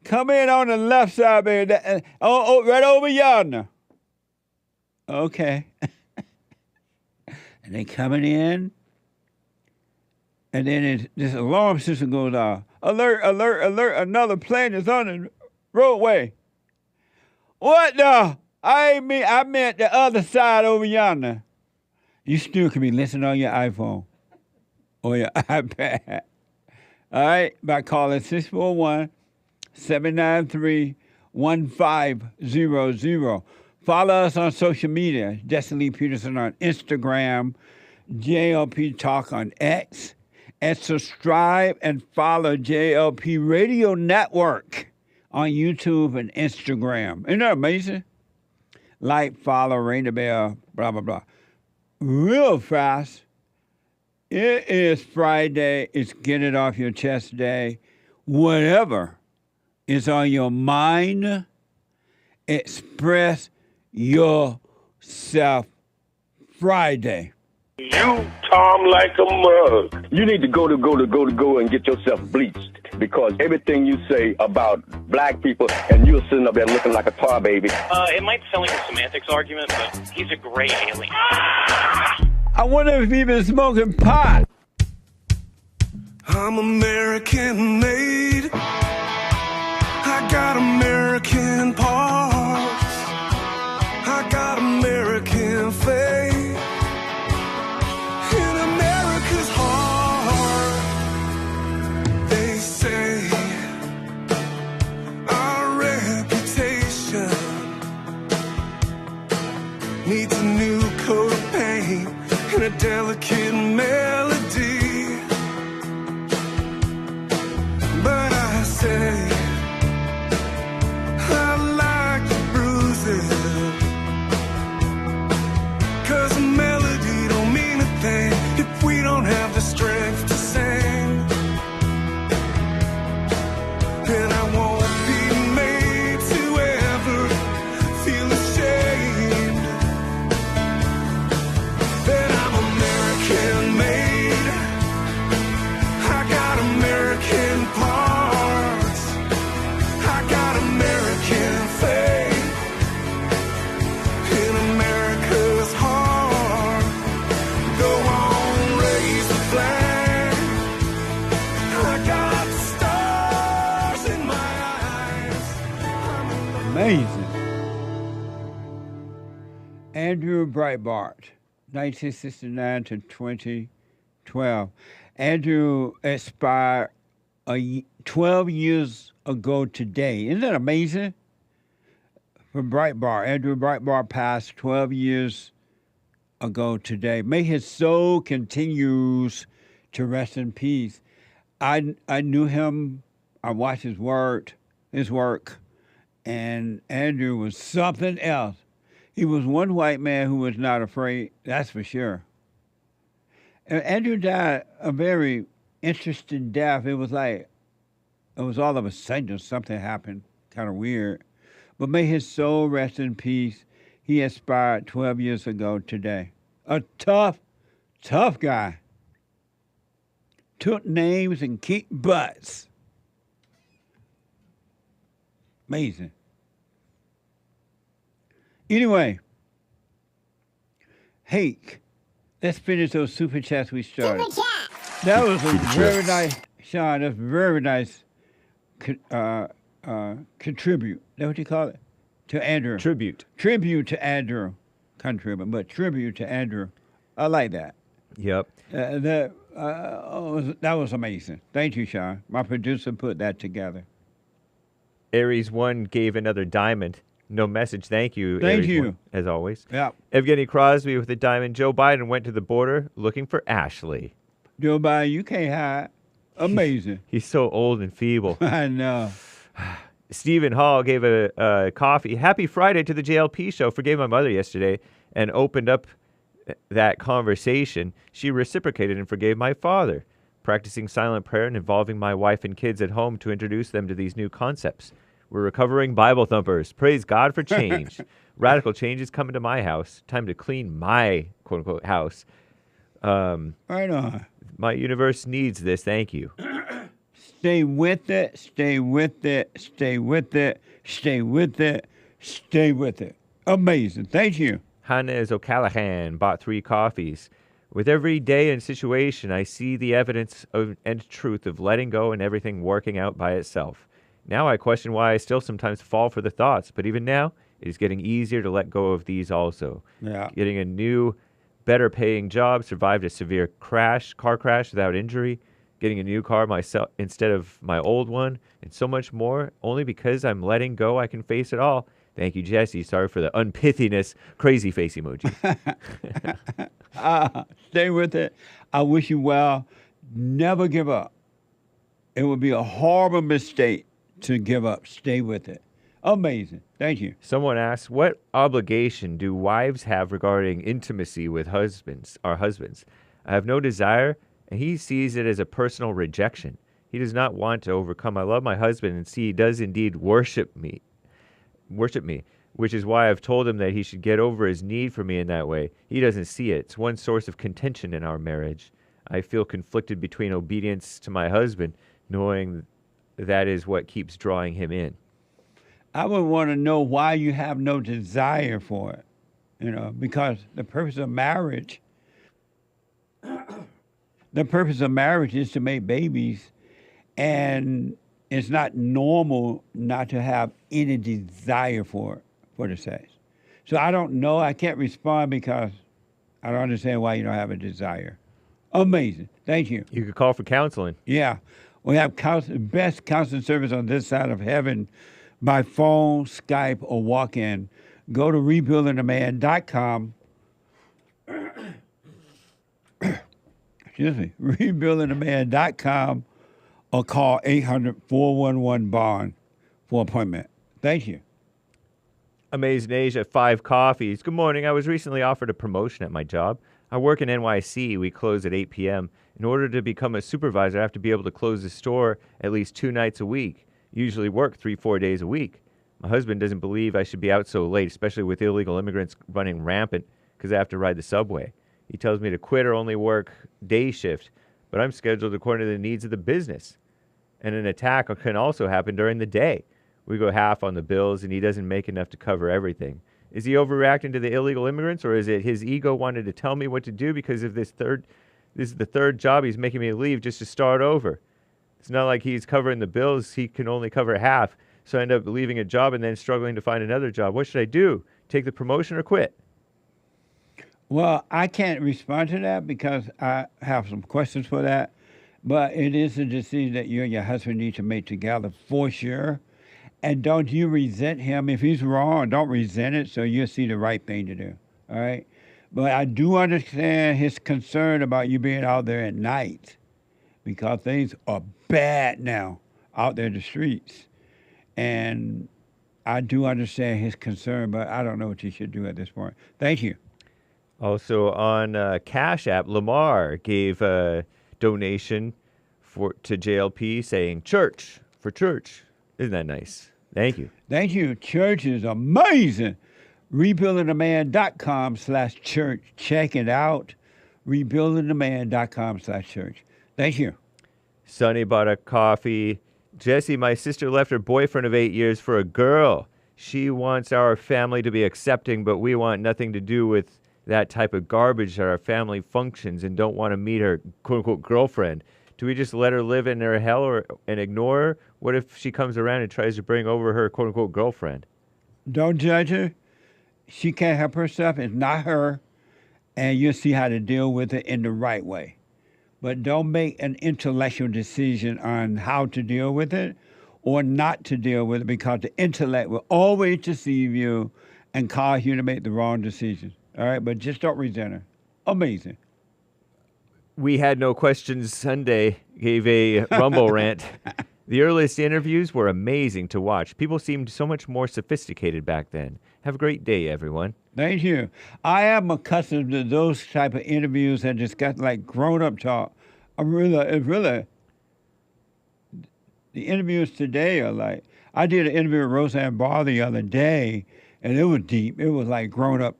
[SPEAKER 2] Come in on the left side, baby. Oh, right over yonder. Okay. And they coming in. And then this alarm system goes off. Alert, alert, alert. Another plane is on the roadway. What the? I meant the other side over yonder. You still can be listening on your iPhone or your iPad. All right, by calling 641-793-1500. Follow us on social media. Jesse Lee Peterson on Instagram, JLP Talk on X, and subscribe and follow JLP Radio Network on YouTube and Instagram. Isn't that amazing? Like, follow, ring the bell, blah, blah, blah. Real fast. It is Friday. It's Get It Off Your Chest Day. Whatever is on your mind, express yourself Friday.
[SPEAKER 3] You, Tom, like a mug. You need to go and get yourself bleached, because everything you say about black people, and you're sitting up there looking like a tar baby.
[SPEAKER 4] It might sound like a semantics argument, but he's a great alien.
[SPEAKER 2] I wonder if he's been smoking pot.
[SPEAKER 14] I'm American made. I got American parts. I got American faith. In America's heart, they say a delicate melody. But I say I like the bruises, 'cause a melody don't mean a thing if we don't have the strength to sing. And I won't be made to ever feel ashamed that I'm American made. I got American parts. I got American faith in America's heart. Go on, raise the flag. I got stars in my eyes.
[SPEAKER 2] Amazing. Andrew Breitbart, 1969 to 2012. Andrew expired 12 years ago today. Isn't that amazing? From Breitbart. Andrew Breitbart passed 12 years ago today. May his soul continues to rest in peace. I knew him. I watched his work, and Andrew was something else. He was one white man who was not afraid, that's for sure. And Andrew died a very interesting death. It was all of a sudden something happened, kind of weird. But may his soul rest in peace. He expired 12 years ago today. A tough guy. Took names and kicked butts. Amazing. Anyway, Hake, let's finish those super chats we started. That was a very nice, Sean. That's very nice. Contribute. Is that what you call it? To Andrew.
[SPEAKER 19] Tribute.
[SPEAKER 2] Tribute to Andrew. Contribute, but tribute to Andrew. I like that.
[SPEAKER 19] Yep.
[SPEAKER 2] That was amazing. Thank you, Sean. My producer put that together.
[SPEAKER 19] Aries 1 gave another diamond. No message. Thank you.
[SPEAKER 2] Thank
[SPEAKER 19] Aries
[SPEAKER 2] you.
[SPEAKER 19] 1, as always.
[SPEAKER 2] Yeah.
[SPEAKER 19] Evgeny Crosby with a diamond. Joe Biden went to the border looking for Ashley.
[SPEAKER 2] Joe Biden, you can't hide. Amazing.
[SPEAKER 19] He's so old and feeble.
[SPEAKER 2] I know.
[SPEAKER 19] Stephen Hall gave a coffee. Happy Friday to the JLP show. Forgave my mother yesterday and opened up that conversation. She reciprocated and forgave my father. Practicing silent prayer and involving my wife and kids at home to introduce them to these new concepts. We're recovering Bible thumpers. Praise God for change. Radical change is coming to my house. Time to clean my quote-unquote house.
[SPEAKER 2] Right on.
[SPEAKER 19] My universe needs this. Thank you.
[SPEAKER 2] Stay with it. Stay with it. Stay with it. Stay with it. Stay with it. Amazing. Thank you.
[SPEAKER 19] Hannes O'Callaghan bought 3 coffees. With every day and situation, I see the evidence and truth of letting go and everything working out by itself. Now I question why I still sometimes fall for the thoughts, but even now, it is getting easier to let go of these also.
[SPEAKER 2] Yeah.
[SPEAKER 19] Getting a new, better paying job, survived a severe car crash without injury, getting a new car myself instead of my old one, and so much more. Only because I'm letting go, I can face it all. Thank you, Jesse. Sorry for the unpithiness, crazy face emoji.
[SPEAKER 2] Stay with it. I wish you well. Never give up. It would be a horrible mistake to give up. Stay with it. Amazing. Thank you.
[SPEAKER 19] Someone asks, what obligation do wives have regarding intimacy with our husbands? I have no desire, and he sees it as a personal rejection. He does not want to overcome. I love my husband, and see, he does indeed worship me, which is why I've told him that he should get over his need for me in that way. He doesn't see it. It's one source of contention in our marriage. I feel conflicted between obedience to my husband, knowing that is what keeps drawing him in.
[SPEAKER 2] I would want to know why you have no desire for it, because the purpose of marriage is to make babies, and it's not normal not to have any desire for the sex. So I don't know. I can't respond because I don't understand why you don't have a desire. Amazing. Thank you.
[SPEAKER 19] You could call for counseling.
[SPEAKER 2] Yeah. We have best counseling service on this side of heaven by phone, Skype, or walk-in. Go to rebuildingtheman.com rebuildingtheman.com or call 800-411-BOND for appointment. Thank you.
[SPEAKER 19] Amazing Asia, 5 coffees. Good morning. I was recently offered a promotion at my job. I work in NYC. We close at 8 p.m. In order to become a supervisor, I have to be able to close the store at least 2 nights a week. Usually work 3-4 days a week. My husband doesn't believe I should be out so late, especially with illegal immigrants running rampant because I have to ride the subway. He tells me to quit or only work day shift, but I'm scheduled according to the needs of the business. And an attack can also happen during the day. We go half on the bills, and he doesn't make enough to cover everything. Is he overreacting to the illegal immigrants, or is it his ego wanted to tell me what to do because of this is the third job he's making me leave just to start over? It's not like he's covering the bills. He can only cover half, so I end up leaving a job and then struggling to find another job. What should I do? Take the promotion or quit?
[SPEAKER 2] Well, I can't respond to that because I have some questions for that, but it is a decision that you and your husband need to make together for sure. And don't you resent him. If he's wrong, don't resent it so you'll see the right thing to do, all right? But I do understand his concern about you being out there at night because things are bad now out there in the streets. And I do understand his concern, but I don't know what you should do at this point. Thank you.
[SPEAKER 19] Also on Cash App, Lamar gave a donation to JLP saying, church for church. Isn't that nice? Thank you.
[SPEAKER 2] Thank you. Church is amazing. Rebuildingtheman.com/church. Check it out. Rebuildingtheman.com/church. Thank you.
[SPEAKER 19] Sonny bought a coffee. Jesse, my sister left her boyfriend of 8 years for a girl. She wants our family to be accepting, but we want nothing to do with that type of garbage at our family functions and don't want to meet her quote-unquote girlfriend. Do we just let her live in her hell and ignore her? What if she comes around and tries to bring over her quote-unquote girlfriend?
[SPEAKER 2] Don't judge her. She can't help herself. It's not her. And you'll see how to deal with it in the right way. But don't make an intellectual decision on how to deal with it or not to deal with it because the intellect will always deceive you and cause you to make the wrong decision. All right? But just don't resent her. Amazing.
[SPEAKER 19] We Had No Questions Sunday gave a Rumble rant. The earliest interviews were amazing to watch. People seemed so much more sophisticated back then. Have a great day, everyone.
[SPEAKER 2] Thank you. I am accustomed to those type of interviews that just got like grown-up talk. The interviews today are like, I did an interview with Roseanne Barr the other day, and it was deep. It was like grown-up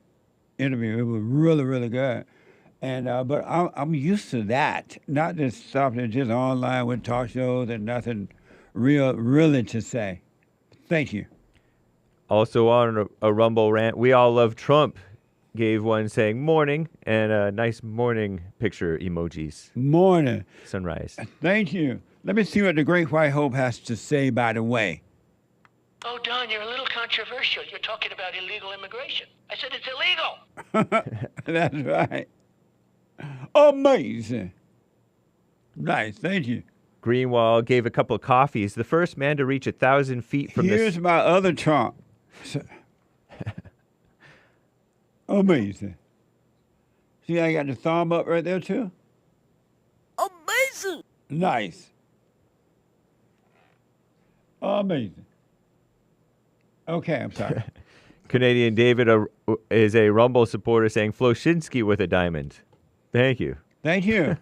[SPEAKER 2] interview. It was really, really good. And but I'm used to that, not this stuff that's just online with talk shows and nothing really to say. Thank you.
[SPEAKER 19] Also on a Rumble rant, we all love Trump. Gave one saying morning and a nice morning picture emojis.
[SPEAKER 2] Morning.
[SPEAKER 19] Sunrise.
[SPEAKER 2] Thank you. Let me see what the Great White Hope has to say, by the way.
[SPEAKER 12] Oh, Don, you're a little controversial. You're talking about illegal immigration. I said it's illegal.
[SPEAKER 2] That's right. Amazing. Nice. Thank you.
[SPEAKER 19] Greenwald gave a couple of coffees. The first man to reach 1,000 feet from
[SPEAKER 2] Here's my other Trump. Amazing. See, I got the thumb up right there, too?
[SPEAKER 12] Amazing.
[SPEAKER 2] Nice. Amazing. Okay, I'm sorry.
[SPEAKER 19] Canadian David is a Rumble supporter saying Floshinsky with a diamond. Thank you.
[SPEAKER 2] Thank you.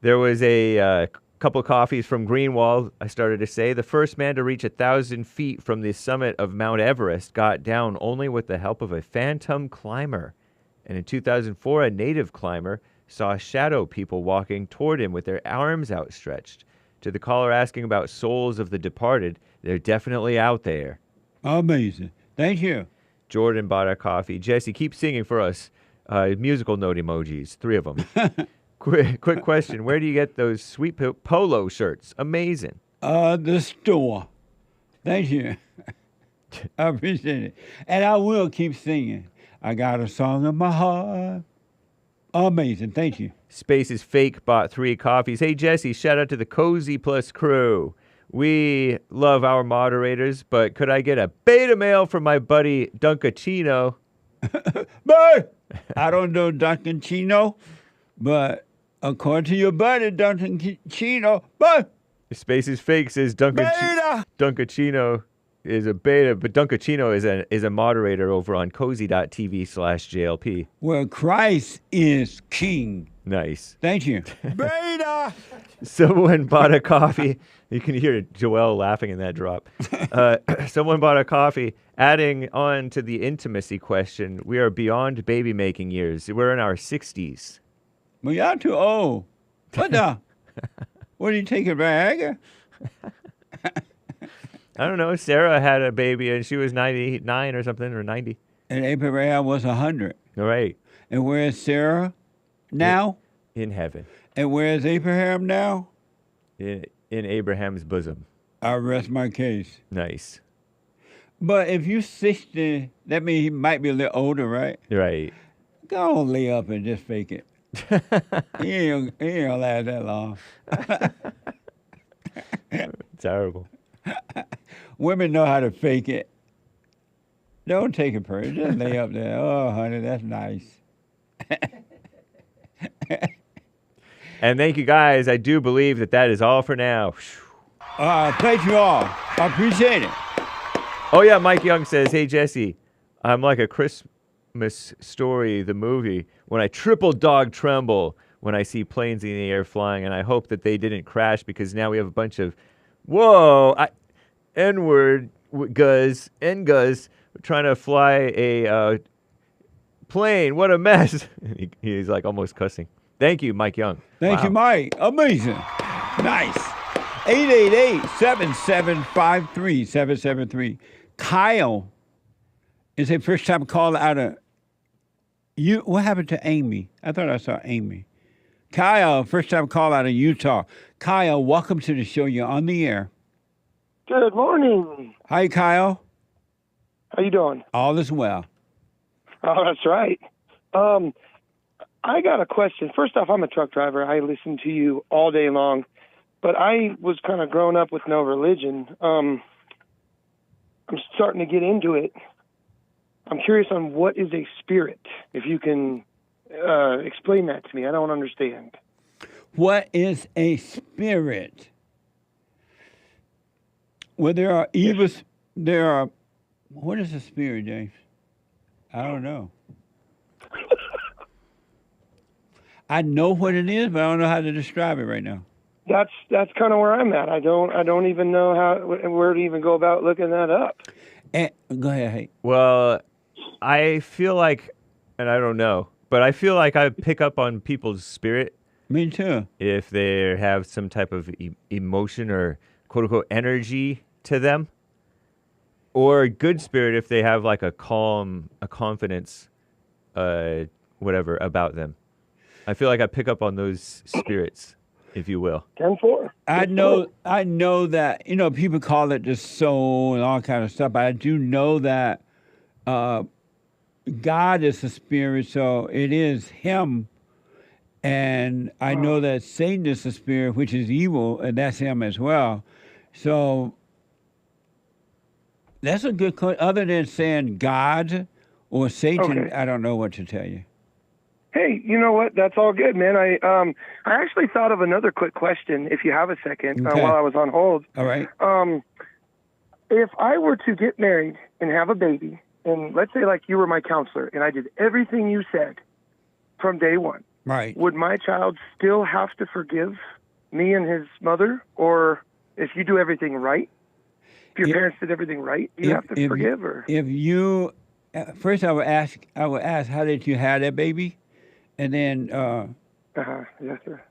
[SPEAKER 19] There was a couple coffees from Greenwald, I started to say. The first man to reach 1,000 feet from the summit of Mount Everest got down only with the help of a phantom climber. And in 2004, a native climber saw shadow people walking toward him with their arms outstretched. To the caller asking about souls of the departed, they're definitely out there.
[SPEAKER 2] Amazing. Thank you.
[SPEAKER 19] Jordan bought a coffee. Jesse, keep singing for us. Musical note emojis, 3 of them. Quick question. Where do you get those sweet polo shirts? Amazing.
[SPEAKER 2] The store. Thank you. I appreciate it. And I will keep singing. I got a song in my heart. Amazing. Thank you.
[SPEAKER 19] Space is Fake bought 3 coffees. Hey, Jesse, shout out to the Cozy Plus crew. We love our moderators, but could I get a beta mail from my buddy Dunkachino?
[SPEAKER 2] But I don't know Duncan Chino, but according to your buddy, Duncan Chino, but
[SPEAKER 19] Spaces Fake says Dunkachino is a beta, but Dunkachino is a moderator over on cozy.tv/JLP.
[SPEAKER 2] Well, Christ is king.
[SPEAKER 19] Nice.
[SPEAKER 2] Thank you. Beta!
[SPEAKER 19] Someone bought a coffee. You can hear Joelle laughing in that drop. Someone bought a coffee, adding on to the intimacy question. We are beyond baby making years. We're in our 60s.
[SPEAKER 2] Well, y'all too old. What the? What, are you taking Viagra?
[SPEAKER 19] I don't know. Sarah had a baby and she was 99 or something, or 90.
[SPEAKER 2] And Abraham was 100.
[SPEAKER 19] All right.
[SPEAKER 2] And where is Sarah now?
[SPEAKER 19] In heaven.
[SPEAKER 2] And where is Abraham now?
[SPEAKER 19] In Abraham's bosom.
[SPEAKER 2] I rest my case.
[SPEAKER 19] Nice.
[SPEAKER 2] But if you're 60, that means he might be a little older, right?
[SPEAKER 19] Right.
[SPEAKER 2] Go on, lay up and just fake it. he ain't gonna last that long.
[SPEAKER 19] Terrible.
[SPEAKER 2] Women know how to fake it. Don't take it personally. Just lay up there. Oh, honey, that's nice.
[SPEAKER 19] And thank you, guys. I do believe that is all for now.
[SPEAKER 2] Thank you all. I appreciate it.
[SPEAKER 19] Oh, yeah, Mike Young says, hey, Jesse, I'm like a Christmas Story, the movie, when I triple dog tremble when I see planes in the air flying, and I hope that they didn't crash because now we have a bunch of, N-word guzz trying to fly a plane. What a mess. He's like almost cussing. Thank you, Mike Young.
[SPEAKER 2] Thank you, Mike. Amazing. Nice. 888-7753-773. Kyle is a first-time call out of you. What happened to Amy? I thought I saw Amy. Kyle, first-time call out of Utah. Kyle, welcome to the show. You're on the air.
[SPEAKER 15] Good morning.
[SPEAKER 2] Hi, Kyle.
[SPEAKER 15] How you doing?
[SPEAKER 2] All is well.
[SPEAKER 15] Oh, that's right. I got a question. First off, I'm a truck driver. I listen to you all day long, but I was kind of growing up with no religion. I'm starting to get into it. I'm curious on what is a spirit, if you can explain that to me. I don't understand.
[SPEAKER 2] What is a spirit? Well, there are evil. What is a spirit, James? I don't know. I know what it is, but I don't know how to describe it right now.
[SPEAKER 15] That's kind of where I'm at. I don't even know where to even go about looking that up.
[SPEAKER 2] Go ahead, Hake.
[SPEAKER 19] Well, I feel like, and I don't know, but I feel like I pick up on people's spirit.
[SPEAKER 2] Me too.
[SPEAKER 19] If they have some type of emotion or quote unquote energy to them, or good spirit if they have like a calm, a confidence, whatever about them. I feel like I pick up on those spirits, if you will.
[SPEAKER 15] 10-4.
[SPEAKER 2] I know that, people call it the soul and all kind of stuff, but I do know that God is a spirit, so it is him. And I know that Satan is a spirit, which is evil, and that's him as well. So that's a good question. Other than saying God or Satan, okay. I don't know what to tell you.
[SPEAKER 15] Hey, you know what? That's all good, man. I actually thought of another quick question, if you have a second,
[SPEAKER 2] Okay.
[SPEAKER 15] while I was on hold.
[SPEAKER 2] All right.
[SPEAKER 15] If I were to get married and have a baby, and let's say like you were my counselor, and I did everything you said from day one,
[SPEAKER 2] right?
[SPEAKER 15] Would my child still have to forgive me and his mother? Or if you do everything right, if your parents did everything right, do you have to forgive? Or
[SPEAKER 2] if you, first I would ask, how did you have that baby? And then,
[SPEAKER 15] yes, sir.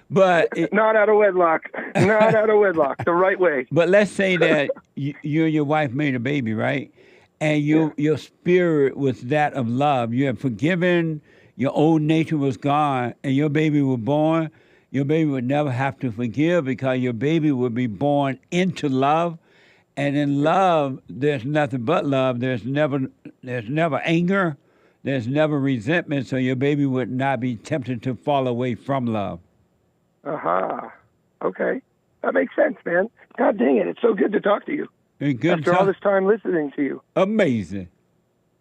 [SPEAKER 2] but
[SPEAKER 15] not out of wedlock, not out of wedlock, the right way.
[SPEAKER 2] But let's say that you and your wife made a baby, right? And your spirit was that of love. You have forgiven. Your old nature was gone, and your baby was born. Your baby would never have to forgive because your baby would be born into love. And in love, there's nothing but love. There's never anger. There's never resentment. So your baby would not be tempted to fall away from love.
[SPEAKER 15] Aha. Okay. That makes sense, man. God dang it. It's so good to talk to you. after all this time listening to you.
[SPEAKER 2] Amazing.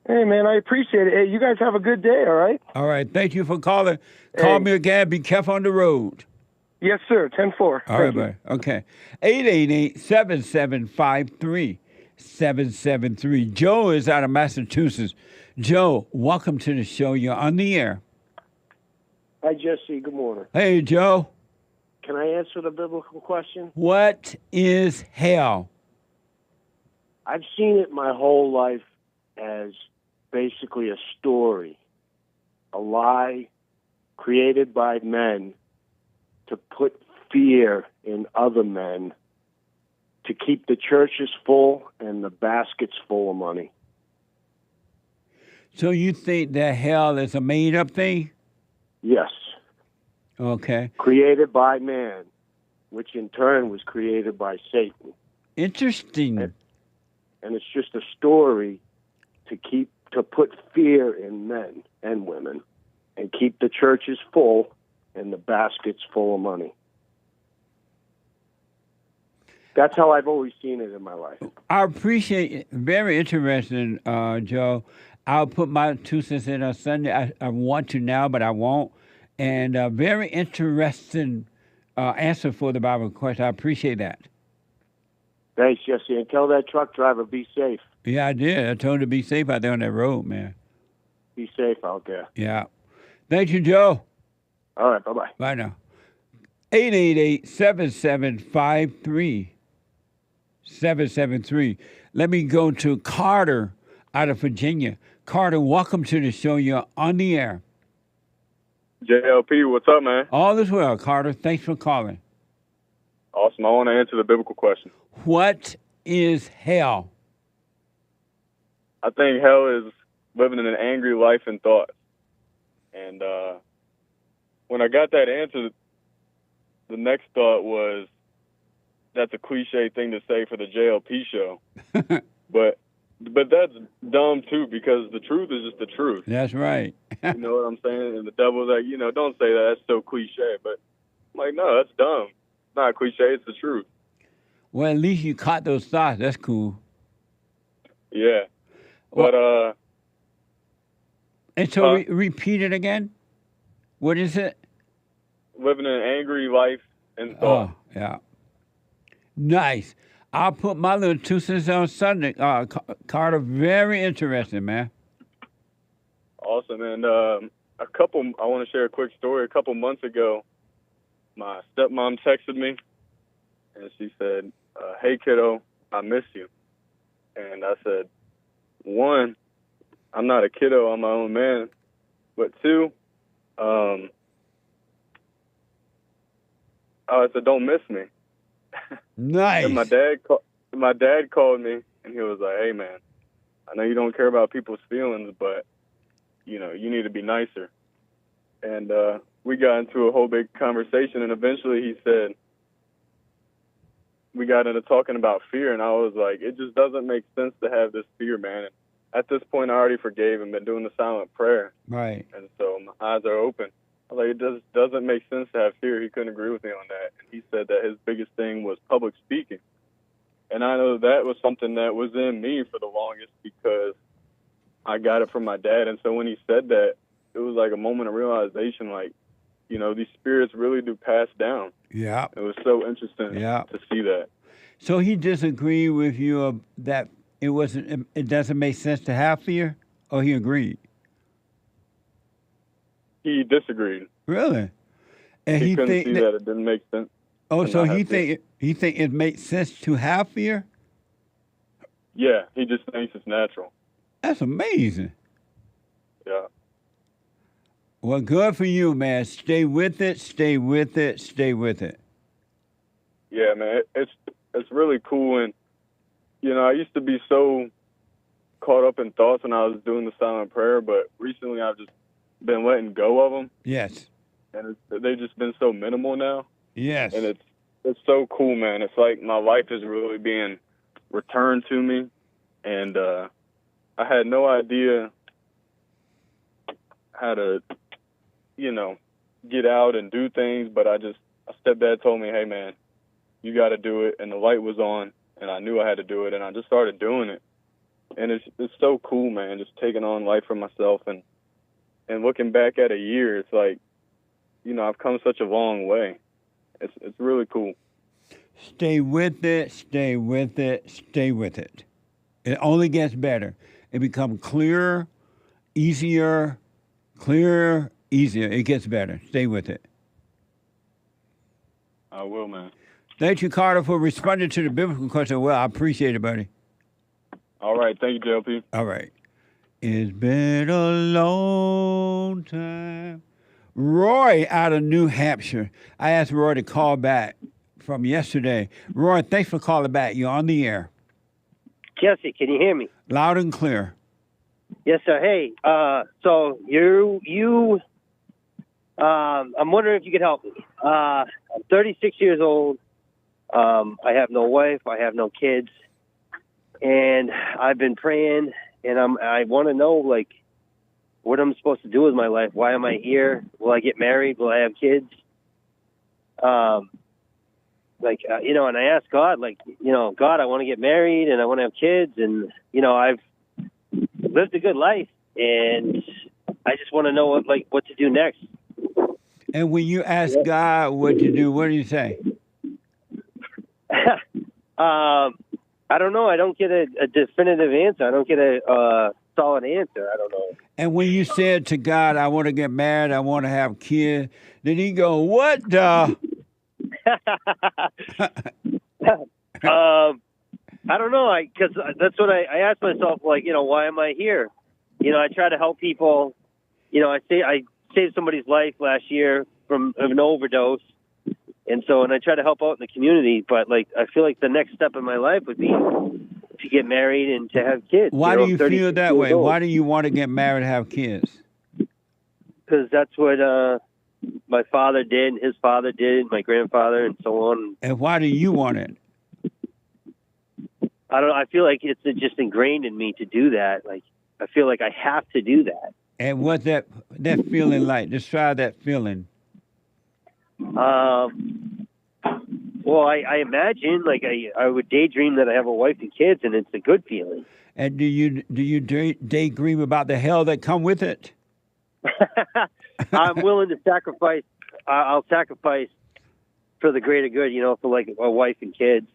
[SPEAKER 15] Hey, man, I appreciate it. Hey, you guys have a good day, all right?
[SPEAKER 2] All right. Thank you for calling. Call me again. Be careful on the road.
[SPEAKER 15] Yes, sir. 10-4.
[SPEAKER 2] All right, buddy. Okay. 888-775-3773. Joe is out of Massachusetts. Joe, welcome to the show. You're on the air.
[SPEAKER 16] Hi, Jesse. Good morning.
[SPEAKER 2] Hey, Joe.
[SPEAKER 16] Can I answer the biblical question?
[SPEAKER 2] What is hell?
[SPEAKER 16] I've seen it my whole life as basically a story, a lie created by men to put fear in other men to keep the churches full and the baskets full of money.
[SPEAKER 2] So you think that hell is a made-up thing?
[SPEAKER 16] Yes.
[SPEAKER 2] Okay.
[SPEAKER 16] Created by man, which in turn was created by Satan.
[SPEAKER 2] Interesting.
[SPEAKER 16] And it's just a story to put fear in men and women and keep the churches full and the baskets full of money. That's how I've always seen it in my life.
[SPEAKER 2] I appreciate it. Very interesting, Joe. I'll put my 2 cents in on Sunday. I want to now, but I won't. And very interesting answer for the Bible question. I appreciate that.
[SPEAKER 16] Thanks, Jesse. And tell that truck driver, be safe.
[SPEAKER 2] Yeah, I did. I told him to be safe out there on that road, man.
[SPEAKER 16] Be safe out there.
[SPEAKER 2] Yeah. Thank you, Joe.
[SPEAKER 16] All right, bye-bye.
[SPEAKER 2] Bye now. 888-7753-773. Let me go to Carter out of Virginia. Carter, welcome to the show. You're on the air.
[SPEAKER 17] JLP, what's up, man?
[SPEAKER 2] All is well, Carter. Thanks for calling.
[SPEAKER 17] Awesome. I want to answer the biblical question.
[SPEAKER 2] What is hell?
[SPEAKER 17] I think hell is living in an angry life and thought. And when I got that answer, the next thought was, that's a cliche thing to say for the JLP show. but that's dumb, too, because the truth is just the truth.
[SPEAKER 2] That's right.
[SPEAKER 17] You know what I'm saying? And the devil's like, don't say that. That's so cliche. But I'm like, no, that's dumb. It's not a cliche. It's the truth.
[SPEAKER 2] Well, at least you caught those thoughts. That's cool.
[SPEAKER 17] Yeah. But,
[SPEAKER 2] and so repeat it again. What is it?
[SPEAKER 17] Living an angry life and thought.
[SPEAKER 2] Oh, yeah. Nice. I'll put my little 2 cents on Sunday. Carter, very interesting, man.
[SPEAKER 17] Awesome. And I want to share a quick story. A couple months ago, my stepmom texted me, and she said, hey, kiddo, I miss you. And I said, 1, I'm not a kiddo, I'm my own man. But 2, I said, don't miss me.
[SPEAKER 2] Nice.
[SPEAKER 17] And my dad called me, and he was like, hey, man, I know you don't care about people's feelings, but, you need to be nicer. And we got into a whole big conversation, and eventually he said, we got into talking about fear, and I was like, it just doesn't make sense to have this fear, man. And at this point, I already forgave him, been doing the silent prayer.
[SPEAKER 2] Right.
[SPEAKER 17] And so my eyes are open. I was like, it just doesn't make sense to have fear. He couldn't agree with me on that. And he said that his biggest thing was public speaking. And I know that was something that was in me for the longest because I got it from my dad. And so when he said that, it was like a moment of realization, like, these spirits really do pass down.
[SPEAKER 2] Yeah.
[SPEAKER 17] It was so interesting to see that.
[SPEAKER 2] So he disagreed with you that it doesn't make sense to have fear, or he agreed?
[SPEAKER 17] He disagreed.
[SPEAKER 2] Really? And
[SPEAKER 17] he couldn't see that it didn't make sense.
[SPEAKER 2] Oh, so he think it makes sense to have fear?
[SPEAKER 17] Yeah, he just thinks it's natural.
[SPEAKER 2] That's amazing.
[SPEAKER 17] Yeah.
[SPEAKER 2] Well, good for you, man. Stay with it, stay with it, stay with it.
[SPEAKER 17] Yeah, man. It's really cool. And, I used to be so caught up in thoughts when I was doing the silent prayer, but recently I've just been letting go of them.
[SPEAKER 2] Yes.
[SPEAKER 17] And they've just been so minimal now.
[SPEAKER 2] Yes.
[SPEAKER 17] And it's so cool, man. It's like my life is really being returned to me. And I had no idea how to, get out and do things. But my stepdad told me, hey, man, you got to do it. And the light was on. and I knew I had to do it, and I just started doing it. And it's so cool, man, just taking on life for myself and looking back at a year, it's like, you know, I've come such a long way. It's really cool.
[SPEAKER 2] Stay with it, stay with it, stay with it. It only gets better. It becomes clearer, easier, clearer, easier. It gets better. Stay with it.
[SPEAKER 17] I will, man.
[SPEAKER 2] Thank you, Carter, for responding to the biblical question. Well, I appreciate it, buddy.
[SPEAKER 17] All right. Thank you, JLP.
[SPEAKER 2] All right. It's been a long time. Roy out of New Hampshire. I asked Roy to call back from yesterday. Roy, thanks for calling back. You're on the air.
[SPEAKER 5] Jesse, can you hear me?
[SPEAKER 2] Loud and clear.
[SPEAKER 5] Yes, sir. Hey, so I'm wondering if you could help me. I'm 36 years old. I have no wife. I have no kids. And I've been praying, and I want to know, like, what I'm supposed to do with my life. Why am I here? Will I get married? Will I have kids? You know, and I asked God, like, you know, God, I want to get married and I want to have kids. And, you know, I've lived a good life, and I just want to know what to do next.
[SPEAKER 2] And when you ask God what to do, what do you say?
[SPEAKER 5] I don't know. I don't get a definitive answer. I don't get a solid answer. I don't know.
[SPEAKER 2] And when you said to God, I want to get married, I want to have kids, did he go, what the?
[SPEAKER 5] I don't know. Because that's what I asked myself, like, you know, why am I here? You know, I try to help people. You know, I saved somebody's life last year from an overdose. And I try to help out in the community, but like I feel like the next step in my life would be to get married and to have kids.
[SPEAKER 2] Why do you feel that way? Why do you want to get married and have kids?
[SPEAKER 5] Because that's what my father did, his father did, my grandfather, and so on.
[SPEAKER 2] And why do you want it?
[SPEAKER 5] I don't know. I feel like it's just ingrained in me to do that. Like I feel like I have to do that.
[SPEAKER 2] And what's that feeling like? Describe that feeling.
[SPEAKER 5] Well, I imagine, like, I would daydream that I have a wife and kids, and it's a good feeling.
[SPEAKER 2] And do you daydream about the hell that come with it?
[SPEAKER 5] I'm willing to sacrifice. I'll sacrifice for the greater good, you know, for like a wife and kids.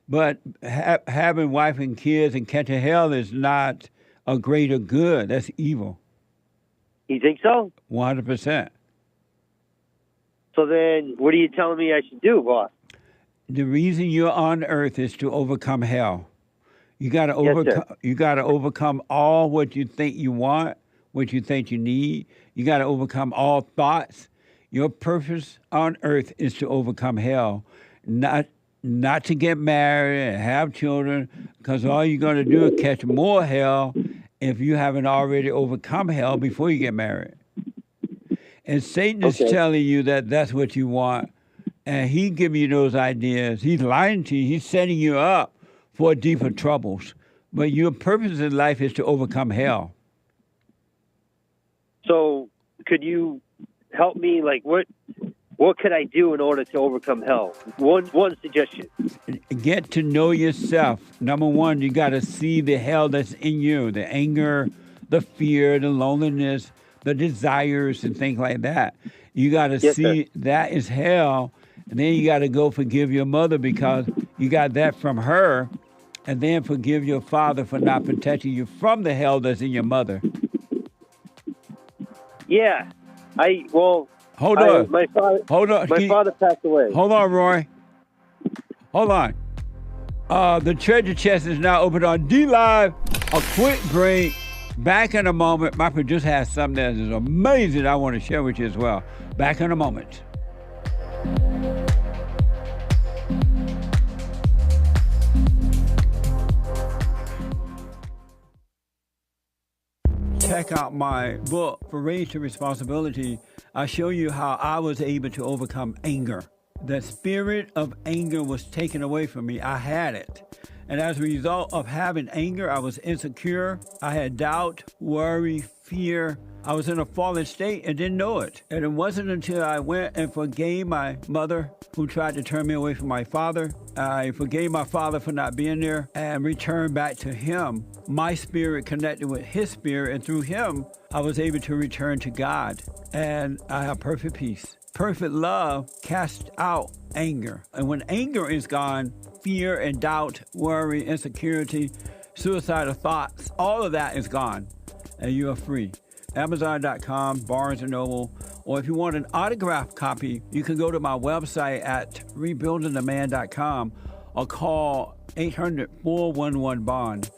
[SPEAKER 2] But having wife and kids and catching hell is not a greater good. That's evil.
[SPEAKER 5] You think so?
[SPEAKER 2] 100%.
[SPEAKER 5] So then, what are you telling me I should do, boss?
[SPEAKER 2] The reason you're on earth is to overcome hell. You got to overcome. You got to overcome all what you think you want, what you think you need. You got to overcome all thoughts. Your purpose on earth is to overcome hell, not to get married and have children, because all you're going to do is catch more hell if you haven't already overcome hell before you get married. And Satan is telling you that that's what you want, and he giving you those ideas. He's lying to you. He's setting you up for deeper troubles. But your purpose in life is to overcome hell.
[SPEAKER 5] So could you help me? Like, what could I do in order to overcome hell? One suggestion.
[SPEAKER 2] Get to know yourself. Number one, you got to see the hell that's in you, the anger, the fear, the loneliness, the desires and things like that. You got to see that is hell. And then you got to go forgive your mother because you got that from her. And then forgive your father for not protecting you from the hell that's in your mother.
[SPEAKER 5] Yeah. Hold
[SPEAKER 2] on.
[SPEAKER 5] My father passed away.
[SPEAKER 2] Hold on, Roy. Hold on. The treasure chest is now open on D-Live. A quick break. Back in a moment. My producer has something that is amazing I want to share with you as well. Back in a moment. Check out my book, For Raised to Responsibility. I show you how I was able to overcome anger. The spirit of anger was taken away from me. I had it. And as a result of having anger, I was insecure. I had doubt, worry, fear. I was in a fallen state and didn't know it. And it wasn't until I went and forgave my mother who tried to turn me away from my father. I forgave my father for not being there and returned back to him. My spirit connected with his spirit, and through him, I was able to return to God. And I have perfect peace. Perfect love casts out anger. And when anger is gone, fear and doubt, worry, insecurity, suicidal thoughts, all of that is gone, and you are free. Amazon.com, Barnes & Noble, or if you want an autographed copy, you can go to my website at rebuildingtheman.com or call 800-411-BOND.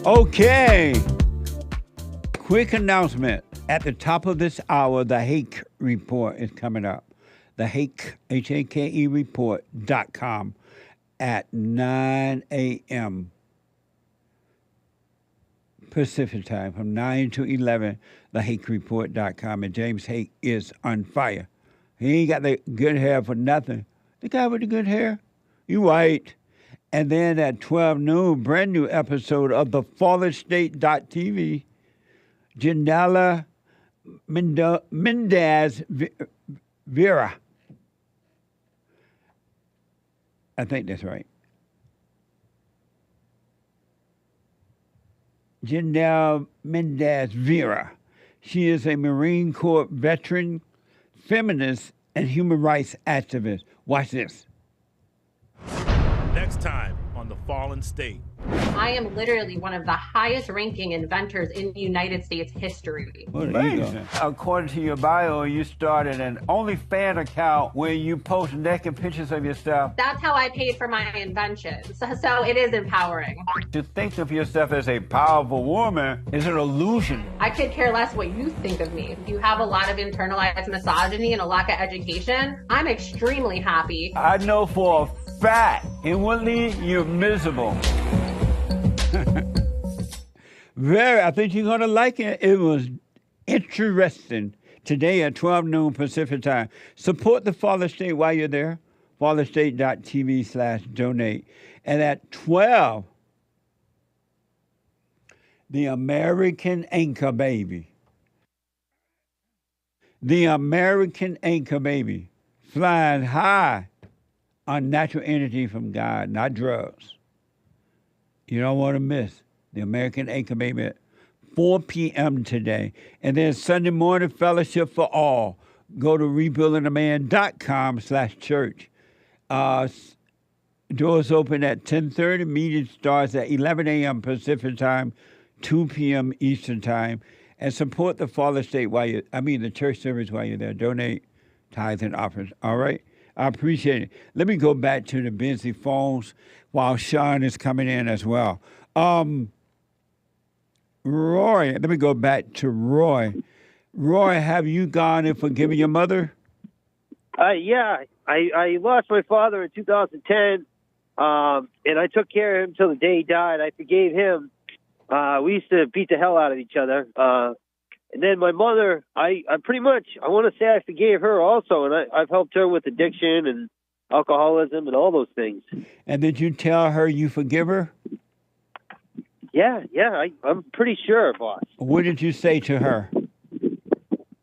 [SPEAKER 2] Okay. Quick announcement. At the top of this hour, the Hake report is coming up. The Hake, H-A-K-E report.com at 9 a.m. Pacific time, from 9 to 11, the HakeReport.com. And James Hake is on fire. He ain't got the good hair for nothing. The guy with the good hair, you white. And then at 12 noon, brand new episode of the FallenState.tv, Janela Mendez Vera. I think that's right. Janelle Mendez Vera. She is a Marine Corps veteran, feminist, and human rights activist. Watch this.
[SPEAKER 7] Next time on The Fallen State.
[SPEAKER 18] I am literally one of the highest ranking inventors in United States history.
[SPEAKER 2] According to your bio, you started an OnlyFans account where you post naked pictures of yourself.
[SPEAKER 18] That's how I paid for my inventions. So it is empowering.
[SPEAKER 2] To think of yourself as a powerful woman is an illusion.
[SPEAKER 18] I could care less what you think of me. If you have a lot of internalized misogyny and a lack of education, I'm extremely happy.
[SPEAKER 2] I know for a fact, inwardly, you're miserable. I think you're going to like it. It was interesting. Today at 12 noon Pacific time. Support the Fallen State while you're there. FallenState.tv/donate. And at 12, the American Anchor Baby. The American Anchor Baby. Flying high on natural energy from God, not drugs. You don't want to miss the American Anchor Baby at 4 p.m. today. And then Sunday morning fellowship for all. Go to rebuildingtheman.com/church. Doors open at 10:30. Meeting starts at 11 a.m. Pacific time, 2 p.m. Eastern time. And support the Fallen State the church service while you're there. Donate, tithes, and offerings. All right? I appreciate it. Let me go back to the busy phones while Sean is coming in as well. Roy, let me go back to Roy. Roy, have you gone and forgiven your mother?
[SPEAKER 5] Yeah. I lost my father in 2010, and I took care of him till the day he died. I forgave him. We used to beat the hell out of each other. And then my mother, I pretty much, I want to say I forgave her also, and I've helped her with addiction and alcoholism and all those things.
[SPEAKER 2] And did you tell her you forgive her?
[SPEAKER 5] Yeah, I'm pretty sure, boss.
[SPEAKER 2] What did you say to her?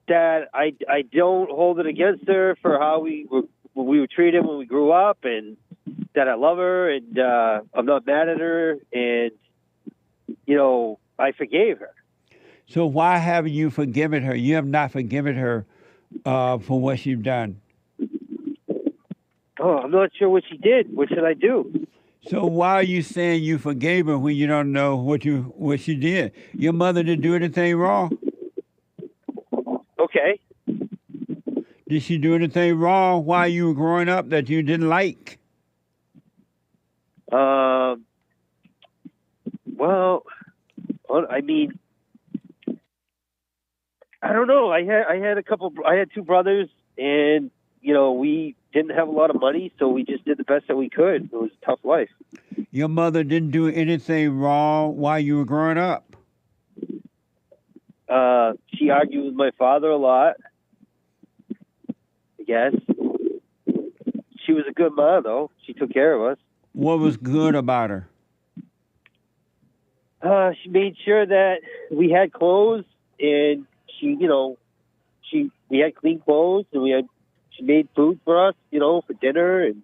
[SPEAKER 5] That I don't hold it against her for how we were treated when we grew up, and that I love her, and I'm not mad at her, and, I forgave her.
[SPEAKER 2] So why haven't you forgiven her? You have not forgiven her for what she's done.
[SPEAKER 5] Oh, I'm not sure what she did. What should I do?
[SPEAKER 2] So why are you saying you forgave her when you don't know what she did? Your mother didn't do anything wrong.
[SPEAKER 5] Okay.
[SPEAKER 2] Did she do anything wrong while you were growing up that you didn't like?
[SPEAKER 5] Well, I mean, I don't know. I had two brothers, and we didn't have a lot of money, so we just did the best that we could. It was a tough life.
[SPEAKER 2] Your mother didn't do anything wrong while you were growing up?
[SPEAKER 5] She argued with my father a lot, I guess. She was a good mom, though. She took care of us.
[SPEAKER 2] What was good about her?
[SPEAKER 5] She made sure that we had clothes, and we had clean clothes, and she made food for us, for dinner, and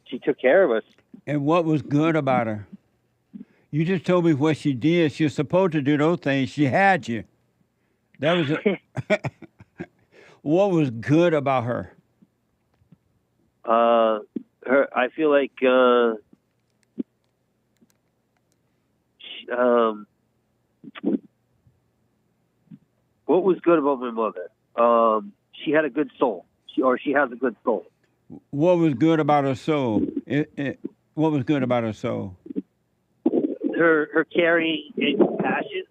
[SPEAKER 5] she took care of us.
[SPEAKER 2] And what was good about her? You just told me what she did. She was supposed to do those things. She had you. That was what was good about her?
[SPEAKER 5] I feel like what was good about my mother? She had a good soul. She has a good soul.
[SPEAKER 2] What was good about her soul? What was good about her soul?
[SPEAKER 5] Her caring and compassion.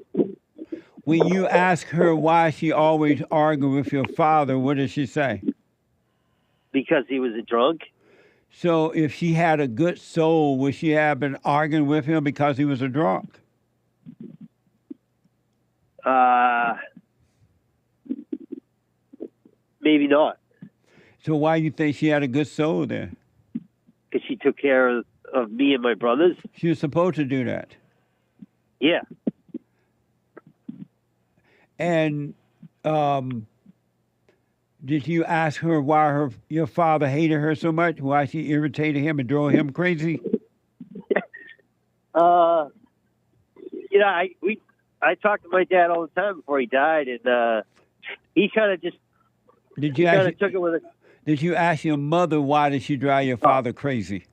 [SPEAKER 2] When you ask her why she always argued with your father, what did she say?
[SPEAKER 5] Because he was a drunk.
[SPEAKER 2] So if she had a good soul, would she have been arguing with him because he was a drunk?
[SPEAKER 5] Maybe not.
[SPEAKER 2] So why do you think she had a good soul then?
[SPEAKER 5] Because she took care of me and my brothers.
[SPEAKER 2] She was supposed to do that.
[SPEAKER 5] Yeah.
[SPEAKER 2] And did you ask her why your father hated her so much? Why she irritated him and drove him crazy?
[SPEAKER 5] I talked to my dad all the time before he died, and he kind of just took it with a.
[SPEAKER 2] Did you ask your mother why did she drive your father crazy?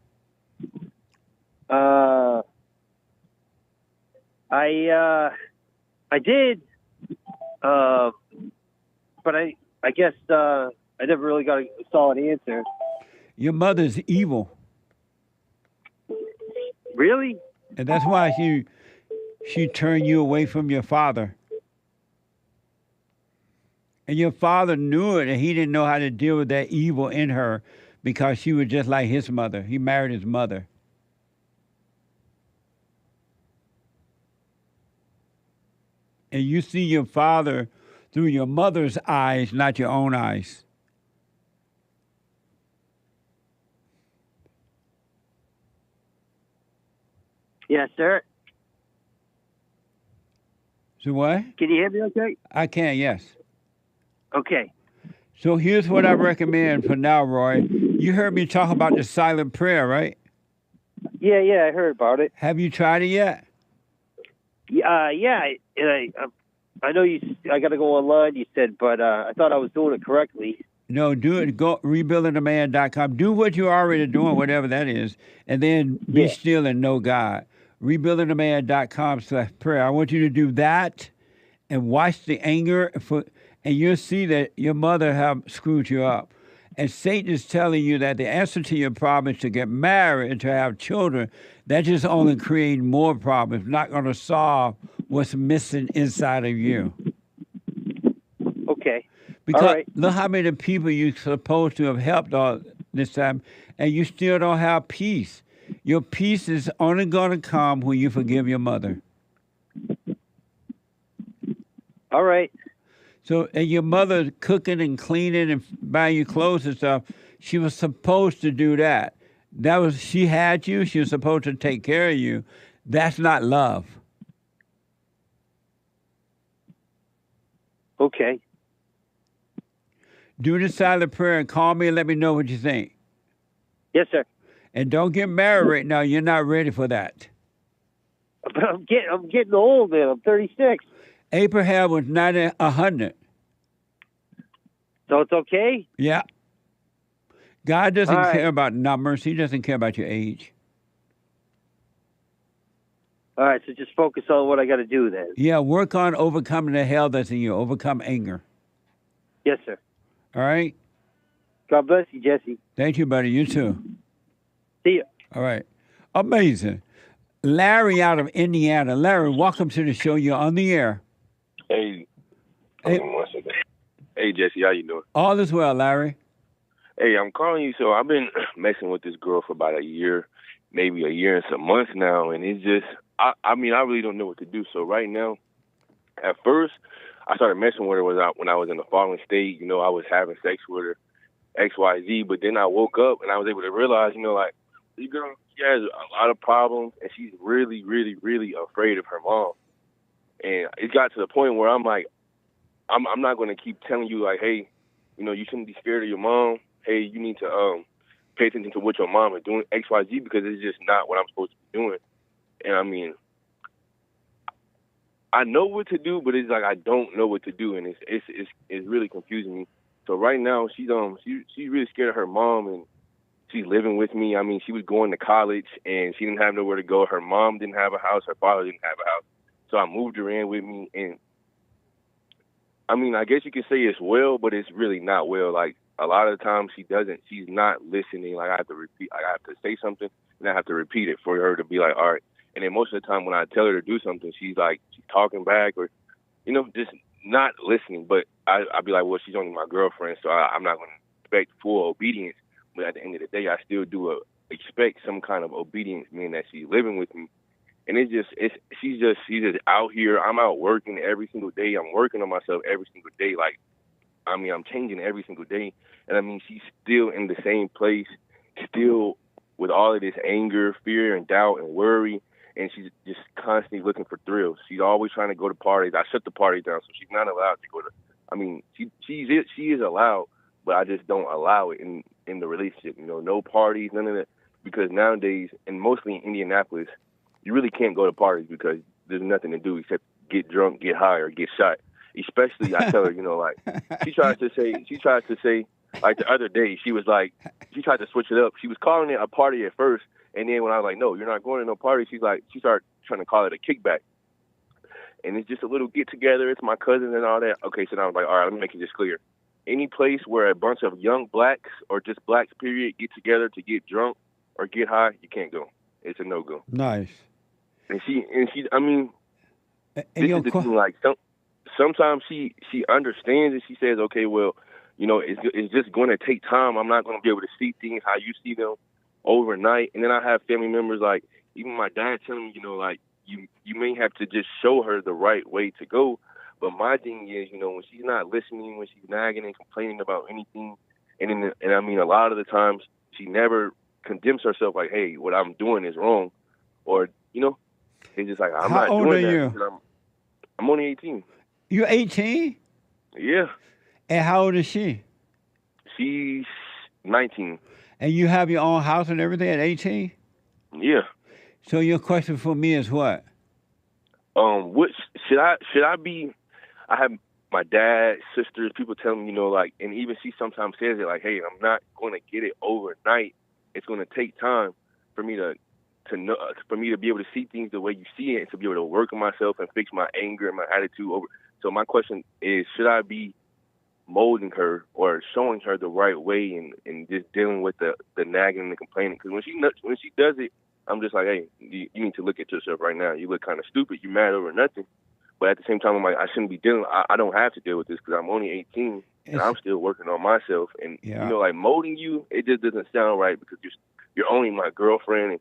[SPEAKER 5] I did, but I guess I never really got a solid answer.
[SPEAKER 2] Your mother's evil.
[SPEAKER 5] Really?
[SPEAKER 2] And that's why she turned you away from your father. And your father knew it, and he didn't know how to deal with that evil in her because she was just like his mother. He married his mother. And you see your father through your mother's eyes, not your own eyes.
[SPEAKER 5] Yes, sir.
[SPEAKER 2] So what?
[SPEAKER 5] Can you hear me okay?
[SPEAKER 2] I can, yes.
[SPEAKER 5] Okay.
[SPEAKER 2] So here's what I recommend for now, Roy. You heard me talk about the silent prayer, right?
[SPEAKER 5] Yeah, I heard about it.
[SPEAKER 2] Have you tried it yet?
[SPEAKER 5] Yeah, and I know I got to go online, you said, but I thought I was doing it correctly.
[SPEAKER 2] No, do it. Go rebuildingtheman.com. Do what you're already doing, whatever that is, and then be still and know God. Rebuildingtheman.com/prayer. I want you to do that and watch the anger, and you'll see that your mother have screwed you up. And Satan is telling you that the answer to your problem is to get married and to have children. That just only creates more problems, not going to solve what's missing inside of you.
[SPEAKER 5] Okay.
[SPEAKER 2] Because
[SPEAKER 5] all right.
[SPEAKER 2] Look how many people you're supposed to have helped all this time, and you still don't have peace. Your peace is only going to come when you forgive your mother.
[SPEAKER 5] All right.
[SPEAKER 2] So, and your mother cooking and cleaning and buying you clothes and stuff, she was supposed to do that. She had you, she was supposed to take care of you. That's not love.
[SPEAKER 5] Okay.
[SPEAKER 2] Do the silent prayer and call me and let me know what you think.
[SPEAKER 5] Yes, sir.
[SPEAKER 2] And don't get married right now. You're not ready for that.
[SPEAKER 5] But I'm getting old, man. I'm 36.
[SPEAKER 2] Abraham was 100.
[SPEAKER 5] So it's okay?
[SPEAKER 2] Yeah. God doesn't care about numbers. He doesn't care about your age.
[SPEAKER 5] All right, so just focus on what I got to do then.
[SPEAKER 2] Yeah, work on overcoming the hell that's in you. Overcome anger.
[SPEAKER 5] Yes, sir.
[SPEAKER 2] All right?
[SPEAKER 5] God bless you, Jesse.
[SPEAKER 2] Thank you, buddy. You too.
[SPEAKER 5] See you.
[SPEAKER 2] All right. Amazing. Larry out of Indiana. Larry, welcome to the show. You're on the air.
[SPEAKER 6] Hey.
[SPEAKER 2] Hey.
[SPEAKER 6] Hold on one second. Hey, Jesse, how you doing?
[SPEAKER 2] All is well, Larry.
[SPEAKER 6] Hey, I'm calling you. So I've been messing with this girl for about a year, maybe a year and some months now, and it's just, I mean, I really don't know what to do. So right now, at first, I started messing with her when I was in the fallen state. You know, I was having sex with her, XYZ, but then I woke up and I was able to realize, you know, like, this girl, she has a lot of problems, and she's really, really, really afraid of her mom. And it got to the point where I'm like, I'm not going to keep telling you, like, hey, you know, you shouldn't be scared of your mom. Hey, you need to pay attention to what your mom is doing, XYZ, because it's just not what I'm supposed to be doing. And I mean, I know what to do, but it's like I don't know what to do, and it's really confusing me. So right now, she's really scared of her mom, and she's living with me. I mean, she was going to college, and she didn't have nowhere to go. Her mom didn't have a house. Her father didn't have a house. So I moved her in with me, and I mean, I guess you could say it's well, but it's really not well. Like, a lot of the times she's not listening. Like, I have to say something, and I have to repeat it for her to be like, all right. And then most of the time when I tell her to do something, she's talking back or, you know, just not listening. But I'll be like, well, she's only my girlfriend, so I'm not going to expect full obedience. But at the end of the day, I still do expect some kind of obedience, meaning that she's living with me. And she's just out here. I'm out working every single day. I'm working on myself every single day. Like, I mean, I'm changing every single day. And I mean, she's still in the same place, still with all of this anger, fear, and doubt and worry. And she's just constantly looking for thrills. She's always trying to go to parties. I shut the party down, so she's not allowed to go to. I mean, she is allowed, but I just don't allow it in the relationship. You know, no parties, none of that. Because nowadays, and mostly in Indianapolis, you really can't go to parties because there's nothing to do except get drunk, get high, or get shot. Especially, I tell her, you know, like, she tries to say, like the other day, she tried to switch it up. She was calling it a party at first, and then when I was like, no, you're not going to no party, she started trying to call it a kickback. And it's just a little get-together. It's my cousin and all that. Okay, so now I was like, all right, let me make it just clear. Any place where a bunch of young blacks or just blacks, period, get together to get drunk or get high, you can't go. It's a no-go.
[SPEAKER 2] Nice.
[SPEAKER 6] And she, I mean, this is the thing, like, sometimes she understands and she says, okay, well, you know, it's just going to take time. I'm not going to be able to see things how you see them overnight. And then I have family members, like, even my dad telling me, you know, like, you may have to just show her the right way to go. But my thing is, you know, when she's not listening, when she's nagging and complaining about anything, and I mean, a lot of the times she never condemns herself like, hey, what I'm doing is wrong. Or, you know, it's just like, I'm not doing that. How old are you? I'm only 18.
[SPEAKER 2] You're 18?
[SPEAKER 6] Yeah.
[SPEAKER 2] And how old is she?
[SPEAKER 6] She's 19.
[SPEAKER 2] And you have your own house and everything at 18?
[SPEAKER 6] Yeah.
[SPEAKER 2] So your question for me is what?
[SPEAKER 6] What should I be? I have my dad, sisters, people telling me, you know, like, and even she sometimes says it like, hey, I'm not going to get it overnight. It's going to take time for me to know, for me to be able to see things the way you see it, and to be able to work on myself and fix my anger and my attitude over. So my question is, should I be molding her or showing her the right way and just dealing with the nagging and the complaining? Because when she does it, I'm just like, hey, you need to look at yourself right now. You look kind of stupid. You're mad over nothing. But at the same time, I'm like, I shouldn't be dealing. I don't have to deal with this because I'm only 18 and I'm still working on myself. And you know, like, molding you, it just doesn't sound right because you're only my girlfriend. And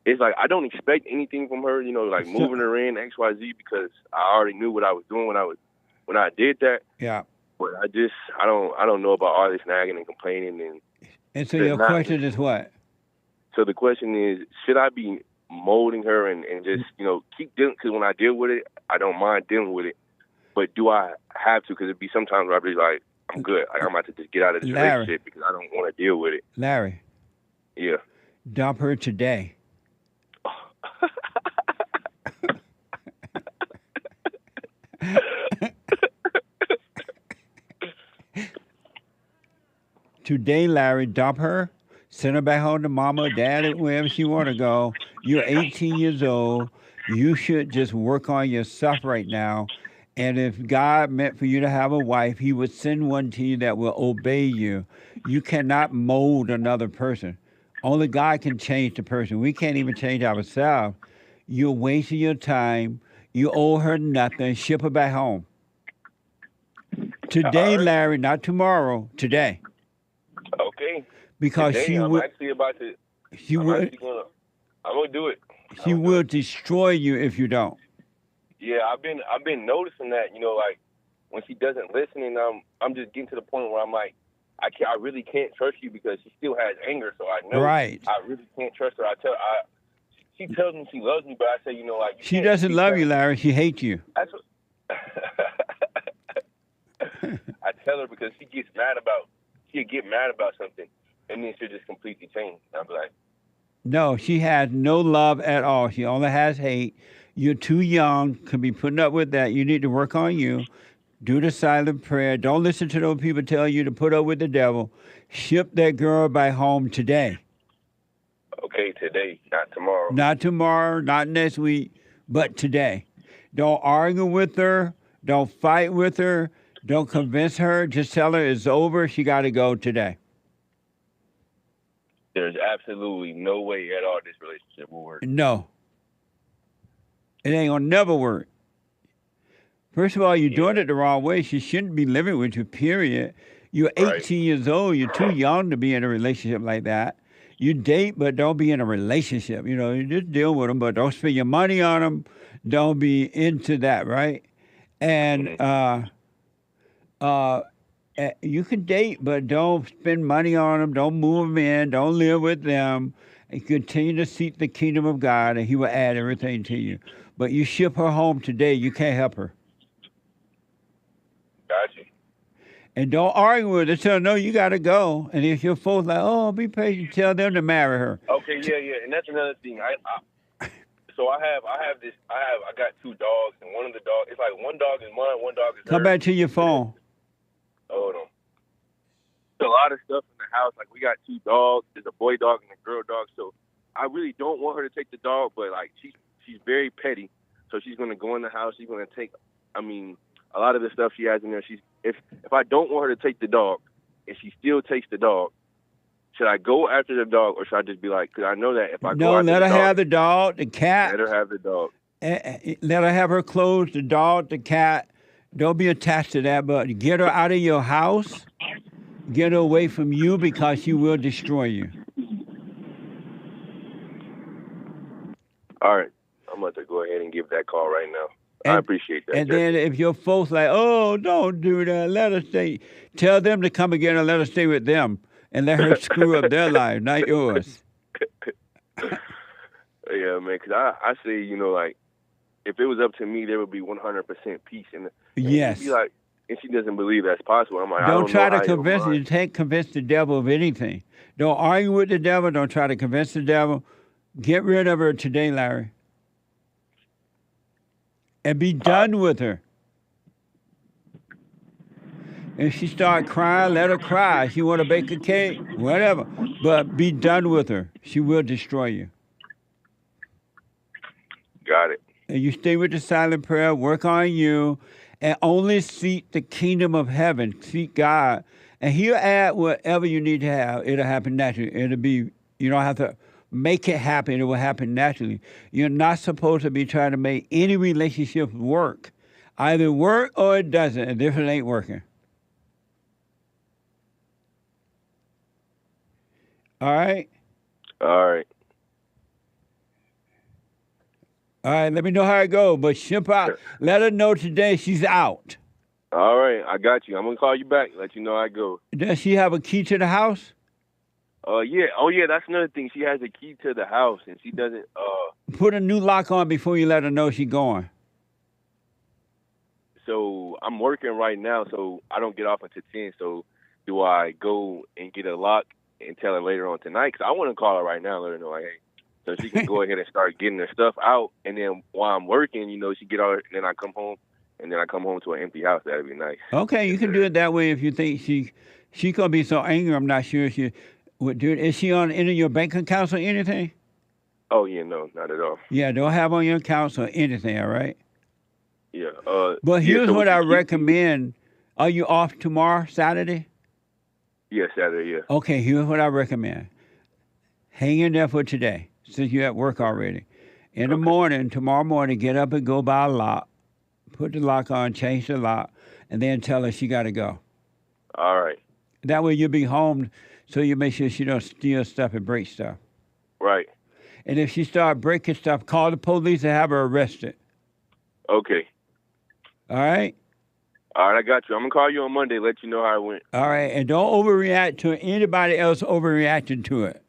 [SPEAKER 6] it's like I don't expect anything from her. You know, like moving her in XYZ because I already knew what I was doing when I did that.
[SPEAKER 2] Yeah.
[SPEAKER 6] But I don't know about all this nagging and complaining
[SPEAKER 2] and so your question is what?
[SPEAKER 6] So the question is, should I be molding her and just, you know, keep dealing? Because when I deal with it, I don't mind dealing with it. But do I have to? Because it'd be sometimes where I'd be like, I'm good. Like, I'm about to just get out of this relationship because I don't want to deal with it.
[SPEAKER 2] Larry.
[SPEAKER 6] Yeah.
[SPEAKER 2] Dump her today. Today, Larry, dump her. Send her back home to mama or dad, wherever she want to go. You're 18 years old. You should just work on yourself right now. And if God meant for you to have a wife, he would send one to you that will obey you. You cannot mold another person. Only God can change the person. We can't even change ourselves. You're wasting your time. You owe her nothing. Ship her back home. Today, Larry, not tomorrow. Today.
[SPEAKER 6] Okay.
[SPEAKER 2] Because
[SPEAKER 6] Today,
[SPEAKER 2] she
[SPEAKER 6] I'm
[SPEAKER 2] will.
[SPEAKER 6] actually about to.
[SPEAKER 2] She will.
[SPEAKER 6] I'm gonna do it.
[SPEAKER 2] She will destroy you if you don't.
[SPEAKER 6] Yeah, I've been noticing that. Like when she doesn't listen, and I'm just getting to the point where I'm like, I really can't trust you because she still has anger. So I know
[SPEAKER 2] Right.
[SPEAKER 6] I really can't trust her. She tells me she loves me, but I say, like you
[SPEAKER 2] She
[SPEAKER 6] can't
[SPEAKER 2] doesn't
[SPEAKER 6] keep
[SPEAKER 2] love
[SPEAKER 6] telling
[SPEAKER 2] you,
[SPEAKER 6] me.
[SPEAKER 2] Larry. She hates you.
[SPEAKER 6] That's what I tell her because she'll get mad about something, and then she'll just completely change. I'll be like,
[SPEAKER 2] No, she has no love at all. She only has hate. You're too young to be putting up with that. You need to work on you. Do the silent prayer. Don't listen to those people tell you to put up with the devil. Ship that girl back home today.
[SPEAKER 6] okay, today, not tomorrow.
[SPEAKER 2] Not tomorrow, not next week, but today. Don't argue with her. Don't fight with her. Don't convince her. Just tell her it's over. She got to go today.
[SPEAKER 6] There's absolutely no way at all this relationship will work.
[SPEAKER 2] No. It ain't going to never work. First of all, you're doing it the wrong way. She shouldn't be living with you, period. You're 18 years old. You're too young to be in a relationship like that. You date, but don't be in a relationship. You just deal with them, but don't spend your money on them. Don't be into that, right? And you can date, but don't spend money on them. Don't move them in. Don't live with them. And continue to seek the kingdom of God, and He will add everything to you. But you ship her home today. You can't help her.
[SPEAKER 6] Gotcha.
[SPEAKER 2] And don't argue with her. Tell her, no, you got to go. And if your folks like, oh, be patient, tell them to marry her.
[SPEAKER 6] Okay, yeah, and that's another thing. I got 2 dogs, and one of the dogs, it's like one dog is mine, one dog is
[SPEAKER 2] Come
[SPEAKER 6] hers.
[SPEAKER 2] back to your phone.
[SPEAKER 6] Hold on. There's a lot of stuff in the house. Like we got 2 dogs. There's a boy dog and a girl dog. So I really don't want her to take the dog, but like she's very petty. So she's gonna go in the house. She's gonna take. A lot of the stuff she has in there. If I don't want her to take the dog, and she still takes the dog, should I go after the dog, or should I just be like? Because I know that if I go after
[SPEAKER 2] let
[SPEAKER 6] the
[SPEAKER 2] her
[SPEAKER 6] dog,
[SPEAKER 2] have the dog, the cat.
[SPEAKER 6] let her have the dog.
[SPEAKER 2] Let her have her clothes, the dog, the cat. Don't be attached to that, but get her out of your house. Get her away from you because she will destroy you.
[SPEAKER 6] All right. I'm about to go ahead and give that call right now. I appreciate that.
[SPEAKER 2] And then if your folks like, oh, don't do that, let her stay. Tell them to come again and let her stay with them and let her screw up their life, not yours.
[SPEAKER 6] Yeah, man, because I say, like, if it was up to me, there would be 100% peace. And
[SPEAKER 2] Yes.
[SPEAKER 6] she'd be like, and she doesn't believe that's possible. I'm like,
[SPEAKER 2] Don't try
[SPEAKER 6] know
[SPEAKER 2] to
[SPEAKER 6] how your
[SPEAKER 2] convince
[SPEAKER 6] mind-
[SPEAKER 2] you. Can't convince the devil of anything. Don't argue with the devil. Don't try to convince the devil. Get rid of her today, Larry. And be done with her. If she start crying, let her cry. If she want to bake a cake, whatever. But be done with her. She will destroy you.
[SPEAKER 6] Got it.
[SPEAKER 2] And you stay with the silent prayer, work on you, and only seek the kingdom of heaven. Seek God. And He'll add whatever you need to have. It'll happen naturally. It'll be, you don't have to make it happen. It will happen naturally. You're not supposed to be trying to make any relationship work. Either work or it doesn't. And this one ain't working. All right?
[SPEAKER 6] All right.
[SPEAKER 2] All right, let me know how it goes. But ship out. Let her know today she's out.
[SPEAKER 6] All right, I got you. I'm going to call you back, let you know how it goes.
[SPEAKER 2] Does she have a key to the house?
[SPEAKER 6] Yeah. Oh, yeah, that's another thing. She has a key to the house, and she doesn't...
[SPEAKER 2] Put a new lock on before you let her know she's going.
[SPEAKER 6] So I'm working right now, so I don't get off until 10. So do I go and get a lock and tell her later on tonight? Because I want to call her right now and let her know, like, hey, so she can go ahead and start getting her stuff out. And then while I'm working, she get all, and then I come home, and then I come home to an empty house. That'd be nice.
[SPEAKER 2] Okay, you can do it that way if you think she gonna be so angry. I'm not sure she would do it. Is she on any of your bank accounts or anything?
[SPEAKER 6] Oh, yeah, no, not at all.
[SPEAKER 2] Yeah, don't have on your accounts or anything, all right?
[SPEAKER 6] Yeah.
[SPEAKER 2] But here's
[SPEAKER 6] so
[SPEAKER 2] what I
[SPEAKER 6] she-
[SPEAKER 2] recommend. Are you off tomorrow, Saturday?
[SPEAKER 6] Yeah, Saturday, yeah.
[SPEAKER 2] Okay, here's what I recommend. Hang in there for today, since you're at work already. In the morning, tomorrow morning, get up and go buy a lock. Put the lock on, change the lock, and then tell her she got to go.
[SPEAKER 6] All right.
[SPEAKER 2] That way you'll be home, so you make sure she don't steal stuff and break stuff.
[SPEAKER 6] Right.
[SPEAKER 2] And if she start breaking stuff, call the police and have her arrested.
[SPEAKER 6] Okay.
[SPEAKER 2] All right?
[SPEAKER 6] All right, I got you. I'm going to call you on Monday, let you know how it went.
[SPEAKER 2] All right, and don't overreact to anybody else overreacting to it.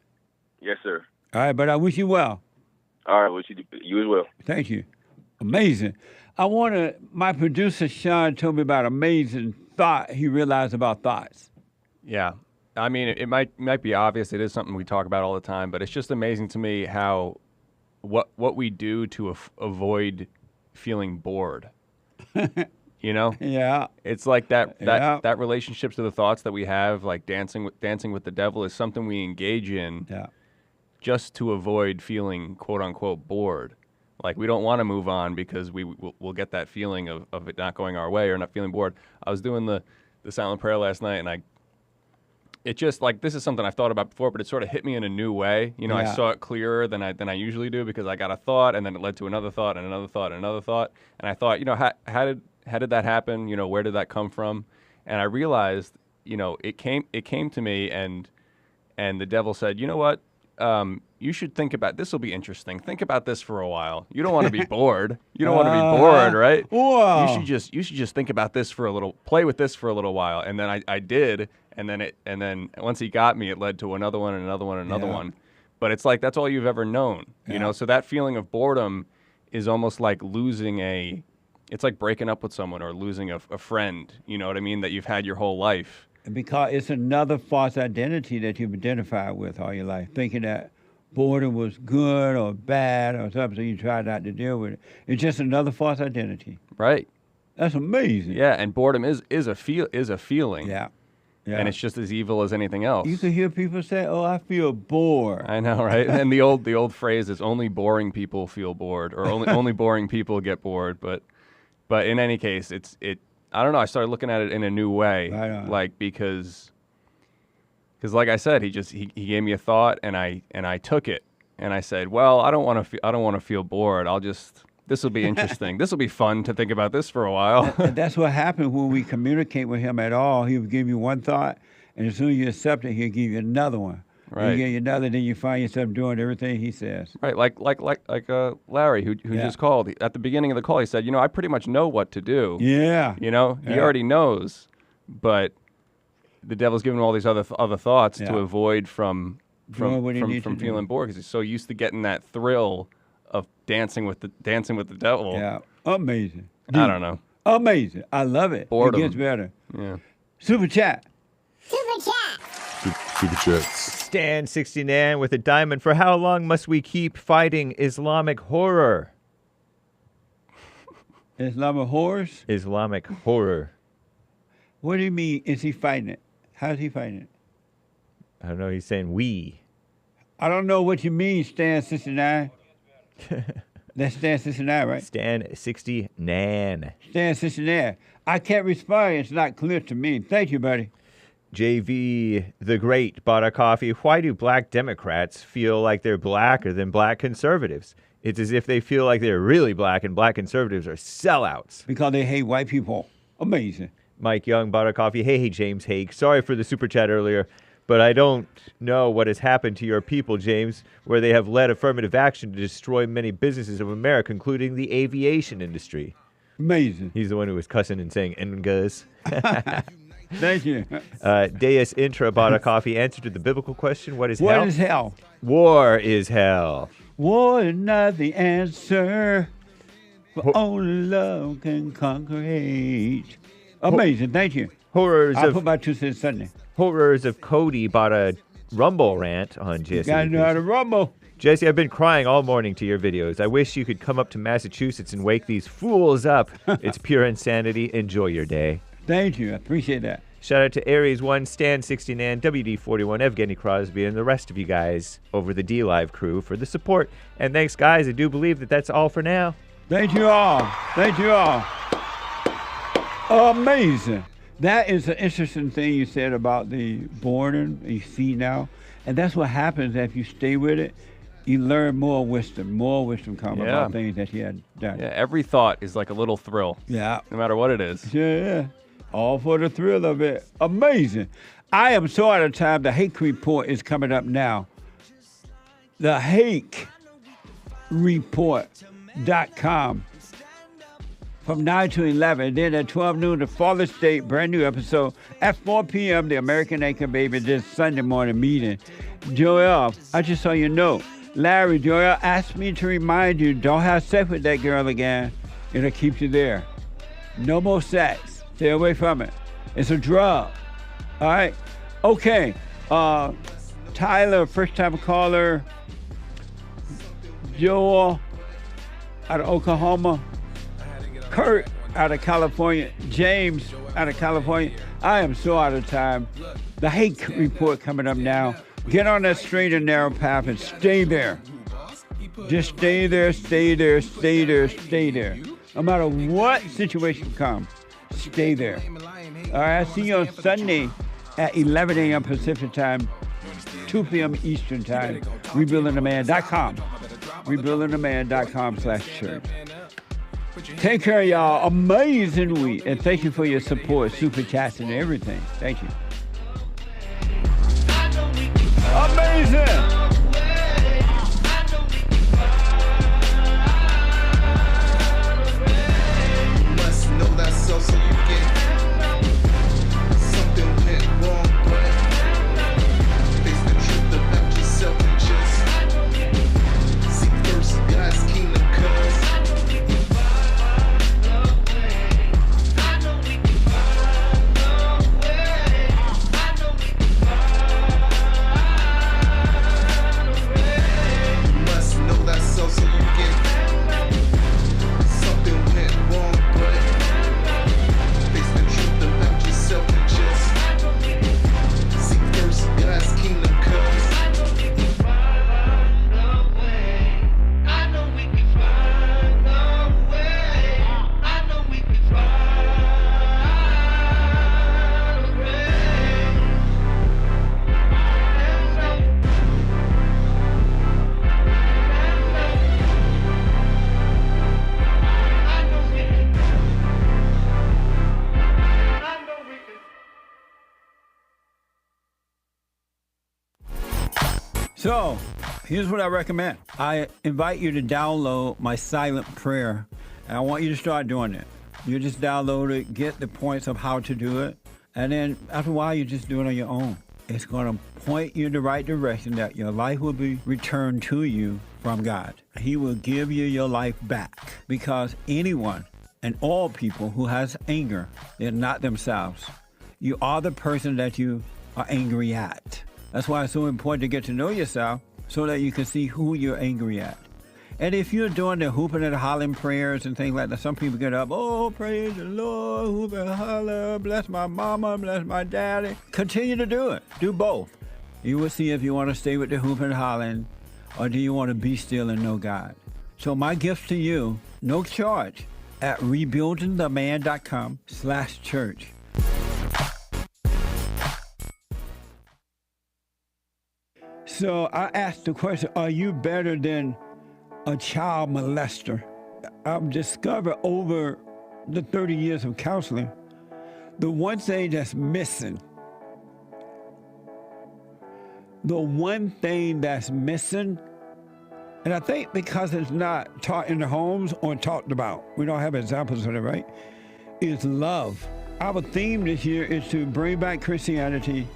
[SPEAKER 6] Yes, sir.
[SPEAKER 2] All right, but I wish you well.
[SPEAKER 6] All right, wish you as well.
[SPEAKER 2] Thank you. Amazing. My producer, Sean, told me about amazing thought he realized about thoughts.
[SPEAKER 8] Yeah. I mean, it might be obvious. It is something we talk about all the time, but it's just amazing to me how what we do to avoid feeling bored. You know?
[SPEAKER 2] Yeah.
[SPEAKER 8] It's like that relationship to the thoughts that we have, like dancing with the devil, is something we engage in just to avoid feeling quote unquote bored. Like, we don't want to move on because we'll get that feeling of it not going our way or not feeling bored. I was doing the silent prayer last night, and it just, like, this is something I've thought about before, but it sort of hit me in a new way. You know, I saw it clearer than I usually do, because I got a thought, and then it led to another thought, and another thought, and another thought. And I thought, you know, how did that happen? You know, where did that come from? And I realized, you know, it came to me, and the devil said, you know what? You should think about this. Will be interesting. Think about this for a while. You don't want to be bored. You don't want to be bored, right?
[SPEAKER 2] Wow.
[SPEAKER 8] You should just think about this for a little. Play with this for a little while, and then I did, and then once he got me, it led to another one and another one and another one. But it's like that's all you've ever known, you know. So that feeling of boredom is almost like losing it's like breaking up with someone or losing a friend. You know what I mean? That you've had your whole life.
[SPEAKER 2] Because it's another false identity that you've identified with all your life, thinking that boredom was good or bad or something, so you try not to deal with it. It's just another false identity.
[SPEAKER 8] Right.
[SPEAKER 2] That's amazing.
[SPEAKER 8] Yeah, and boredom is a feeling.
[SPEAKER 2] Yeah.
[SPEAKER 8] And it's just as evil as anything else.
[SPEAKER 2] You can hear people say, "Oh, I feel bored."
[SPEAKER 8] I know, right? And the old phrase is only boring people feel bored, or only boring people get bored. But in any case, I don't know. I started looking at it in a new way, like because like I said, he gave me a thought, and I took it, and I said, well, I don't want to feel bored. This will be interesting. This will be fun to think about this for a while.
[SPEAKER 2] And that's what happens when we communicate with him at all. He'll give you one thought, and as soon as you accept it, he'll give you another one.
[SPEAKER 8] Right.
[SPEAKER 2] You get you another, then you find yourself doing everything he says.
[SPEAKER 8] Right, like Larry, who just called. At the beginning of the call, he said, you know, I pretty much know what to do.
[SPEAKER 2] Yeah.
[SPEAKER 8] You know, he already knows, but the devil's giving him all these other thoughts to avoid from feeling bored, because he's so used to getting that thrill of dancing with the devil.
[SPEAKER 2] Yeah, amazing.
[SPEAKER 8] I don't know.
[SPEAKER 2] Amazing. I love it.
[SPEAKER 8] Boredom.
[SPEAKER 2] It gets better.
[SPEAKER 8] Yeah.
[SPEAKER 2] Super chat.
[SPEAKER 9] Super chats.
[SPEAKER 19] Stan 69 with a diamond. For how long must we keep fighting Islamic horror?
[SPEAKER 2] Islamic horrors?
[SPEAKER 19] Islamic horror.
[SPEAKER 2] What do you mean? Is he fighting it? How's he fighting it?
[SPEAKER 19] I don't know. He's saying we.
[SPEAKER 2] I don't know what you mean, Stan 69. That's Stan 69, right?
[SPEAKER 19] Stan 69.
[SPEAKER 2] Stan 69. I can't respond. It's not clear to me. Thank you, buddy.
[SPEAKER 19] JV the Great bought a coffee. Why do black Democrats feel like they're blacker than black conservatives? It's as if they feel like they're really black and black conservatives are sellouts.
[SPEAKER 2] Because they hate white people. Amazing.
[SPEAKER 19] Mike Young bought a coffee. Hey, James Hake. Sorry for the super chat earlier, but I don't know what has happened to your people, James, where they have led affirmative action to destroy many businesses of America, including the aviation industry.
[SPEAKER 2] Amazing.
[SPEAKER 19] He's the one who was cussing and saying "engas."
[SPEAKER 2] Thank you.
[SPEAKER 19] Deus Intra bought a coffee. Answer to the biblical question: What is hell?
[SPEAKER 2] What is hell?
[SPEAKER 19] War is hell.
[SPEAKER 2] War is not the answer, but only love can conquer hate. Amazing. Thank you. I'll put my 2 cents Sunday.
[SPEAKER 19] Horrors of Cody bought a Rumble rant on Jesse.
[SPEAKER 2] You gotta know how to rumble.
[SPEAKER 19] Jesse, I've been crying all morning to your videos. I wish you could come up to Massachusetts and wake these fools up. It's pure insanity. Enjoy your day.
[SPEAKER 2] Thank you. I appreciate that.
[SPEAKER 19] Shout out to Aries1, Stan69, WD41, Evgeny Crosby, and the rest of you guys over the D-Live crew for the support. And thanks, guys. I do believe that that's all for now.
[SPEAKER 2] Thank you all. Thank you all. Amazing. That is an interesting thing you said about the boredom you see now. And that's what happens if you stay with it. You learn more wisdom comes about things that he had done.
[SPEAKER 8] Yeah, every thought is like a little thrill.
[SPEAKER 2] Yeah.
[SPEAKER 8] No matter what it is.
[SPEAKER 2] Yeah. All for the thrill of it. Amazing. I am so out of time. The Hake Report is coming up now. The Hake Report.com from 9 to 11. Then at 12 noon, the Fallen State, brand new episode. At 4 p.m., the American Anchor Baby, this Sunday morning meeting. Joel, I just saw your note. Larry, Joel asked me to remind you, don't have sex with that girl again. It'll keep you there. No more sex. Stay away from it. It's a drug. All right? Okay. Tyler, first-time caller. Joel out of Oklahoma. Kurt out of California. James out of California. I am so out of time. The Hake Report coming up now. Get on that straight and narrow path and stay there. Just stay there, stay there, stay there, stay there. No matter what situation comes, stay there. All right, I'll see you on Sunday at 11 a.m. Pacific time, 2 p.m. Eastern time. RebuildingTheMan.com. RebuildingTheMan.com/church. Take care, y'all. Amazing week. And thank you for your support, super chats and everything. Thank you. Amazing.
[SPEAKER 14] Must know that so you can. Something went wrong, but face the truth about yourself and just seek first God's kingdom, cause so you can. Something went wrong, but face the truth about yourself and just seek first God's kingdom, cause I know we can find a way. I know we can find a way.
[SPEAKER 2] So, here's what I recommend. I invite you to download my silent prayer, and I want you to start doing it. You just download it, get the points of how to do it, and then after a while, you just do it on your own. It's going to point you in the right direction that your life will be returned to you from God. He will give you your life back, because anyone and all people who has anger, they're not themselves. You are the person that you are angry at. That's why it's so important to get to know yourself so that you can see who you're angry at. And if you're doing the hooping and hollering prayers and things like that, some people get up, oh, praise the Lord, hoop and holler, bless my mama, bless my daddy. Continue to do it. Do both. You will see if you want to stay with the hooping and hollering, or do you want to be still and know God. So my gift to you, no charge, at rebuildingtheman.com/church. So I asked the question, are you better than a child molester? I've discovered over the 30 years of counseling, the one thing that's missing, and I think because it's not taught in the homes or talked about, we don't have examples of it, right, is love. Our theme this year is to bring back Christianity,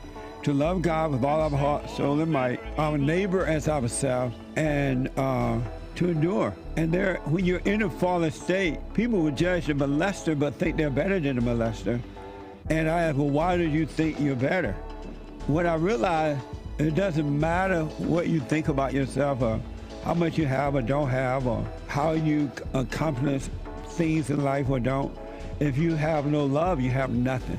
[SPEAKER 2] to love God with all our heart, soul, and might, our neighbor as ourselves, and to endure. And there, when you're in a fallen state, people will judge the molester but think they're better than the molester. And I ask, well, why do you think you're better? When I realized it doesn't matter what you think about yourself, or how much you have or don't have, or how you accomplish things in life or don't. If you have no love, you have nothing.